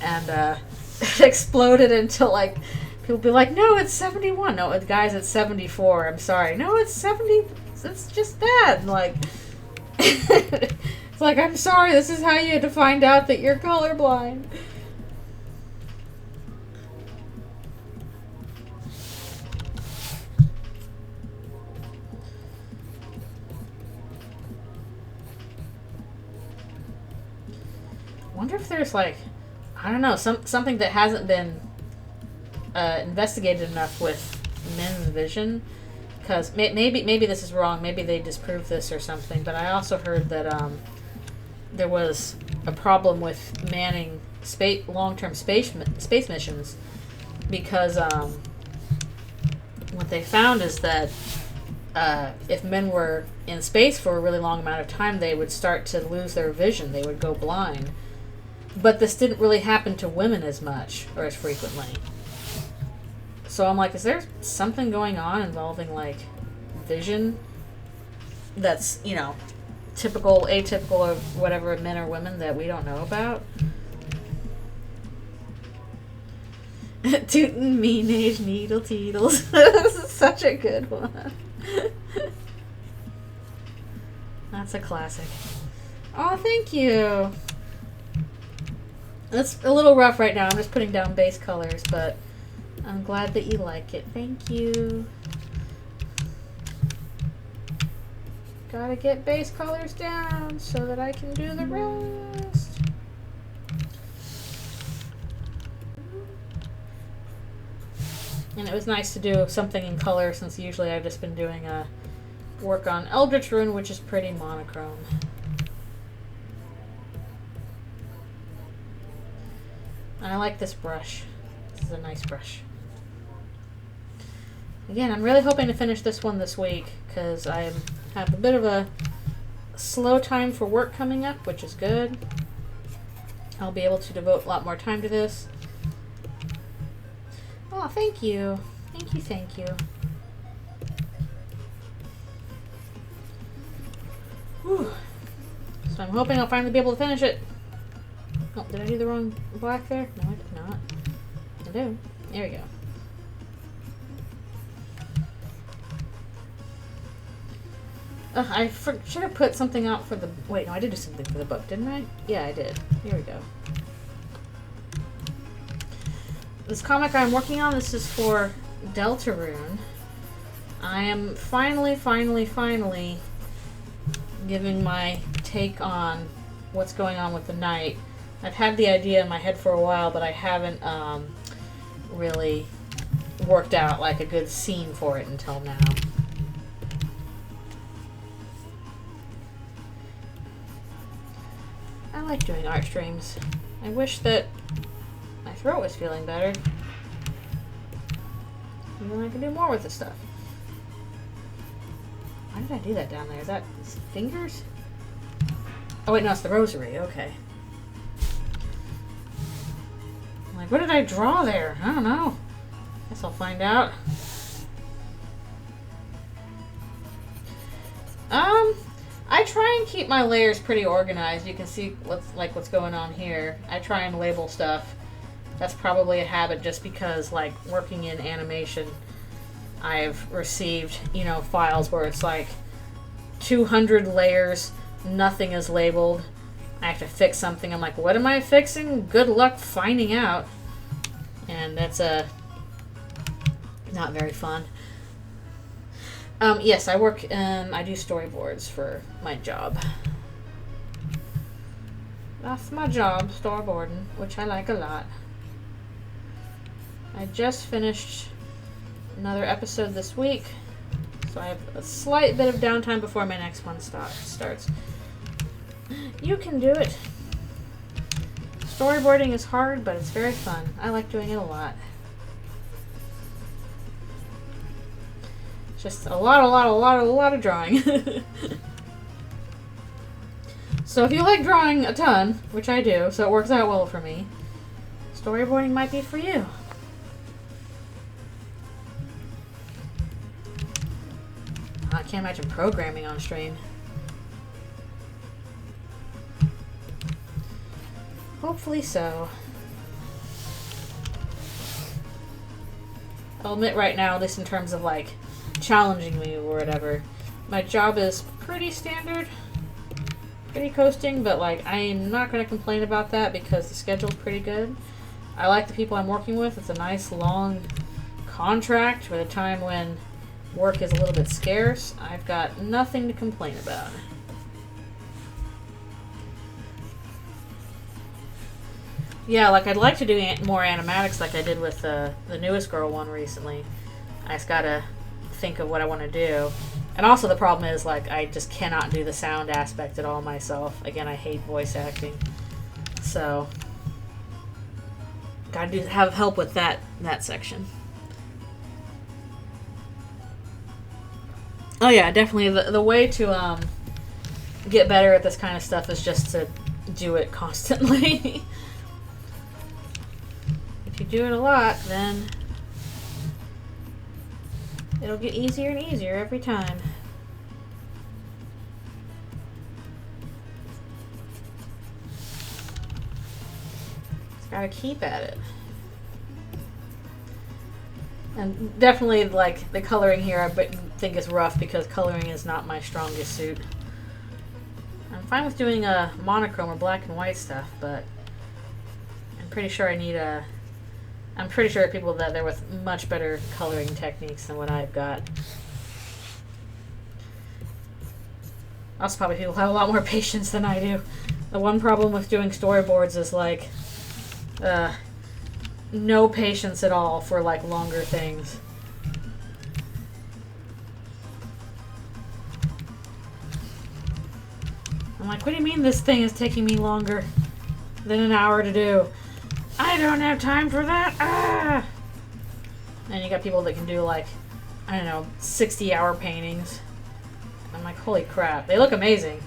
And it exploded until like people be like, no, it's 71. No, guys, it's 74. I'm sorry. No, it's 70. It's just that. And like it's like, I'm sorry, this is how you had to find out that you're colorblind. I wonder if there's like, I don't know, something that hasn't been investigated enough with men's vision. Because maybe this is wrong. Maybe they disproved this or something. But I also heard that there was a problem with manning long-term space missions, because what they found is that if men were in space for a really long amount of time, they would start to lose their vision. They would go blind. But this didn't really happen to women as much or as frequently. So I'm like, is there something going on involving like vision that's, you know, typical, atypical, or whatever men or women that we don't know about. Tootin' mean age needle teetles. This is such a good one. That's a classic. Oh, thank you. It's a little rough right now. I'm just putting down base colors, but I'm glad that you like it. Thank you. Gotta get base colors down so that I can do the rest. And it was nice to do something in color, since usually I've just been doing work on Deltarune, which is pretty monochrome. I like this brush. This is a nice brush. Again, I'm really hoping to finish this one this week, because I have a bit of a slow time for work coming up, which is good. I'll be able to devote a lot more time to this. Oh, thank you. Thank you, thank you. Whew. So I'm hoping I'll finally be able to finish it. Oh, did I do the wrong black there? No, I did not. I do. There we go. I should have put something out for the... Wait, no, I did do something for the book, didn't I? Yeah, I did. Here we go. This comic I'm working on, this is for Deltarune. I am finally giving my take on what's going on with the night. I've had the idea in my head for a while, but I haven't really worked out like a good scene for it until now. I like doing art streams. I wish that my throat was feeling better. And then I can do more with this stuff. Why did I do that down there? Is that fingers? Oh wait, no, it's the rosary. Okay. I'm like, what did I draw there? I don't know. Guess I'll find out. I try and keep my layers pretty organized. You can see what's going on here. I try and label stuff. That's probably a habit just because, like, working in animation, I've received, you know, files where it's like 200 layers, nothing is labeled. I have to fix something. I'm like, what am I fixing? Good luck finding out. And that's not very fun. Yes, I work, I do storyboards for my job. That's my job, storyboarding, which I like a lot. I just finished another episode this week, so I have a slight bit of downtime before my next one starts. You can do it. Storyboarding is hard, but it's very fun. I like doing it a lot. Just a lot of drawing. So if you like drawing a ton, which I do, so it works out well for me, storyboarding might be for you. I can't imagine programming on stream. Hopefully so. I'll admit right now, at least in terms of like challenging me or whatever, my job is pretty standard, pretty coasting, but like I'm not going to complain about that because the schedule's pretty good. I like the people I'm working with. It's a nice long contract for the time when work is a little bit scarce. I've got nothing to complain about. Yeah, like I'd like to do more animatics like I did with the newest girl one recently. I just gotta think of what I want to do. And also the problem is, like, I just cannot do the sound aspect at all myself. Again, I hate voice acting. So gotta have help with that section. Oh yeah, definitely the way to get better at this kind of stuff is just to do it constantly. If you do it a lot, then it'll get easier and easier every time. Gotta keep at it. And definitely, like, the coloring here I think is rough because coloring is not my strongest suit. I'm fine with doing a monochrome or black and white stuff, but I'm pretty sure I need a... I'm pretty sure people that there with much better coloring techniques than what I've got. Also, probably people have a lot more patience than I do. The one problem with doing storyboards is, like, no patience at all for, like, longer things. I'm like, what do you mean this thing is taking me longer than an hour to do? I don't have time for that! Ah! And you got people that can do, like, I don't know, 60-hour paintings. I'm like, holy crap. They look amazing,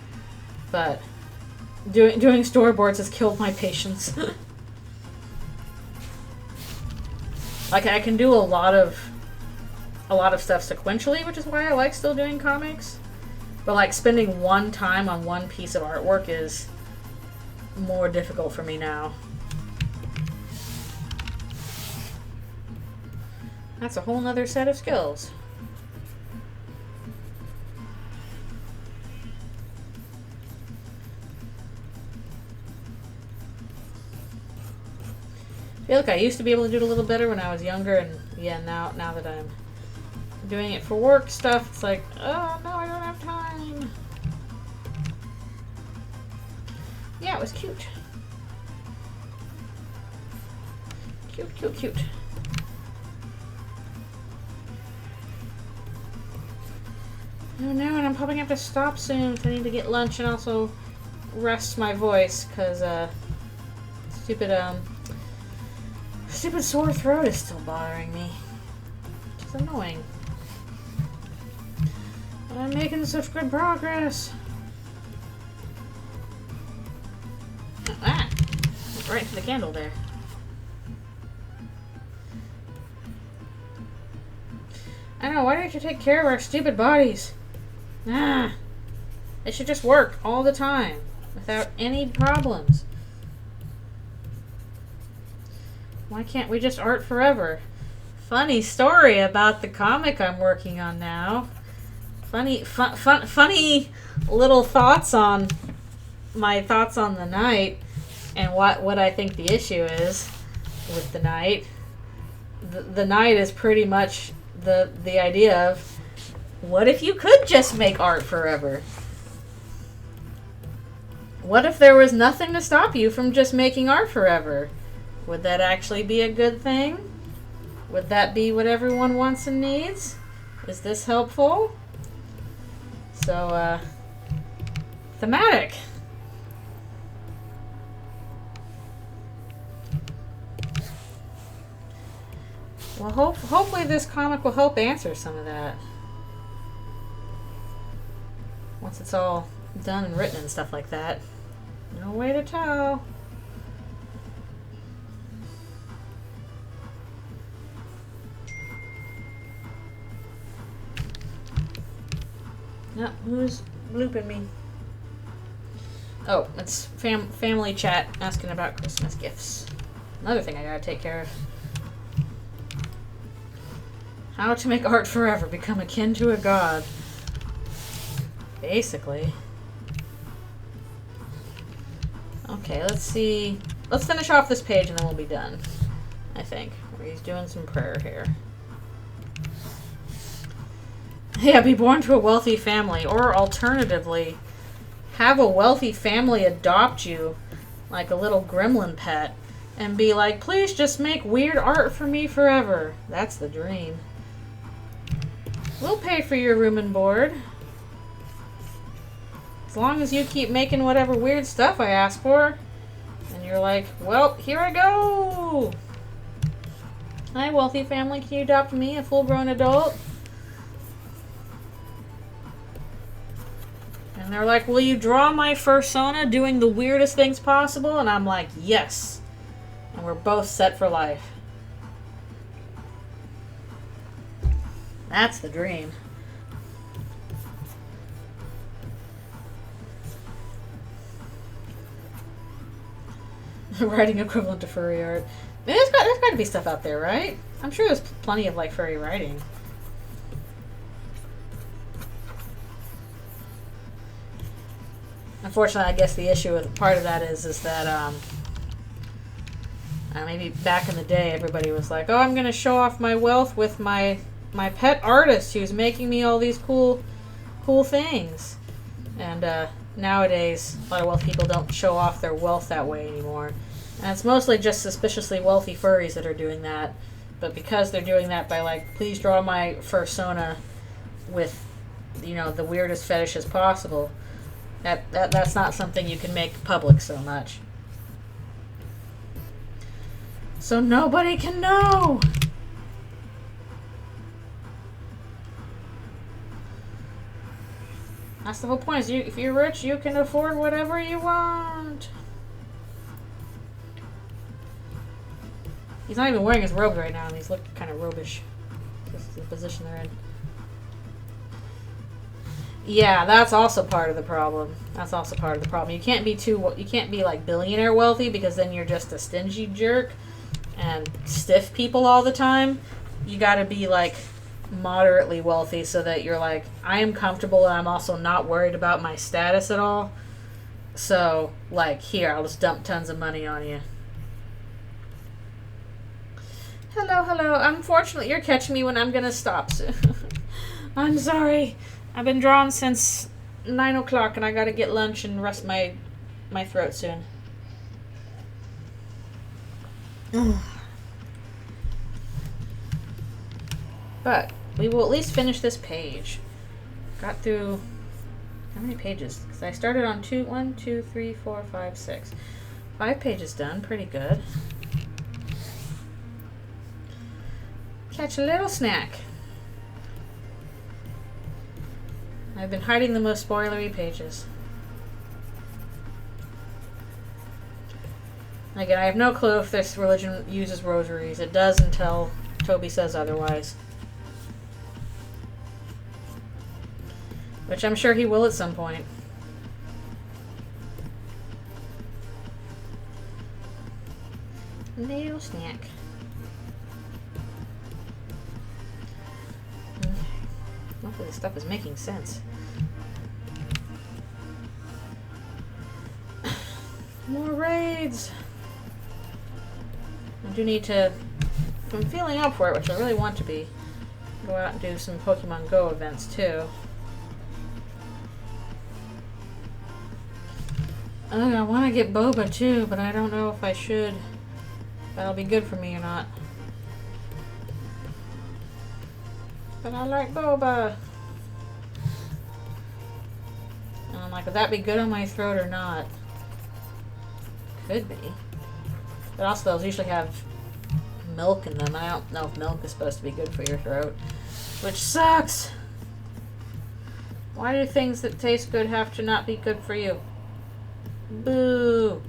but doing storyboards has killed my patience. Like, I can do a lot of stuff sequentially, which is why I like still doing comics. But, like, spending one time on one piece of artwork is more difficult for me now. That's a whole nother set of skills. I feel like I used to be able to do it a little better when I was younger, and yeah, now that I'm doing it for work stuff, it's like, oh no, I don't have time. Yeah, it was cute. Cute, cute, cute. Oh no, and I'm probably gonna have to stop soon because I need to get lunch and also rest my voice because stupid sore throat is still bothering me, which is annoying. But I'm making such good progress. Ah, right to the candle there. I don't know, why don't you take care of our stupid bodies? Ah, it should just work all the time without any problems. Why can't we just art forever? Funny story about the comic I'm working on now. Funny little thoughts on my thoughts on the night and what I think the issue is with the night. The night is pretty much the idea of, what if you could just make art forever? What if there was nothing to stop you from just making art forever? Would that actually be a good thing? Would that be what everyone wants and needs? Is this helpful? So, thematic. Well, hopefully this comic will help answer some of that. Once it's all done and written and stuff like that. No way to tell. No, who's blooping me? Oh, it's family chat asking about Christmas gifts. Another thing I gotta take care of. How to make art forever, become akin to a god. Basically. Okay, let's see. Let's finish off this page and then we'll be done. I think. He's doing some prayer here. Yeah, be born to a wealthy family. Or alternatively, have a wealthy family adopt you like a little gremlin pet and be like, please just make weird art for me forever. That's the dream. We'll pay for your room and board. As long as you keep making whatever weird stuff I ask for. And you're like, well, here I go. Hi, wealthy family. Can you adopt me, a full-grown adult? And they're like, will you draw my fursona doing the weirdest things possible? And I'm like, yes. And we're both set for life. That's the dream. Writing equivalent to furry art. I mean, there's got to be stuff out there, right? I'm sure there's plenty of like furry writing. Unfortunately, I guess the issue with part of that is that maybe back in the day, everybody was like, "Oh, I'm going to show off my wealth with my pet artist who's making me all these cool things." And nowadays, a lot of wealthy people don't show off their wealth that way anymore. And it's mostly just suspiciously wealthy furries that are doing that. But because they're doing that by like, please draw my fursona with, you know, the weirdest fetishes possible, that's not something you can make public so much. So nobody can know. That's the whole point. Is if you're rich, you can afford whatever you want. He's not even wearing his robes right now, and he's looking kind of robish. This is the position they're in. Yeah, that's also part of the problem. That's also part of the problem. You can't be like billionaire wealthy, because then you're just a stingy jerk and stiff people all the time. You got to be like moderately wealthy so that you're like, I am comfortable and I'm also not worried about my status at all. So like, here, I'll just dump tons of money on you. Hello. Unfortunately, you're catching me when I'm gonna stop soon. I'm sorry. I've been drawn since 9 o'clock and I gotta get lunch and rest my throat soon. But we will at least finish this page. Got through how many pages? Because I started on 1, 2, 3, 4, 5, 6. 5 pages done. Pretty good. Catch a little snack. I've been hiding the most spoilery pages. Again, I have no clue if this religion uses rosaries. It does until Toby says otherwise. Which I'm sure he will at some point. Little snack. Hopefully this stuff is making sense. More raids! I do need to, if I'm feeling up for it, which I really want to be, go out and do some Pokemon Go events too. Oh, I want to get Boba too, but I don't know if I should. If that'll be good for me or not. But I like Boba. And I'm like, would that be good on my throat or not? Could be. But also those usually have milk in them. I don't know if milk is supposed to be good for your throat. Which sucks! Why do things that taste good have to not be good for you? Boo!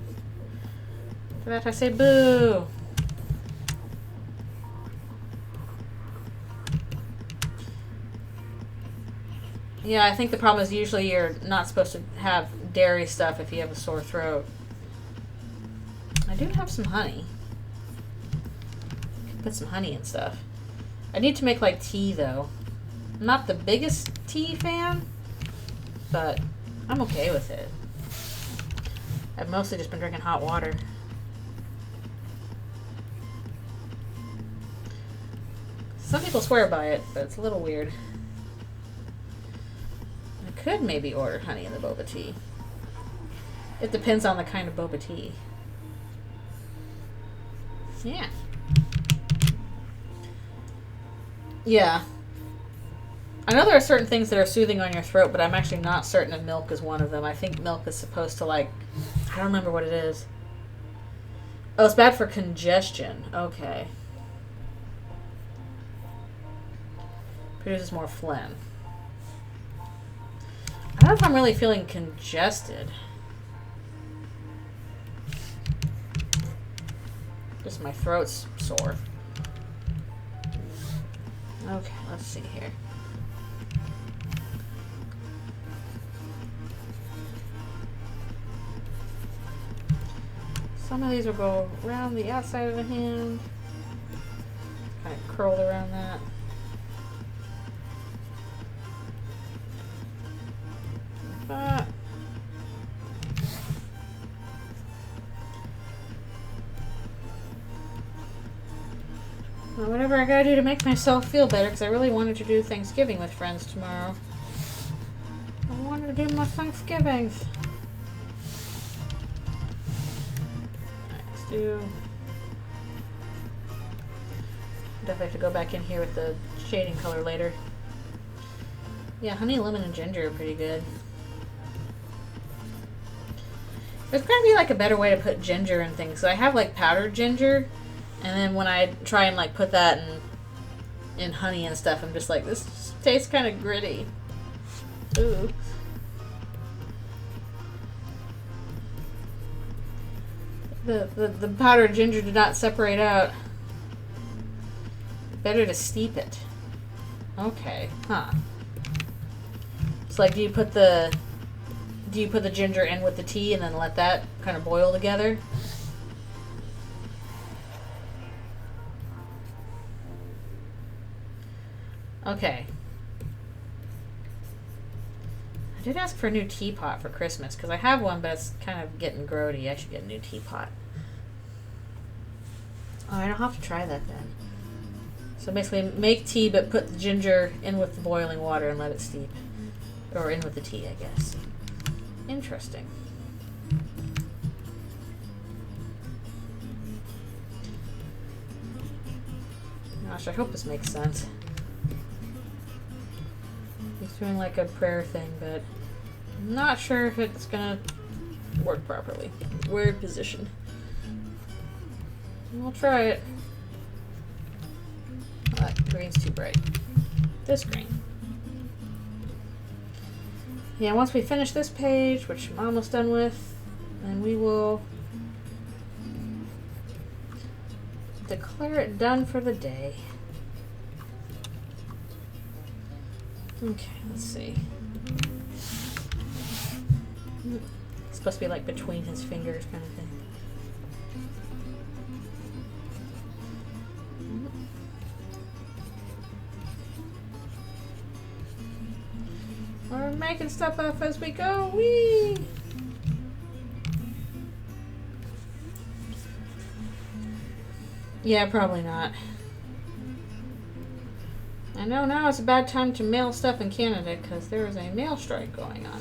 For that I say boo! Yeah, I think the problem is usually you're not supposed to have dairy stuff if you have a sore throat. I do have some honey. I could put some honey and stuff. I need to make like tea though. I'm not the biggest tea fan, but I'm okay with it. I've mostly just been drinking hot water. Some people swear by it, but it's a little weird. I could maybe order honey in the boba tea. It depends on the kind of boba tea. Yeah. Yeah. I know there are certain things that are soothing on your throat, but I'm actually not certain if milk is one of them. I think milk is supposed to, like, I don't remember what it is. Oh, it's bad for congestion. Okay. Produces more phlegm. I don't know if I'm really feeling congested. Just my throat's sore. Okay, let's see here. Some of these will go around the outside of the hand. Kind of curled around that. Like that. Well, whatever I gotta do to make myself feel better, because I really wanted to do Thanksgiving with friends tomorrow. I wanted to do my Thanksgivings. Let's do... Definitely have to go back in here with the shading color later. Yeah, honey, lemon, and ginger are pretty good. There's gotta be like a better way to put ginger in things. So I have like powdered ginger, and then when I try and like put that in honey and stuff, I'm just like, this tastes kind of gritty. Ooh. The powdered ginger did not separate out. Better to steep it. Okay, huh. It's like, do you put the ginger in with the tea and then let that kind of boil together? Okay. I did ask for a new teapot for Christmas because I have one, but it's kind of getting grody. I should get a new teapot. Oh, I don't have to try that then. So basically make tea, but put the ginger in with the boiling water and let it steep. Or in with the tea, I guess. Interesting. Gosh, I hope this makes sense. He's doing like a prayer thing, but I'm not sure if it's gonna work properly. Weird position. We'll try it. Oh, that green's too bright. This green. Yeah, once we finish this page, which I'm almost done with, then we will declare it done for the day. Okay, let's see. It's supposed to be like between his fingers kind of thing. We're making stuff up as we go. Whee! Yeah, probably not. I know now it's a bad time to mail stuff in Canada because there is a mail strike going on.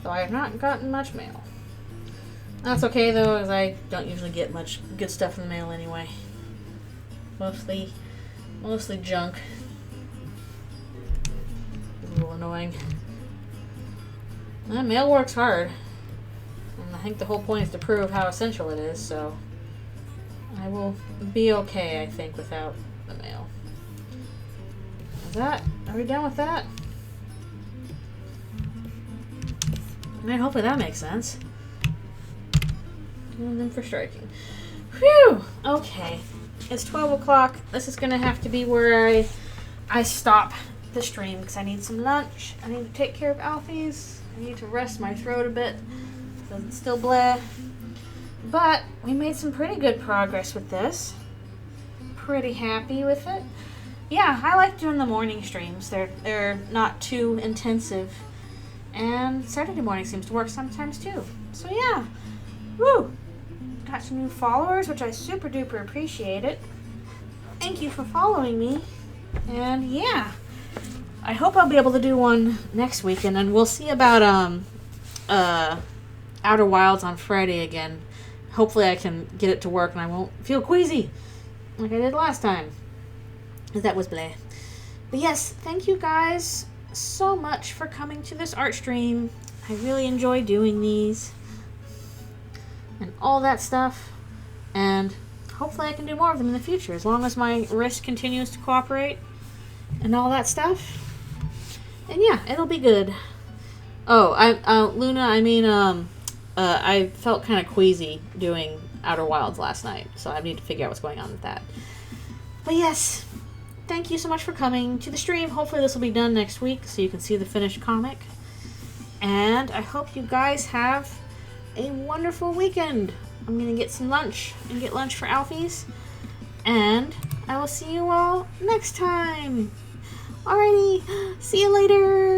So I have not gotten much mail. That's okay though, as I don't usually get much good stuff in the mail anyway. Mostly junk. A little annoying. Well, mail works hard. And I think the whole point is to prove how essential it is, so I will be okay, I think, without the mail. Is that? Are we done with that? I mean, hopefully that makes sense. And then for striking. Whew! Okay. It's 12 o'clock. This is going to have to be where I stop the stream because I need some lunch. I need to take care of Alfie's. I need to rest my throat a bit. Doesn't still bleh. But we made some pretty good progress with this. Pretty happy with it. Yeah, I like doing the morning streams. They're not too intensive. And Saturday morning seems to work sometimes too. So yeah. Woo! Got some new followers, which I super duper appreciate it. Thank you for following me. And yeah. I hope I'll be able to do one next weekend, and we'll see about Outer Wilds on Friday again. Hopefully I can get it to work and I won't feel queasy like I did last time. That was bleh. But yes, thank you guys so much for coming to this art stream. I really enjoy doing these and all that stuff, and hopefully I can do more of them in the future as long as my wrist continues to cooperate and all that stuff. And yeah, it'll be good. Oh, Luna, I mean, I felt kind of queasy doing Outer Wilds last night, so I need to figure out what's going on with that. But yes, thank you so much for coming to the stream. Hopefully this will be done next week so you can see the finished comic. And I hope you guys have a wonderful weekend. I'm gonna get some lunch and get lunch for Alfie's. And I will see you all next time. Alrighty, see you later.